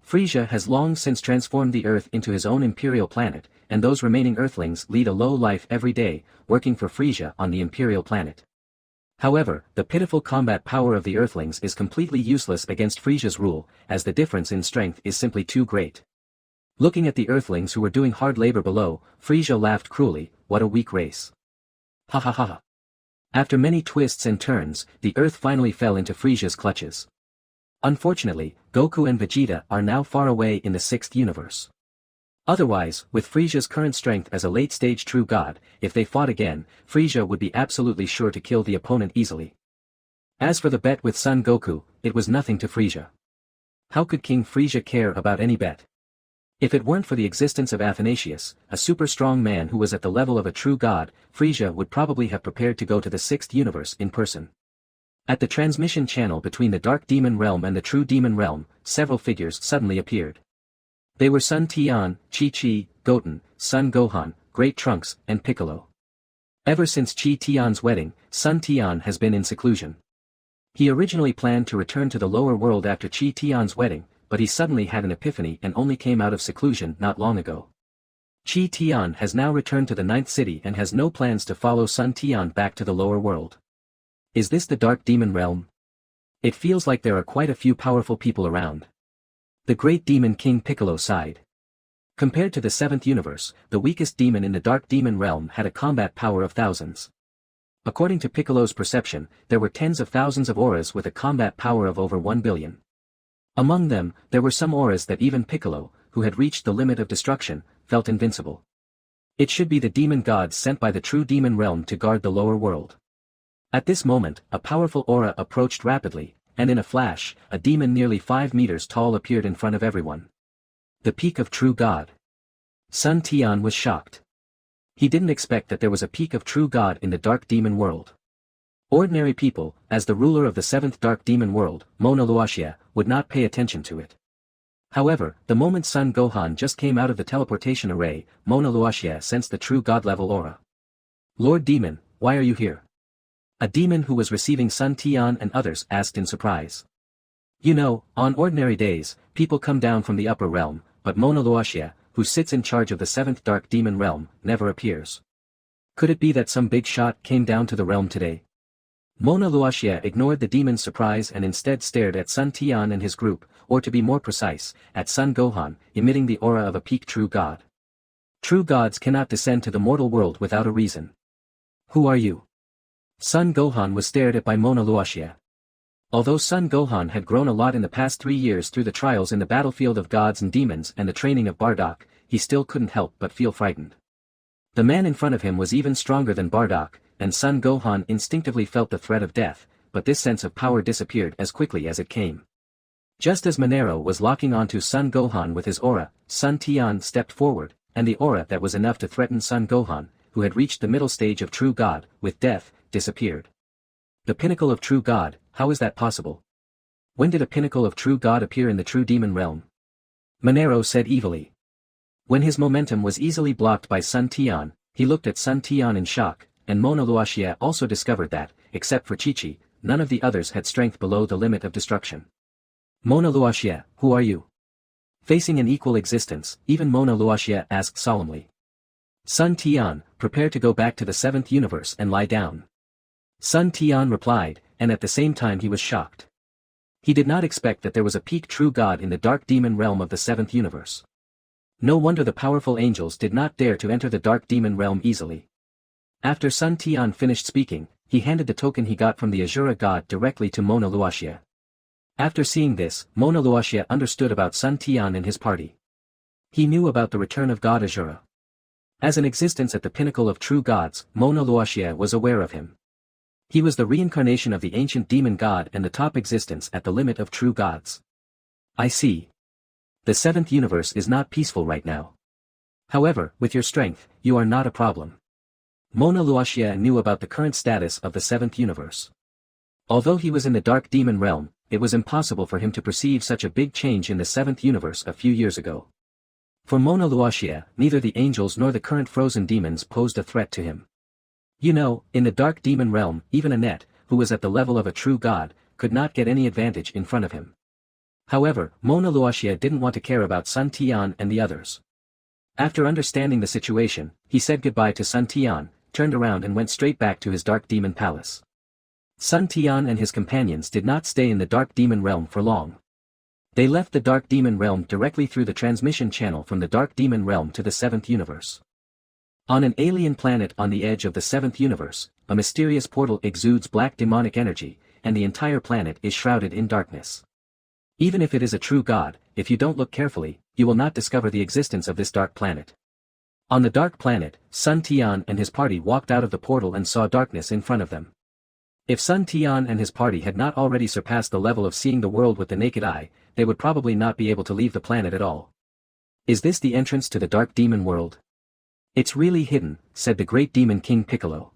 Frisia has long since transformed the Earth into his own imperial planet, and those remaining Earthlings lead a low life every day, working for Frisia on the imperial planet. However, the pitiful combat power of the Earthlings is completely useless against Frisia's rule, as the difference in strength is simply too great. Looking at the Earthlings who were doing hard labor below, Frisia laughed cruelly. What a weak race. Ha ha ha ha. After many twists and turns, the Earth finally fell into Frisia's clutches. Unfortunately, Goku and Vegeta are now far away in the 6th universe. Otherwise, with Frisia's current strength as a late-stage true god, if they fought again, Frisia would be absolutely sure to kill the opponent easily. As for the bet with Son Goku, it was nothing to Frisia. How could King Frisia care about any bet? If it weren't for the existence of Athanasius, a super strong man who was at the level of a true god, Frisia would probably have prepared to go to the 6th universe in person. At the transmission channel between the Dark Demon Realm and the True Demon Realm, several figures suddenly appeared. They were Sun Tian, Chi-Chi, Goten, Sun Gohan, Great Trunks, and Piccolo. Ever since Chi-Tian's wedding, Sun Tian has been in seclusion. He originally planned to return to the lower world after Chi-Tian's wedding, but he suddenly had an epiphany and only came out of seclusion not long ago. Chi-Tian has now returned to the 9th city and has no plans to follow Sun Tian back to the lower world. Is this the Dark Demon Realm? It feels like there are quite a few powerful people around. The great demon King Piccolo sighed. Compared to the 7th universe, the weakest demon in the Dark Demon Realm had a combat power of thousands. According to Piccolo's perception, there were tens of thousands of auras with a combat power of over 1 billion. Among them, there were some auras that even Piccolo, who had reached the limit of destruction, felt invincible. It should be the demon gods sent by the True Demon Realm to guard the lower world. At this moment, a powerful aura approached rapidly, and in a flash, a demon nearly 5 meters tall appeared in front of everyone. The peak of True God. Sun Tian was shocked. He didn't expect that there was a peak of True God in the Dark Demon world. Ordinary people, as the ruler of the 7th Dark Demon world, Mona Luoxia, would not pay attention to it. However, the moment Sun Gohan just came out of the teleportation array, Mona Luoxia sensed the true god-level aura. Lord Demon, why are you here? A demon who was receiving Sun Tian and others asked in surprise. You know, on ordinary days, people come down from the upper realm, but Mona Luoxia, who sits in charge of the 7th Dark Demon realm, never appears. Could it be that some big shot came down to the realm today? Mona Luoxia ignored the demon's surprise and instead stared at Sun Tian and his group, or to be more precise, at Sun Gohan, emitting the aura of a peak true god. True gods cannot descend to the mortal world without a reason. Who are you? Sun Gohan was stared at by Mona Luoxia. Although Sun Gohan had grown a lot in the past 3 years through the trials in the battlefield of gods and demons and the training of Bardock, he still couldn't help but feel frightened. The man in front of him was even stronger than Bardock, and Sun Gohan instinctively felt the threat of death, but this sense of power disappeared as quickly as it came. Just as Monero was locking onto Sun Gohan with his aura, Sun Tian stepped forward, and the aura that was enough to threaten Sun Gohan, who had reached the middle stage of True God, with death, disappeared. The pinnacle of True God, how is that possible? When did a pinnacle of True God appear in the True Demon realm? Monero said evilly. When his momentum was easily blocked by Sun Tian, he looked at Sun Tian in shock, and Mona Luoxia also discovered that, except for Chi-Chi, none of the others had strength below the limit of destruction. Mona Luoxia, who are you? Facing an equal existence, even Mona Luoxia asked solemnly. Sun Tian, prepare to go back to the 7th universe and lie down. Sun Tian replied, and at the same time he was shocked. He did not expect that there was a peak true god in the dark demon realm of the 7th universe. No wonder the powerful angels did not dare to enter the dark demon realm easily. After Sun Tian finished speaking, he handed the token he got from the Azura god directly to Mona Luoxia. After seeing this, Mona Luoxia understood about Sun Tian and his party. He knew about the return of God Azura. As an existence at the pinnacle of true gods, Mona Luoxia was aware of him. He was the reincarnation of the ancient demon god and the top existence at the limit of true gods. I see. The 7th universe is not peaceful right now. However, with your strength, you are not a problem. Mona Luoxia knew about the current status of the 7th universe. Although he was in the dark demon realm, it was impossible for him to perceive such a big change in the 7th universe a few years ago. For Mona Luoxia, neither the angels nor the current frozen demons posed a threat to him. You know, in the dark demon realm, even Annette, who was at the level of a true god, could not get any advantage in front of him. However, Mona Luoxia didn't want to care about Sun Tian and the others. After understanding the situation, he said goodbye to Sun Tian, turned around and went straight back to his dark demon palace. Sun Tian and his companions did not stay in the dark demon realm for long. They left the dark demon realm directly through the transmission channel from the dark demon realm to the 7th universe. On an alien planet on the edge of the 7th universe, a mysterious portal exudes black demonic energy, and the entire planet is shrouded in darkness. Even if it is a true god, if you don't look carefully, you will not discover the existence of this dark planet. On the dark planet, Sun Tian and his party walked out of the portal and saw darkness in front of them. If Sun Tian and his party had not already surpassed the level of seeing the world with the naked eye, they would probably not be able to leave the planet at all. Is this the entrance to the dark demon world? It's really hidden, said the great demon King Piccolo.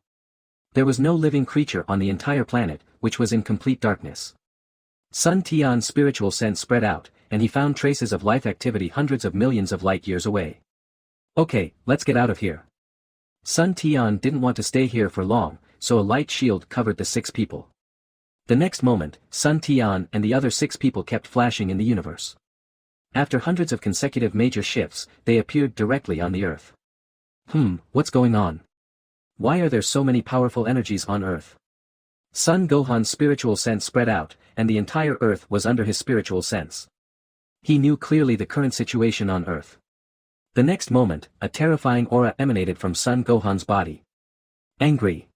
There was no living creature on the entire planet, which was in complete darkness. Sun Tian's spiritual sense spread out, and he found traces of life activity hundreds of millions of light years away. Okay, let's get out of here. Sun Tian didn't want to stay here for long, so a light shield covered the 6 people. The next moment, Sun Tian and the other 6 people kept flashing in the universe. After hundreds of consecutive major shifts, they appeared directly on the Earth. What's going on? Why are there so many powerful energies on Earth? Sun Gohan's spiritual sense spread out, and the entire Earth was under his spiritual sense. He knew clearly the current situation on Earth. The next moment, a terrifying aura emanated from Sun Gohan's body. Angry.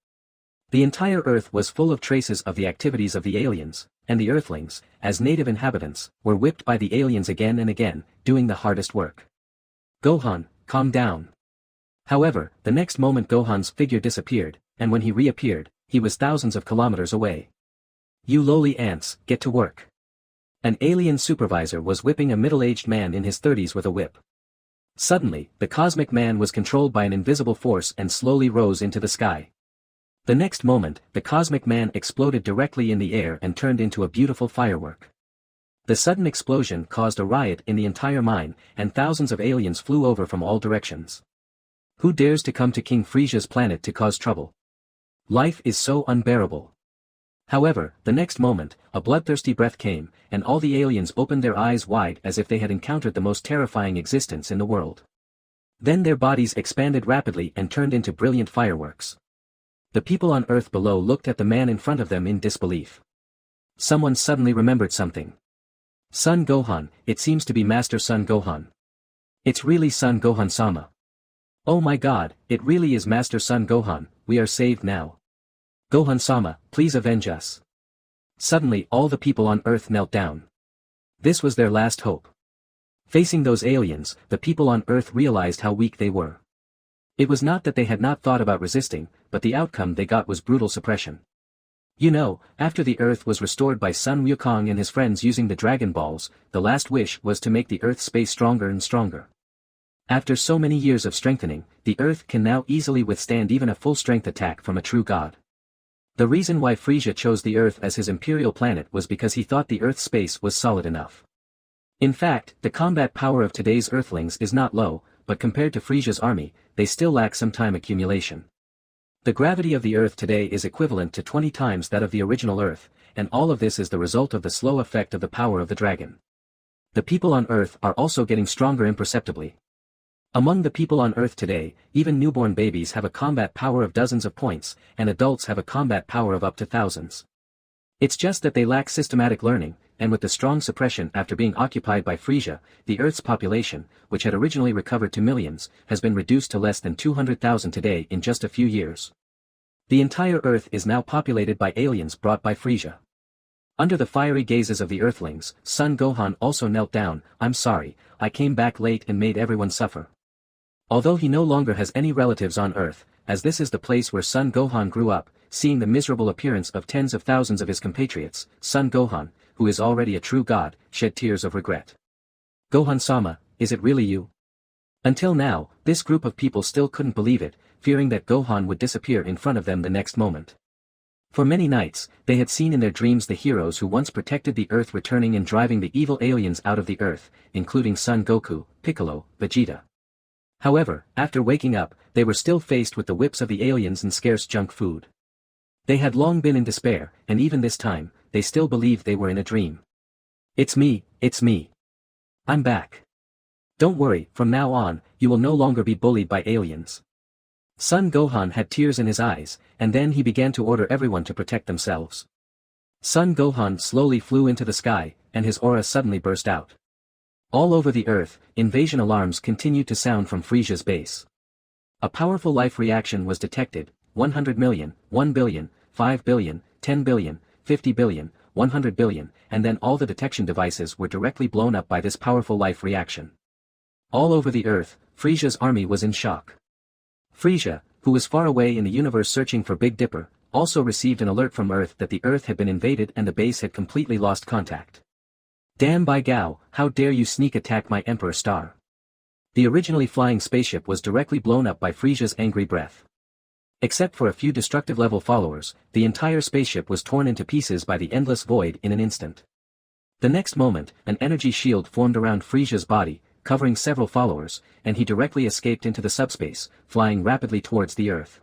The entire Earth was full of traces of the activities of the aliens, and the Earthlings, as native inhabitants, were whipped by the aliens again and again, doing the hardest work. Gohan, calm down. However, the next moment Gohan's figure disappeared, and when he reappeared, he was thousands of kilometers away. You lowly ants, get to work. An alien supervisor was whipping a middle-aged man in his 30s with a whip. Suddenly, the cosmic man was controlled by an invisible force and slowly rose into the sky. The next moment, the cosmic man exploded directly in the air and turned into a beautiful firework. The sudden explosion caused a riot in the entire mine, and thousands of aliens flew over from all directions. Who dares to come to King Frisia's planet to cause trouble? Life is so unbearable. However, the next moment, a bloodthirsty breath came, and all the aliens opened their eyes wide as if they had encountered the most terrifying existence in the world. Then their bodies expanded rapidly and turned into brilliant fireworks. The people on Earth below looked at the man in front of them in disbelief. Someone suddenly remembered something. Son Gohan, it seems to be Master Son Gohan. It's really Son Gohan-sama. Oh my god, it really is Master Son Gohan, we are saved now. Gohan-sama, please avenge us. Suddenly all the people on Earth knelt down. This was their last hope. Facing those aliens, the people on Earth realized how weak they were. It was not that they had not thought about resisting, but the outcome they got was brutal suppression. You know, after the Earth was restored by Sun Wukong and his friends using the DragonBallZ, the last wish was to make the Earth's space stronger and stronger. After so many years of strengthening, the Earth can now easily withstand even a full-strength attack from a true god. The reason why Frieza chose the Earth as his imperial planet was because he thought the Earth's space was solid enough. In fact, the combat power of today's Earthlings is not low, but compared to Frieza's army, they still lack some time accumulation. The gravity of the Earth today is equivalent to 20 times that of the original Earth, and all of this is the result of the slow effect of the power of the dragon. The people on Earth are also getting stronger imperceptibly. Among the people on Earth today, even newborn babies have a combat power of dozens of points, and adults have a combat power of up to thousands. It's just that they lack systematic learning, and with the strong suppression after being occupied by Frieza, the Earth's population, which had originally recovered to millions, has been reduced to less than 200,000 today in just a few years. The entire Earth is now populated by aliens brought by Frieza. Under the fiery gazes of the Earthlings, Son Gohan also knelt down. I'm sorry, I came back late and made everyone suffer. Although he no longer has any relatives on Earth, as this is the place where Son Gohan grew up, seeing the miserable appearance of tens of thousands of his compatriots, Son Gohan, who is already a true god, shed tears of regret. Gohan-sama, is it really you? Until now, this group of people still couldn't believe it, fearing that Gohan would disappear in front of them the next moment. For many nights, they had seen in their dreams the heroes who once protected the Earth returning and driving the evil aliens out of the Earth, including Son Goku, Piccolo, Vegeta. However, after waking up, they were still faced with the whips of the aliens and scarce junk food. They had long been in despair, and even this time, they still believed they were in a dream. It's me, it's me. I'm back. Don't worry, from now on, you will no longer be bullied by aliens. Son Gohan had tears in his eyes, and then he began to order everyone to protect themselves. Son Gohan slowly flew into the sky, and his aura suddenly burst out. All over the Earth, invasion alarms continued to sound from Frieza's base. A powerful life reaction was detected, 100 million, 1 billion, 5 billion, 10 billion, 50 billion, 100 billion, and then all the detection devices were directly blown up by this powerful life reaction. All over the Earth, Frieza's army was in shock. Frieza, who was far away in the universe searching for Big Dipper, also received an alert from Earth that the Earth had been invaded and the base had completely lost contact. Damn Bai Gao, how dare you sneak attack my Emperor Star. The originally flying spaceship was directly blown up by Frieza's angry breath. Except for a few destructive level followers, the entire spaceship was torn into pieces by the endless void in an instant. The next moment, an energy shield formed around Frieza's body, covering several followers, and he directly escaped into the subspace, flying rapidly towards the Earth.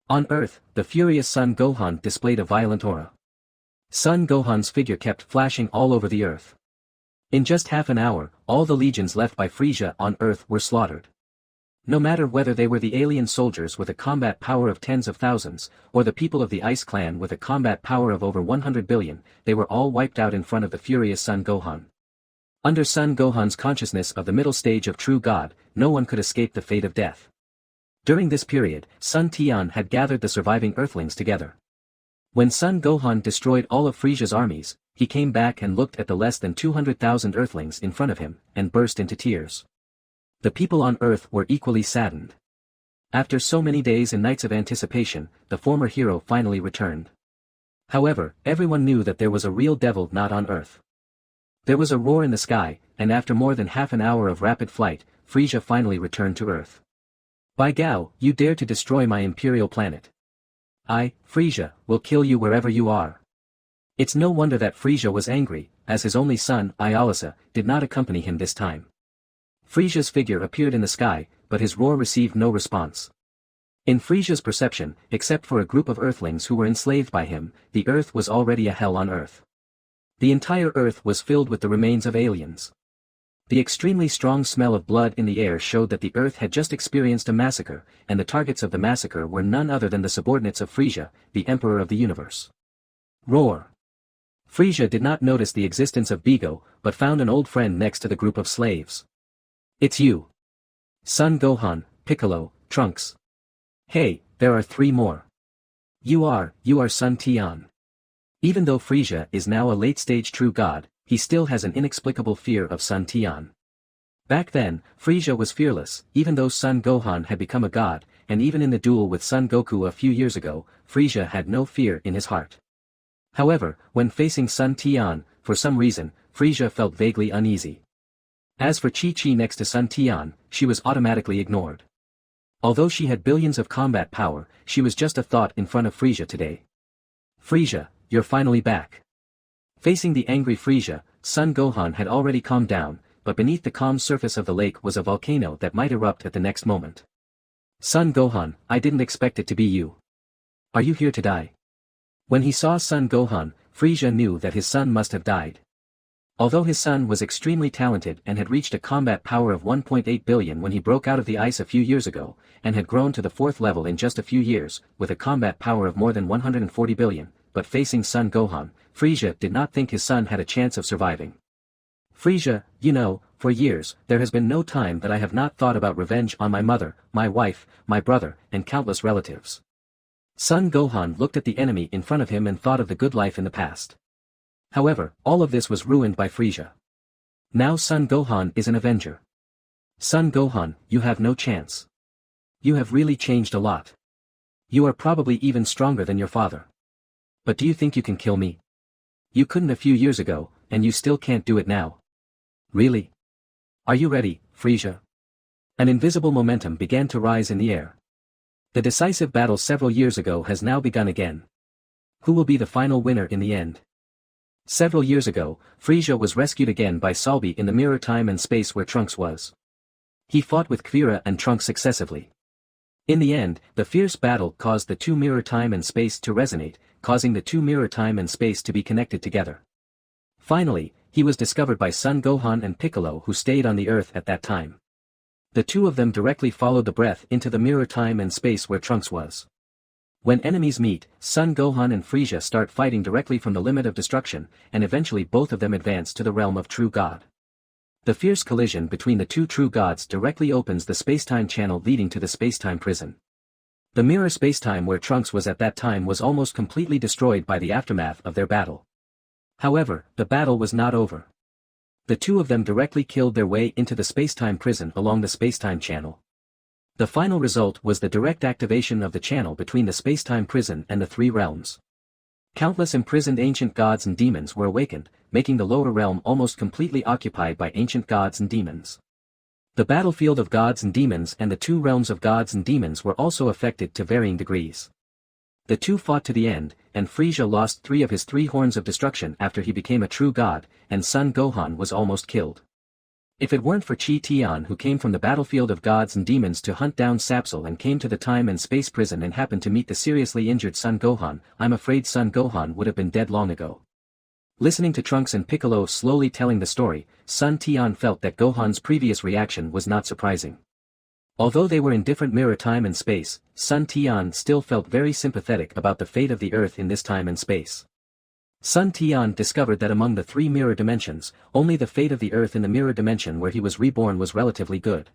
On Earth, the furious Son Gohan displayed a violent aura. Son Gohan's figure kept flashing all over the Earth. In just half an hour, all the legions left by Frieza on Earth were slaughtered. No matter whether they were the alien soldiers with a combat power of tens of thousands, or the people of the Ice Clan with a combat power of over 100 billion, they were all wiped out in front of the furious Son Gohan. Under Son Gohan's consciousness of the middle stage of true God, no one could escape the fate of death. During this period, Sun Tian had gathered the surviving Earthlings together. When Son Gohan destroyed all of Frieza's armies, he came back and looked at the less than 200,000 Earthlings in front of him, and burst into tears. The people on Earth were equally saddened. After so many days and nights of anticipation, the former hero finally returned. However, everyone knew that there was a real devil not on Earth. There was a roar in the sky, and after more than half an hour of rapid flight, Frieza finally returned to Earth. Bai Gao, you dare to destroy my imperial planet. I, Frieza, will kill you wherever you are. It's no wonder that Frieza was angry, as his only son, Ialasa, did not accompany him this time. Frieza's figure appeared in the sky, but his roar received no response. In Frisia's perception, except for a group of Earthlings who were enslaved by him, the Earth was already a hell on Earth. The entire Earth was filled with the remains of aliens. The extremely strong smell of blood in the air showed that the Earth had just experienced a massacre, and the targets of the massacre were none other than the subordinates of Frisia, the Emperor of the Universe. Roar! Frisia did not notice the existence of Bigo, but found an old friend next to the group of slaves. It's you. Son Gohan, Piccolo, Trunks. Hey, there are 3 more. You are Son Tian. Even though Frisia is now a late-stage true god, he still has an inexplicable fear of Son Tian. Back then, Frisia was fearless, even though Son Gohan had become a god, and even in the duel with Son Goku a few years ago, Frisia had no fear in his heart. However, when facing Son Tian, for some reason, Frisia felt vaguely uneasy. As for Chi-Chi next to Son Tian, she was automatically ignored. Although she had billions of combat power, she was just a thought in front of Frisia today. Frisia, you're finally back. Facing the angry Frisia, Son Gohan had already calmed down, but beneath the calm surface of the lake was a volcano that might erupt at the next moment. Son Gohan, I didn't expect it to be you. Are you here to die? When he saw Son Gohan, Frisia knew that his son must have died. Although his son was extremely talented and had reached a combat power of 1.8 billion when he broke out of the ice a few years ago, and had grown to the 4th level in just a few years, with a combat power of more than 140 billion, but facing Son Gohan, Frisia did not think his son had a chance of surviving. Frisia, you know, for years, there has been no time that I have not thought about revenge on my mother, my wife, my brother, and countless relatives. Son Gohan looked at the enemy in front of him and thought of the good life in the past. However, all of this was ruined by Frisia. Now Son Gohan is an avenger. Son Gohan, you have no chance. You have really changed a lot. You are probably even stronger than your father. But do you think you can kill me? You couldn't a few years ago, and you still can't do it now. Really? Are you ready, Frisia? An invisible momentum began to rise in the air. The decisive battle several years ago has now begun again. Who will be the final winner in the end? Several years ago, Frisia was rescued again by Salby in the mirror time and space where Trunks was. He fought with Kvira and Trunks successively. In the end, the fierce battle caused the 2 mirror time and space to resonate, causing the 2 mirror time and space to be connected together. Finally, he was discovered by Son Gohan and Piccolo who stayed on the Earth at that time. The 2 of them directly followed the breath into the mirror time and space where Trunks was. When enemies meet, Son Gohan and Frisia start fighting directly from the limit of destruction, and eventually both of them advance to the realm of True God. The fierce collision between the 2 true gods directly opens the spacetime channel leading to the spacetime prison. The mirror spacetime where Trunks was at that time was almost completely destroyed by the aftermath of their battle. However, the battle was not over. The 2 of them directly killed their way into the spacetime prison along the spacetime channel. The final result was the direct activation of the channel between the spacetime prison and the 3 realms. Countless imprisoned ancient gods and demons were awakened, making the lower realm almost completely occupied by ancient gods and demons. The battlefield of gods and demons and the 2 realms of gods and demons were also affected to varying degrees. The 2 fought to the end, and Frisia lost 3 of his 3 horns of destruction after he became a true god, and Son Gohan was almost killed. If it weren't for Chi-Tian who came from the battlefield of gods and demons to hunt down Sapsel and came to the time and space prison and happened to meet the seriously injured Son Gohan, I'm afraid Son Gohan would have been dead long ago. Listening to Trunks and Piccolo slowly telling the story, Son Tian felt that Gohan's previous reaction was not surprising. Although they were in different mirror time and space, Son Tian still felt very sympathetic about the fate of the Earth in this time and space. Son Tian discovered that among the 3 mirror dimensions, only the fate of the Earth in the mirror dimension where he was reborn was relatively good.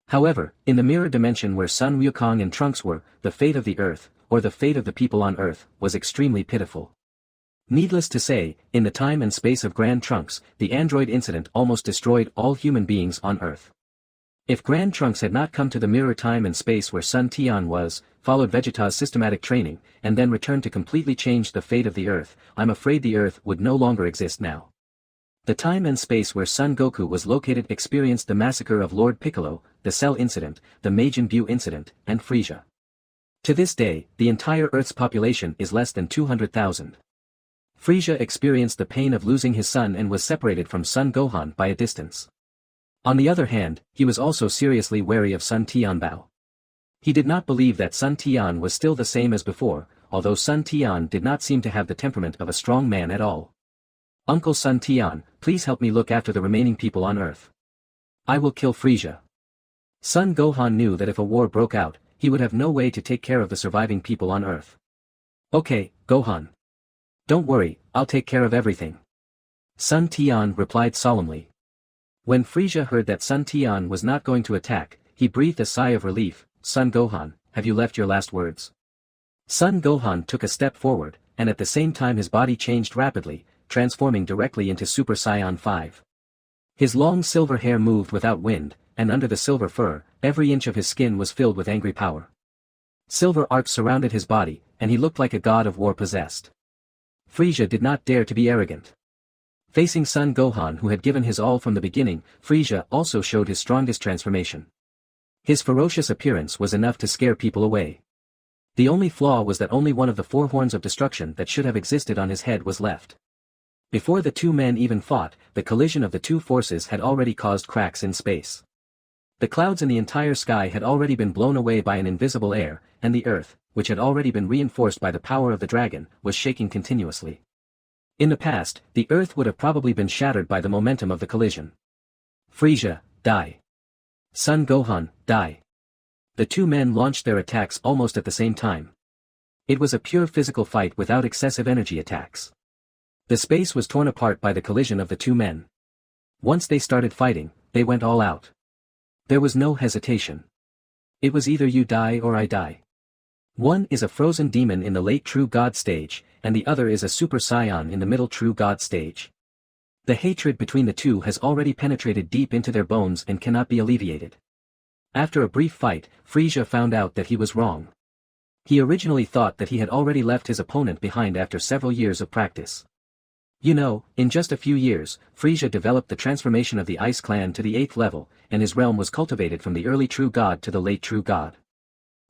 However, in the mirror dimension where Sun Wukong and Trunks were, the fate of the Earth, or the fate of the people on Earth, was extremely pitiful. Needless to say, in the time and space of Grand Trunks, the android incident almost destroyed all human beings on Earth. If Grand Trunks had not come to the mirror time and space where Son Tian was, followed Vegeta's systematic training, and then returned to completely change the fate of the Earth, I'm afraid the Earth would no longer exist now. The time and space where Son Goku was located experienced the massacre of Lord Piccolo, the Cell Incident, the Majin Buu Incident, and Frisia. To this day, the entire Earth's population is less than 200,000. Frisia experienced the pain of losing his son and was separated from Son Gohan by a distance. On the other hand, he was also seriously wary of Son Tianbao. He did not believe that Sun Tian was still the same as before, although Sun Tian did not seem to have the temperament of a strong man at all. Uncle Sun Tian, please help me look after the remaining people on Earth. I will kill Frisia. Sun Gohan knew that if a war broke out, he would have no way to take care of the surviving people on Earth. Okay, Gohan. Don't worry, I'll take care of everything. Sun Tian replied solemnly. When Frisia heard that Sun Tian was not going to attack, he breathed a sigh of relief. Son Gohan, have you left your last words? Son Gohan took a step forward, and at the same time his body changed rapidly, transforming directly into Super Saiyan 5. His long silver hair moved without wind, and under the silver fur, every inch of his skin was filled with angry power. Silver arcs surrounded his body, and he looked like a god of war possessed. Frisia did not dare to be arrogant. Facing Son Gohan, who had given his all from the beginning, Frisia also showed his strongest transformation. His ferocious appearance was enough to scare people away. The only flaw was that only one of the 4 horns of destruction that should have existed on his head was left. Before the two men even fought, the collision of the two forces had already caused cracks in space. The clouds in the entire sky had already been blown away by an invisible air, and the earth, which had already been reinforced by the power of the dragon, was shaking continuously. In the past, the earth would have probably been shattered by the momentum of the collision. Frisia, die. Son Gohan, die. The two men launched their attacks almost at the same time. It was a pure physical fight without excessive energy attacks. The space was torn apart by the collision of the two men. Once they started fighting, they went all out. There was no hesitation. It was either you die or I die. One is a frozen demon in the late True God stage, and the other is a Super Saiyan in the middle True God stage. The hatred between the two has already penetrated deep into their bones and cannot be alleviated. After a brief fight, Frisia found out that he was wrong. He originally thought that he had already left his opponent behind after several years of practice. You know, in just a few years, Frisia developed the transformation of the Ice Clan to the 8th level, and his realm was cultivated from the early True God to the late True God.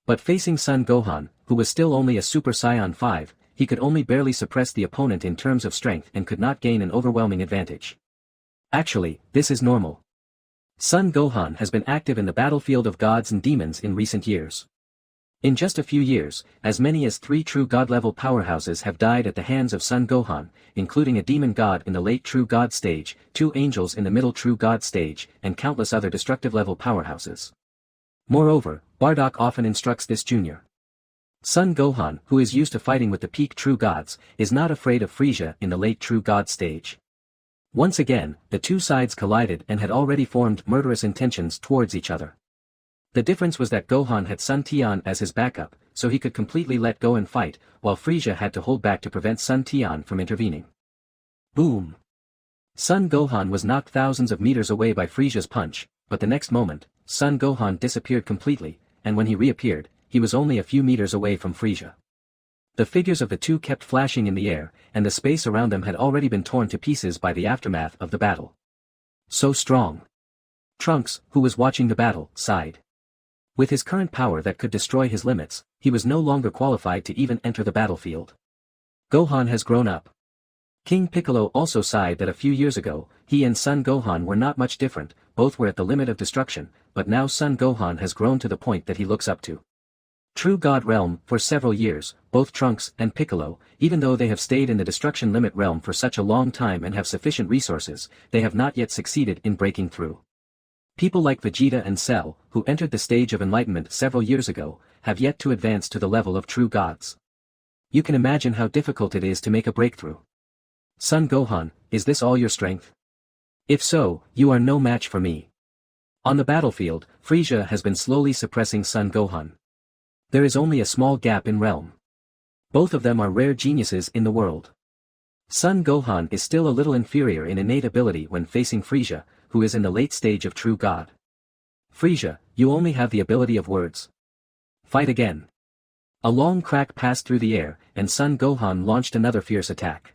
But facing Son Gohan, who was still only a Super Saiyan 5, he could only barely suppress the opponent in terms of strength and could not gain an overwhelming advantage. Actually, this is normal. Son Gohan has been active in the battlefield of gods and demons in recent years. In just a few years, as many as 3 True God-level powerhouses have died at the hands of Son Gohan, including a demon god in the late True God stage, 2 angels in the middle True God stage, and countless other destructive-level powerhouses. Moreover, Bardock often instructs this junior. Son Gohan, who is used to fighting with the peak True Gods, is not afraid of Frisia in the late True God stage. Once again, the two sides collided and had already formed murderous intentions towards each other. The difference was that Gohan had Sun Tian as his backup, so he could completely let go and fight, while Frisia had to hold back to prevent Sun Tian from intervening. Boom! Son Gohan was knocked thousands of meters away by Frisia's punch, but the next moment, Son Gohan disappeared completely, and when he reappeared, he was only a few meters away from Frisia. The figures of the two kept flashing in the air, and the space around them had already been torn to pieces by the aftermath of the battle. So strong. Trunks, who was watching the battle, sighed. With his current power that could destroy his limits, he was no longer qualified to even enter the battlefield. Gohan has grown up. King Piccolo also sighed that a few years ago, he and Son Gohan were not much different, both were at the limit of destruction, but now Son Gohan has grown to the point that he looks up to. True God realm, for several years, both Trunks and Piccolo, even though they have stayed in the destruction limit realm for such a long time and have sufficient resources, they have not yet succeeded in breaking through. People like Vegeta and Cell, who entered the stage of enlightenment several years ago, have yet to advance to the level of True Gods. You can imagine how difficult it is to make a breakthrough. Son Gohan, is this all your strength? If so, you are no match for me. On the battlefield, Frisia has been slowly suppressing Son Gohan. There is only a small gap in realm. Both of them are rare geniuses in the world. Son Gohan is still a little inferior in innate ability when facing Frisia, who is in the late stage of True God. Frisia, you only have the ability of words. Fight again. A long crack passed through the air, and Son Gohan launched another fierce attack.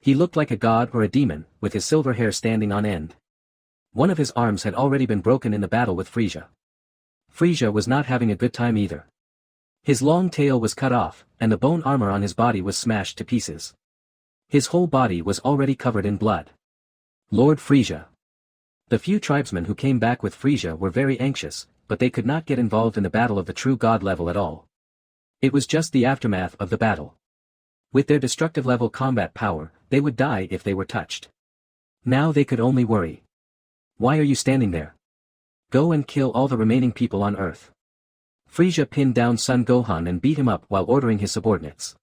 He looked like a god or a demon, with his silver hair standing on end. One of his arms had already been broken in the battle with Frisia. Frisia was not having a good time either. His long tail was cut off, and the bone armor on his body was smashed to pieces. His whole body was already covered in blood. Lord Frisia. The few tribesmen who came back with Frisia were very anxious, but they could not get involved in the battle of the true god level at all. It was just the aftermath of the battle. With their destructive level combat power, they would die if they were touched. Now they could only worry. Why are you standing there? Go and kill all the remaining people on Earth. Frieza pinned down Son Gohan and beat him up while ordering his subordinates.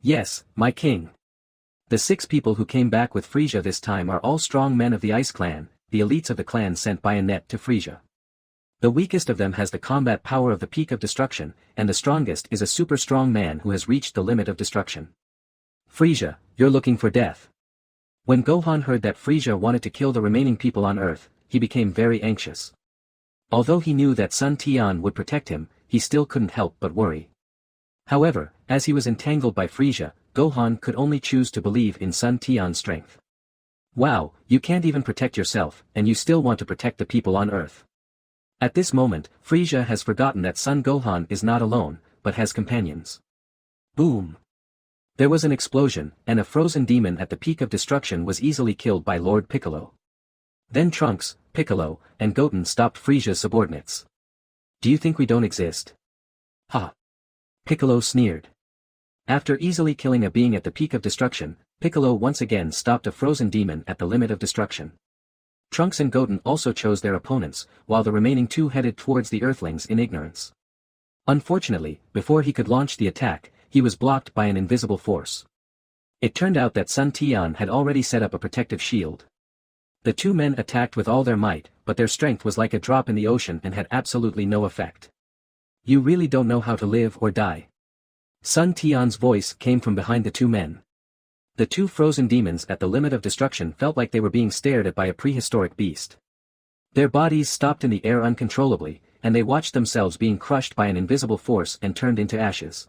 Yes, my king. The 6 people who came back with Frieza this time are all strong men of the Ice Clan, the elites of the clan sent by Annette to Frieza. The weakest of them has the combat power of the peak of destruction, and the strongest is a super strong man who has reached the limit of destruction. Frieza, you're looking for death. When Gohan heard that Frieza wanted to kill the remaining people on Earth, he became very anxious. Although he knew that Sun Tian would protect him, he still couldn't help but worry. However, as he was entangled by Frieza, Gohan could only choose to believe in Sun Tian's strength. Wow, you can't even protect yourself, and you still want to protect the people on Earth. At this moment, Frieza has forgotten that Son Gohan is not alone, but has companions. Boom! There was an explosion, and a frozen demon at the peak of destruction was easily killed by Lord Piccolo. Then Trunks, Piccolo, and Goten stopped Frieza's subordinates. Do you think we don't exist? Ha! Piccolo sneered. After easily killing a being at the peak of destruction, Piccolo once again stopped a frozen demon at the limit of destruction. Trunks and Goten also chose their opponents, while the remaining 2 headed towards the Earthlings in ignorance. Unfortunately, before he could launch the attack, he was blocked by an invisible force. It turned out that Sun Tian had already set up a protective shield. The 2 men attacked with all their might, but their strength was like a drop in the ocean and had absolutely no effect. You really don't know how to live or die. Sun Tian's voice came from behind the 2 men. The 2 frozen demons at the limit of destruction felt like they were being stared at by a prehistoric beast. Their bodies stopped in the air uncontrollably, and they watched themselves being crushed by an invisible force and turned into ashes.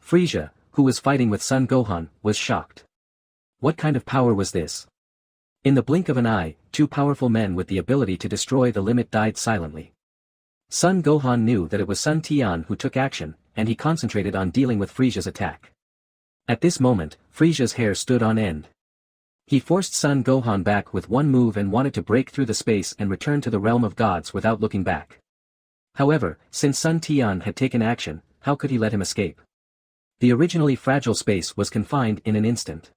Frieza, who was fighting with Son Gohan, was shocked. What kind of power was this? In the blink of an eye, 2 powerful men with the ability to destroy the limit died silently. Son Gohan knew that it was Sun Tian who took action, and he concentrated on dealing with Frieza's attack. At this moment, Frieza's hair stood on end. He forced Son Gohan back with one move and wanted to break through the space and return to the realm of gods without looking back. However, since Sun Tian had taken action, how could he let him escape? The originally fragile space was confined in an instant.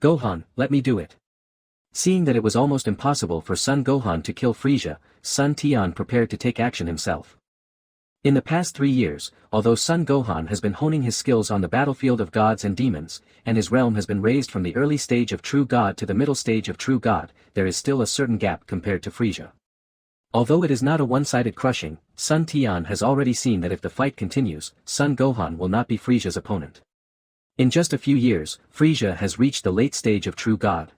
Gohan, let me do it. Seeing that it was almost impossible for Son Gohan to kill Frieza, Sun Tian prepared to take action himself. In the past 3 years, although Son Gohan has been honing his skills on the battlefield of gods and demons, and his realm has been raised from the early stage of True God to the middle stage of True God, there is still a certain gap compared to Frieza. Although it is not a one-sided crushing, Sun Tian has already seen that if the fight continues, Son Gohan will not be Frieza's opponent. In just a few years, Frieza has reached the late stage of True God.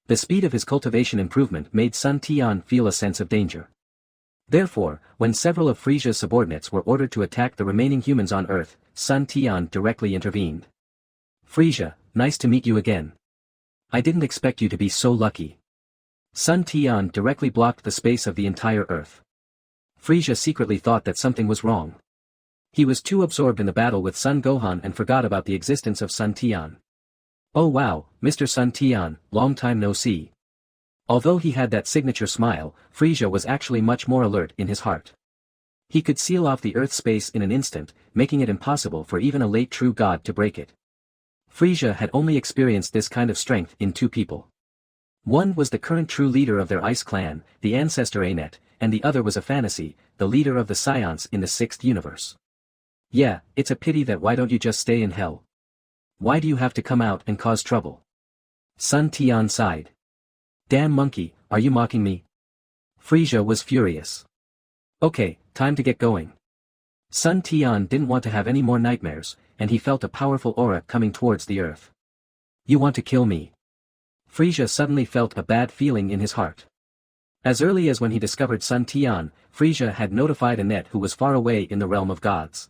The speed of his cultivation improvement made Sun Tian feel a sense of danger. Therefore, when several of Frieza's subordinates were ordered to attack the remaining humans on Earth, Sun Tian directly intervened. Frieza, nice to meet you again. I didn't expect you to be so lucky. Sun Tian directly blocked the space of the entire Earth. Frieza secretly thought that something was wrong. He was too absorbed in the battle with Son Gohan and forgot about the existence of Sun Tian. Oh wow, Mr. Sun Tian, long time no see. Although he had that signature smile, Frieza was actually much more alert in his heart. He could seal off the Earth space in an instant, making it impossible for even a late true god to break it. Frieza had only experienced this kind of strength in 2 people. One was the current true leader of their Ice Clan, the ancestor Annette, and the other was a fantasy, the leader of the Science in the 6th universe. Yeah, it's a pity that why don't you just stay in hell? Why do you have to come out and cause trouble? Sun Tian sighed. Damn monkey, are you mocking me? Frieza was furious. Okay, time to get going. Sun Tian didn't want to have any more nightmares, and he felt a powerful aura coming towards the Earth. You want to kill me? Frieza suddenly felt a bad feeling in his heart. As early as when he discovered Sun Tian, Frieza had notified Annette who was far away in the realm of gods.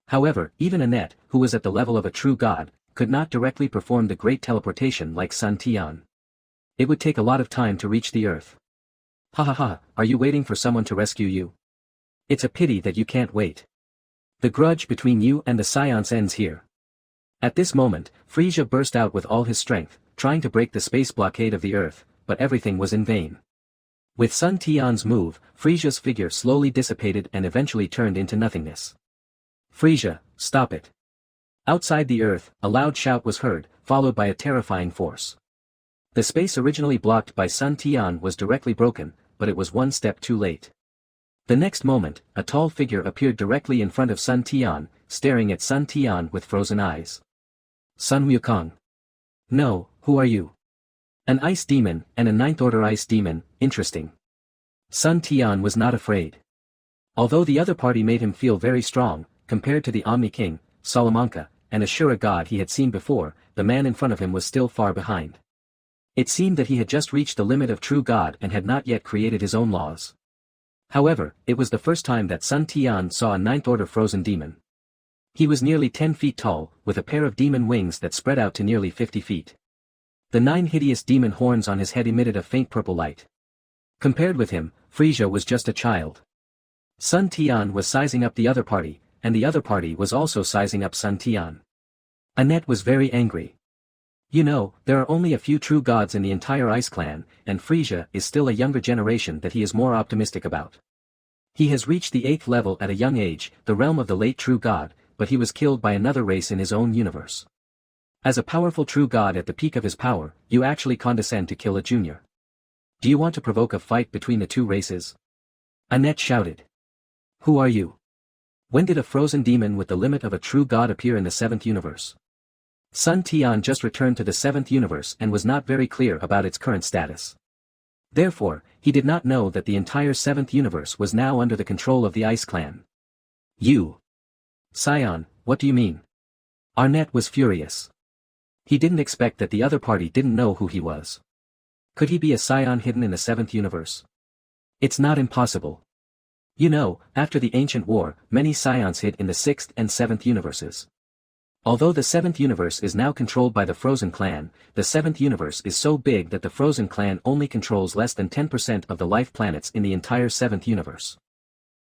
However, even Annette, who was at the level of a true god, could not directly perform the great teleportation like Sun Tian. It would take a lot of time to reach the Earth. Ha ha ha, are you waiting for someone to rescue you? It's a pity that you can't wait. The grudge between you and the Science ends here. At this moment, Frieza burst out with all his strength, trying to break the space blockade of the Earth, but everything was in vain. With Sun Tian's move, Frisia's figure slowly dissipated and eventually turned into nothingness. Frisia, stop it. Outside the earth, a loud shout was heard, followed by a terrifying force. The space originally blocked by Sun Tian was directly broken, but it was one step too late. The next moment, a tall figure appeared directly in front of Sun Tian, staring at Sun Tian with frozen eyes. Sun Wukong. No, who are you? An ice demon, and a ninth-order ice demon, interesting. Sun Tian was not afraid. Although the other party made him feel very strong, compared to the Omni King, Salamanca, and Ashura god he had seen before, the man in front of him was still far behind. It seemed that he had just reached the limit of true god and had not yet created his own laws. However, it was the first time that Sun Tian saw a ninth-order frozen demon. He was nearly 10 feet tall, with a pair of demon wings that spread out to nearly 50 feet. The 9 hideous demon horns on his head emitted a faint purple light. Compared with him, Frisia was just a child. Sun Tian was sizing up the other party, and the other party was also sizing up Sun Tian. Annette was very angry. You know, there are only a few true gods in the entire Ice Clan, and Frisia is still a younger generation that he is more optimistic about. He has reached the 8th level at a young age, the realm of the late true god, but he was killed by another race in his own universe. As a powerful true god at the peak of his power, you actually condescend to kill a junior. Do you want to provoke a fight between the two races? Annette shouted. Who are you? When did a frozen demon with the limit of a true god appear in the 7th universe? Sun Tian just returned to the 7th universe and was not very clear about its current status. Therefore, he did not know that the entire 7th universe was now under the control of the Ice Clan. You! Scion, what do you mean? Arnett was furious. He didn't expect that the other party didn't know who he was. Could he be a Scion hidden in the 7th universe? It's not impossible. You know, after the ancient war, many Scions hid in the 6th and 7th universes. Although the 7th universe is now controlled by the Frozen Clan, the 7th universe is so big that the Frozen Clan only controls less than 10% of the life planets in the entire 7th universe.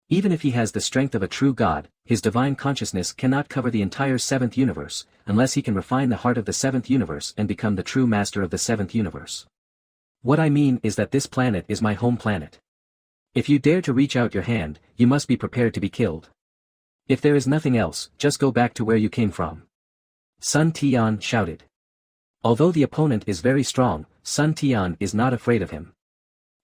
Even if he has the strength of a true god, his divine consciousness cannot cover the entire 7th universe, unless he can refine the heart of the 7th universe and become the true master of the 7th universe. What I mean is that this planet is my home planet. If you dare to reach out your hand, you must be prepared to be killed. If there is nothing else, just go back to where you came from. Sun Tian shouted. Although the opponent is very strong, Sun Tian is not afraid of him.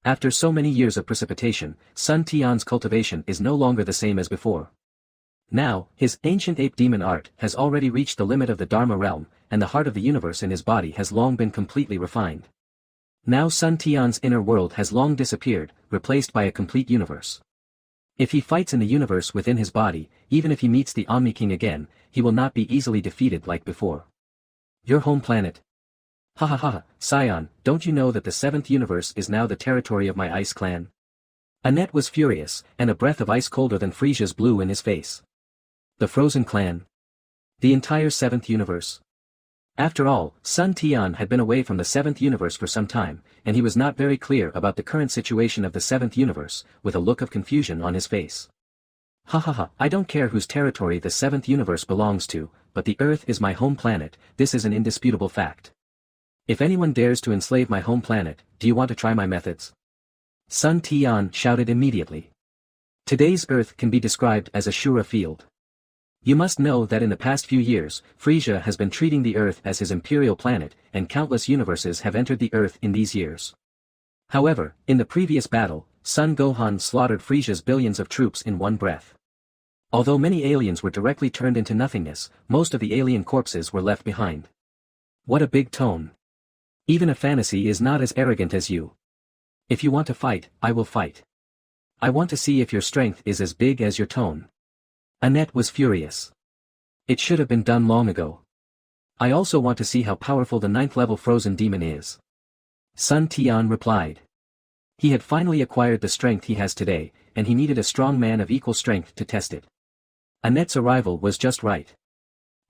After so many years of precipitation, Sun Tian's cultivation is no longer the same as before. Now, his ancient ape demon art has already reached the limit of the Dharma realm, and the heart of the universe in his body has long been completely refined. Now Sun Tian's inner world has long disappeared, replaced by a complete universe. If he fights in the universe within his body, even if he meets the Omni King again, he will not be easily defeated like before. Your home planet? Ha ha ha, Scion, don't you know that the 7th universe is now the territory of my Ice Clan? Annette was furious, and a breath of ice colder than Frisia's blew in his face. The Frozen Clan? The entire 7th universe? After all, Sun Tian had been away from the 7th universe for some time, and he was not very clear about the current situation of the 7th universe, with a look of confusion on his face. Ha ha ha, I don't care whose territory the 7th universe belongs to, but the Earth is my home planet, this is an indisputable fact. If anyone dares to enslave my home planet, do you want to try my methods? Sun Tian shouted immediately. Today's Earth can be described as a Shura field. You must know that in the past few years, Frisia has been treating the Earth as his imperial planet, and countless universes have entered the Earth in these years. However, in the previous battle, Sun Gohan slaughtered Frisia's billions of troops in one breath. Although many aliens were directly turned into nothingness, most of the alien corpses were left behind. What a big tone. Even a fantasy is not as arrogant as you. If you want to fight, I will fight. I want to see if your strength is as big as your tone. Annette was furious. It should have been done long ago. I also want to see how powerful the 9th level frozen demon is. Sun Tian replied. He had finally acquired the strength he has today, and he needed a strong man of equal strength to test it. Annette's arrival was just right.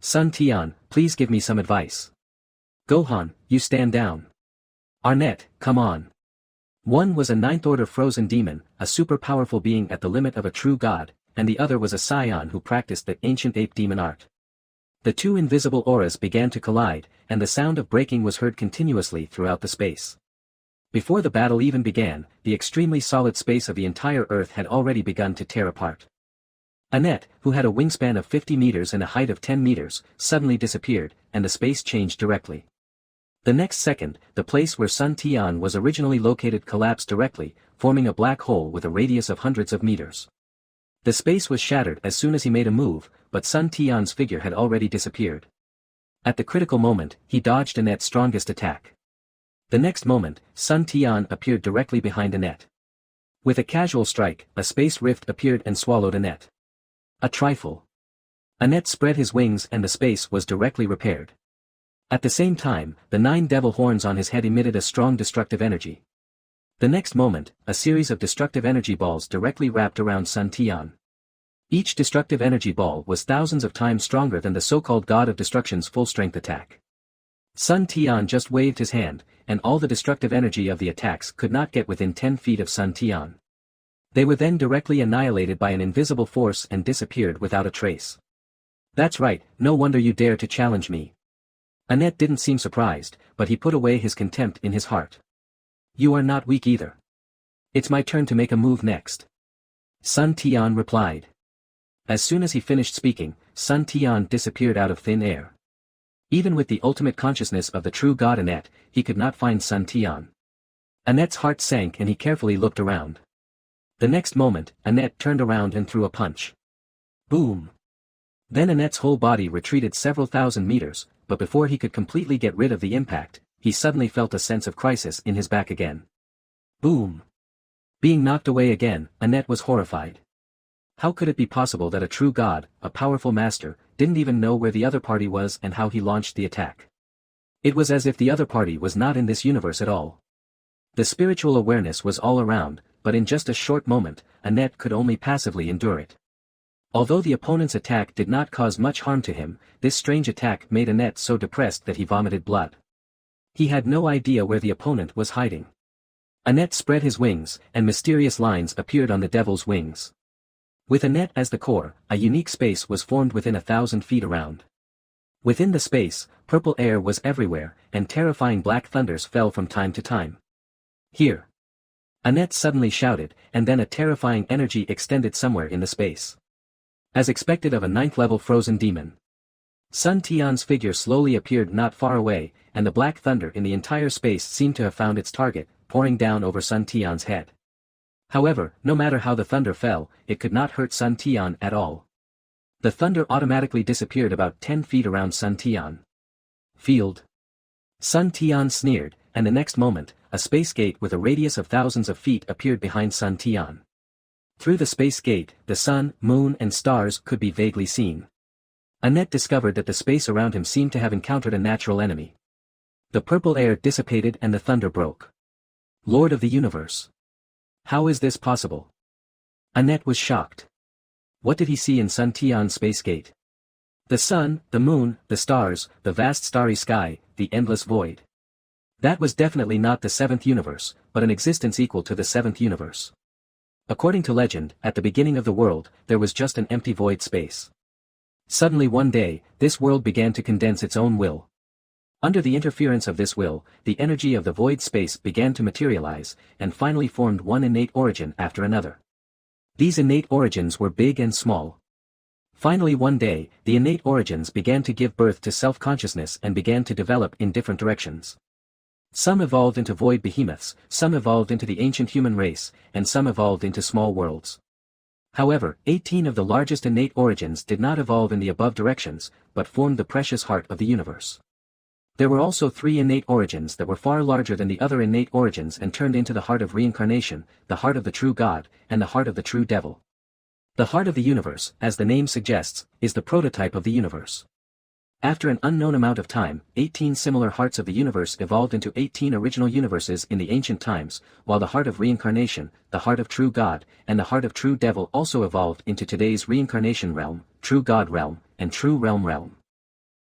Sun Tian, please give me some advice. Gohan, you stand down. Arnett, come on. One was a 9th order frozen demon, a super powerful being at the limit of a true god, and the other was a Scion who practiced the ancient ape demon art. The two invisible auras began to collide, and the sound of breaking was heard continuously throughout the space. Before the battle even began, the extremely solid space of the entire Earth had already begun to tear apart. Annette, who had a wingspan of 50 meters and a height of 10 meters, suddenly disappeared, and the space changed directly. The next second, the place where Sun Tian was originally located collapsed directly, forming a black hole with a radius of hundreds of meters. The space was shattered as soon as he made a move, but Sun Tian's figure had already disappeared. At the critical moment, he dodged Annette's strongest attack. The next moment, Sun Tian appeared directly behind Annette. With a casual strike, a space rift appeared and swallowed Annette. A trifle. Annette spread his wings and the space was directly repaired. At the same time, the 9 devil horns on his head emitted a strong destructive energy. The next moment, a series of destructive energy balls directly wrapped around Sun Tian. Each destructive energy ball was thousands of times stronger than the so-called God of Destruction's full-strength attack. Sun Tian just waved his hand, and all the destructive energy of the attacks could not get within 10 feet of Sun Tian. They were then directly annihilated by an invisible force and disappeared without a trace. That's right, no wonder you dare to challenge me. Annette didn't seem surprised, but he put away his contempt in his heart. You are not weak either. It's my turn to make a move next. Sun Tian replied. As soon as he finished speaking, Sun Tian disappeared out of thin air. Even with the ultimate consciousness of the true god Annette, he could not find Sun Tian. Annette's heart sank and he carefully looked around. The next moment, Annette turned around and threw a punch. Boom! Then Annette's whole body retreated several thousand meters, but before he could completely get rid of the impact, he suddenly felt a sense of crisis in his back again. Boom! Being knocked away again, Annette was horrified. How could it be possible that a true god, a powerful master, didn't even know where the other party was and how he launched the attack? It was as if the other party was not in this universe at all. The spiritual awareness was all around, but in just a short moment, Annette could only passively endure it. Although the opponent's attack did not cause much harm to him, this strange attack made Annette so depressed that he vomited blood. He had no idea where the opponent was hiding. Annette spread his wings, and mysterious lines appeared on the devil's wings. With Annette as the core, a unique space was formed within 1,000 feet around. Within the space, purple air was everywhere, and terrifying black thunders fell from time to time. Here! Annette suddenly shouted, and then a terrifying energy extended somewhere in the space. As expected of a 9th-level frozen demon. Sun Tian's figure slowly appeared not far away, and the black thunder in the entire space seemed to have found its target, pouring down over Sun Tian's head. However, no matter how the thunder fell, it could not hurt Sun Tian at all. The thunder automatically disappeared about 10 feet around Sun Tian. Field. Sun Tian sneered, and the next moment, a space gate with a radius of thousands of feet appeared behind Sun Tian. Through the space gate, the sun, moon and stars could be vaguely seen. Annette discovered that the space around him seemed to have encountered a natural enemy. The purple air dissipated and the thunder broke. Lord of the Universe. How is this possible? Annette was shocked. What did he see in Sun Tian's space gate? The sun, the moon, the stars, the vast starry sky, the endless void. That was definitely not the 7th universe, but an existence equal to the 7th universe. According to legend, at the beginning of the world, there was just an empty void space. Suddenly one day, this world began to condense its own will. Under the interference of this will, the energy of the void space began to materialize, and finally formed one innate origin after another. These innate origins were big and small. Finally one day, the innate origins began to give birth to self-consciousness and began to develop in different directions. Some evolved into void behemoths, some evolved into the ancient human race, and some evolved into small worlds. However, 18 of the largest innate origins did not evolve in the above directions, but formed the precious heart of the universe. There were also 3 innate origins that were far larger than the other innate origins and turned into the heart of reincarnation, the heart of the true God, and the heart of the true devil. The heart of the universe, as the name suggests, is the prototype of the universe. After an unknown amount of time, 18 similar hearts of the universe evolved into 18 original universes in the ancient times, while the heart of reincarnation, the heart of true God, and the heart of true devil also evolved into today's reincarnation realm, true God realm, and true realm.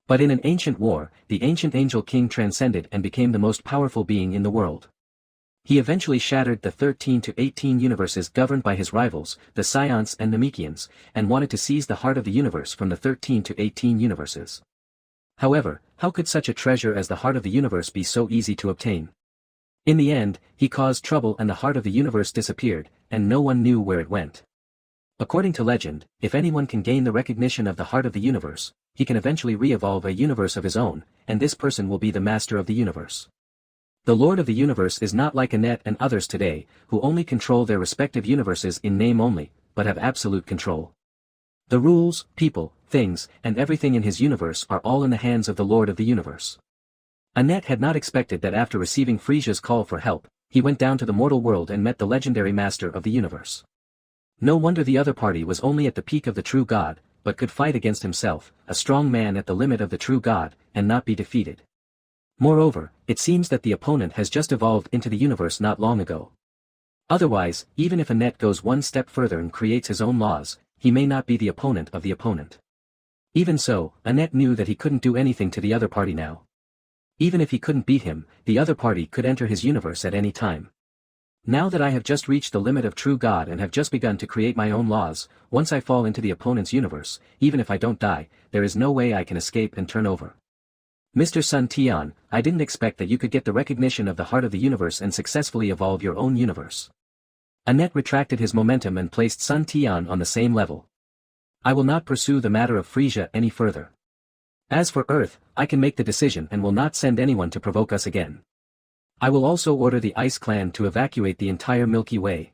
But in an ancient war, the ancient angel king transcended and became the most powerful being in the world. He eventually shattered the 13 to 18 universes governed by his rivals, the Scions and Namekians, and wanted to seize the heart of the universe from the 13 to 18 universes. However, how could such a treasure as the heart of the universe be so easy to obtain? In the end, he caused trouble and the heart of the universe disappeared, and no one knew where it went. According to legend, if anyone can gain the recognition of the heart of the universe, he can eventually re-evolve a universe of his own, and this person will be the master of the universe. The Lord of the Universe is not like Annette and others today, who only control their respective universes in name only, but have absolute control. The rules, people, things, and everything in his universe are all in the hands of the Lord of the Universe. Annette had not expected that after receiving Frisia's call for help, he went down to the mortal world and met the legendary master of the universe. No wonder the other party was only at the peak of the true God, but could fight against himself, a strong man at the limit of the true God, and not be defeated. Moreover, it seems that the opponent has just evolved into the universe not long ago. Otherwise, even if Annette goes one step further and creates his own laws, he may not be the opponent of the opponent. Even so, Annette knew that he couldn't do anything to the other party now. Even if he couldn't beat him, the other party could enter his universe at any time. Now that I have just reached the limit of true God and have just begun to create my own laws, once I fall into the opponent's universe, even if I don't die, there is no way I can escape and turn over. Mr. Sun Tian, I didn't expect that you could get the recognition of the heart of the universe and successfully evolve your own universe. Annette retracted his momentum and placed Sun Tian on the same level. I will not pursue the matter of Frisia any further. As for Earth, I can make the decision and will not send anyone to provoke us again. I will also order the Ice Clan to evacuate the entire Milky Way.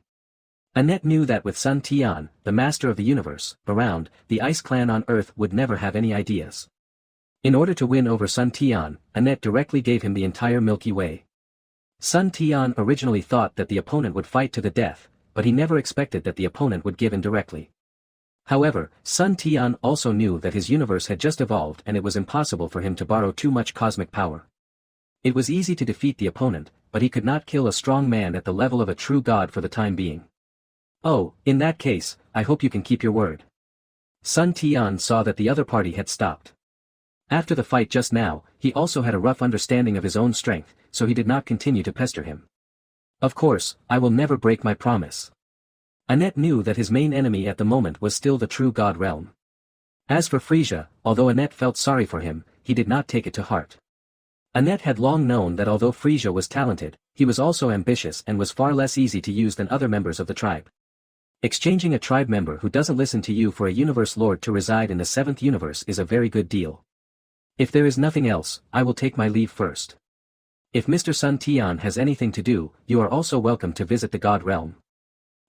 Annette knew that with Sun Tian, the master of the universe, around, the Ice Clan on Earth would never have any ideas. In order to win over Sun Tian, Annette directly gave him the entire Milky Way. Sun Tian originally thought that the opponent would fight to the death, but he never expected that the opponent would give in directly. However, Sun Tian also knew that his universe had just evolved and it was impossible for him to borrow too much cosmic power. It was easy to defeat the opponent, but he could not kill a strong man at the level of a true god for the time being. Oh, in that case, I hope you can keep your word. Sun Tian saw that the other party had stopped. After the fight just now, he also had a rough understanding of his own strength, so he did not continue to pester him. Of course, I will never break my promise. Annette knew that his main enemy at the moment was still the true god realm. As for Frisia, although Annette felt sorry for him, he did not take it to heart. Annette had long known that although Frisia was talented, he was also ambitious and was far less easy to use than other members of the tribe. Exchanging a tribe member who doesn't listen to you for a universe lord to reside in the 7th universe is a very good deal. If there is nothing else, I will take my leave first. If Mr. Sun Tian has anything to do, you are also welcome to visit the God realm.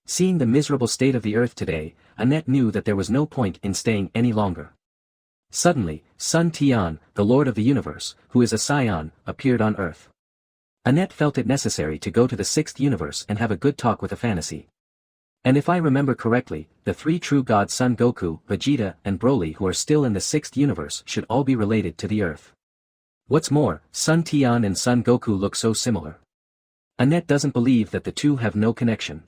Seeing the miserable state of the earth today, Annette knew that there was no point in staying any longer. Suddenly, Sun Tian, the Lord of the Universe, who is a scion, appeared on Earth. Annette felt it necessary to go to the 6th universe and have a good talk with a fantasy. And if I remember correctly, the 3 true gods Son Goku, Vegeta, and Broly who are still in the 6th universe should all be related to the Earth. What's more, Sun Tian and Son Goku look so similar. Annette doesn't believe that the two have no connection.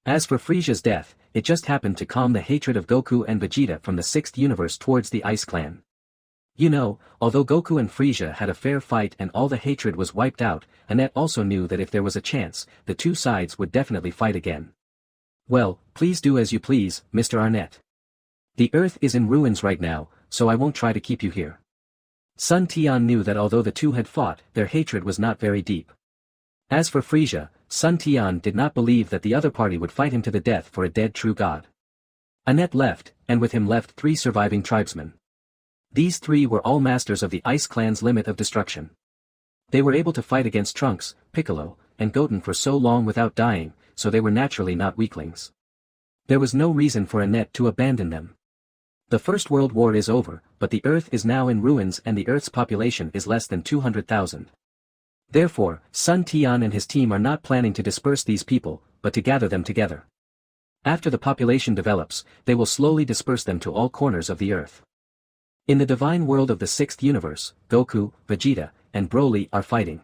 As for Frisia's death, it just happened to calm the hatred of Goku and Vegeta from the 6th universe towards the Ice Clan. You know, although Goku and Frisia had a fair fight and all the hatred was wiped out, Annette also knew that if there was a chance, the two sides would definitely fight again. Well, please do as you please, Mr. Arnett. The Earth is in ruins right now, so I won't try to keep you here. Sun Tian knew that although the two had fought, their hatred was not very deep. As for Frisia, Sun Tian did not believe that the other party would fight him to the death for a dead true god. Annette left, and with him left 3 surviving tribesmen. These 3 were all masters of the Ice Clan's limit of destruction. They were able to fight against Trunks, Piccolo, and Goten for so long without dying, so they were naturally not weaklings. There was no reason for Annette to abandon them. The First World War is over, but the Earth is now in ruins and the Earth's population is less than 200,000. Therefore, Sun Tian and his team are not planning to disperse these people, but to gather them together. After the population develops, they will slowly disperse them to all corners of the Earth. In the divine world of the 6th universe, Goku, Vegeta, and Broly are fighting.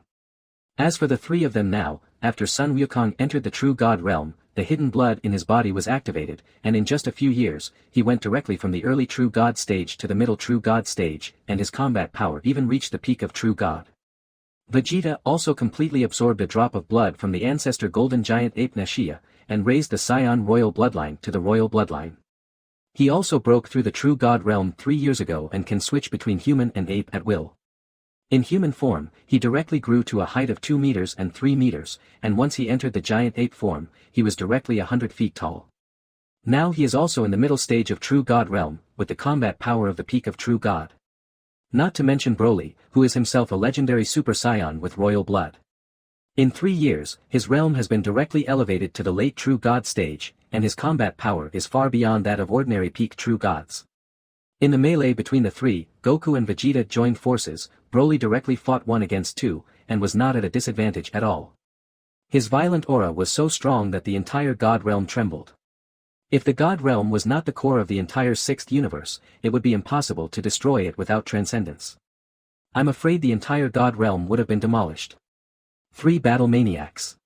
As for the 3 of them now, after Sun Wukong entered the true god realm, the hidden blood in his body was activated, and in just a few years, he went directly from the early true god stage to the middle true god stage, and his combat power even reached the peak of true god. Vegeta also completely absorbed a drop of blood from the ancestor golden giant ape Nashia, and raised the Scion royal bloodline to the royal bloodline. He also broke through the true god realm 3 years ago and can switch between human and ape at will. In human form, he directly grew to a height of 2 meters and 3 meters, and once he entered the giant ape form, he was directly 100 feet tall. Now he is also in the middle stage of True God realm, with the combat power of the peak of True God. Not to mention Broly, who is himself a legendary Super Saiyan with royal blood. In 3 years, his realm has been directly elevated to the late True God stage, and his combat power is far beyond that of ordinary peak True Gods. In the melee between the three, Goku and Vegeta joined forces. Broly directly fought 1 against 2, and was not at a disadvantage at all. His violent aura was so strong that the entire God realm trembled. If the God realm was not the core of the entire 6th universe, it would be impossible to destroy it without transcendence. I'm afraid the entire God realm would have been demolished. 3 battle maniacs.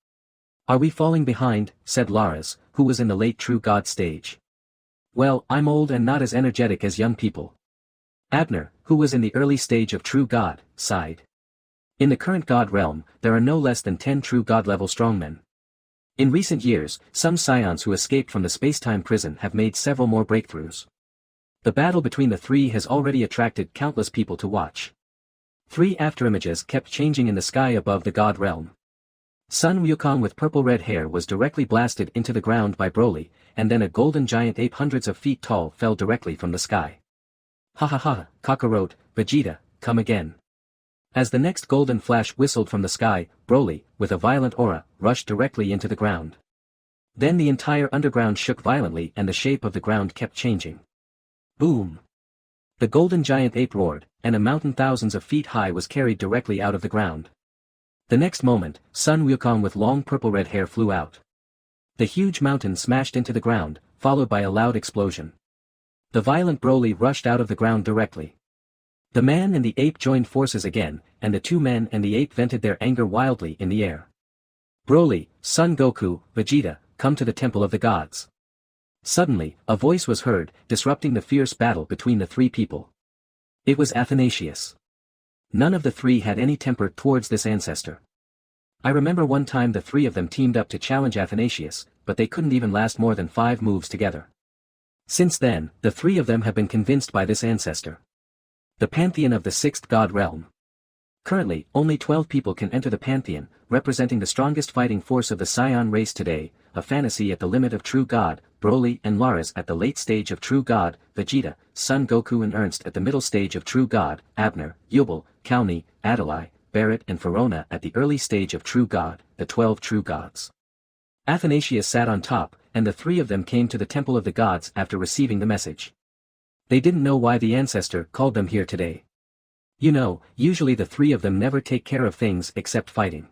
Are we falling behind, said Laras, who was in the late True God stage. Well, I'm old and not as energetic as young people. Abner, who was in the early stage of True God, sighed. In the current God realm, there are no less than 10 True God level strongmen. In recent years, some Scions who escaped from the space-time prison have made several more breakthroughs. The battle between the 3 has already attracted countless people to watch. 3 afterimages kept changing in the sky above the God realm. Sun Wukong with purple-red hair was directly blasted into the ground by Broly, and then a golden giant ape hundreds of feet tall fell directly from the sky. Ha ha ha, Kakarot, Vegeta, come again. As the next golden flash whistled from the sky, Broly, with a violent aura, rushed directly into the ground. Then the entire underground shook violently and the shape of the ground kept changing. Boom! The golden giant ape roared, and a mountain thousands of feet high was carried directly out of the ground. The next moment, Sun Wukong with long purple-red hair flew out. The huge mountain smashed into the ground, followed by a loud explosion. The violent Broly rushed out of the ground directly. The man and the ape joined forces again, and the 2 men and the ape vented their anger wildly in the air. Broly, Son Goku, Vegeta, come to the Temple of the Gods. Suddenly, a voice was heard, disrupting the fierce battle between the 3 people. It was Athanasius. None of the 3 had any temper towards this ancestor. I remember one time the 3 of them teamed up to challenge Athanasius, but they couldn't even last more than 5 moves together. Since then, the 3 of them have been convinced by this ancestor. The Pantheon of the 6th God Realm. Currently, only 12 people can enter the Pantheon, representing the strongest fighting force of the Saiyan race today, a fantasy at the limit of True God, Broly and Laras at the late stage of True God, Vegeta, Son Goku and Ernst at the middle stage of True God, Abner, Yubel, Kauni, Adalai, Barrett and Verona at the early stage of True God, the 12 True Gods. Athanasius sat on top, and the 3 of them came to the Temple of the Gods after receiving the message. They didn't know why the ancestor called them here today. You know, usually the 3 of them never take care of things except fighting.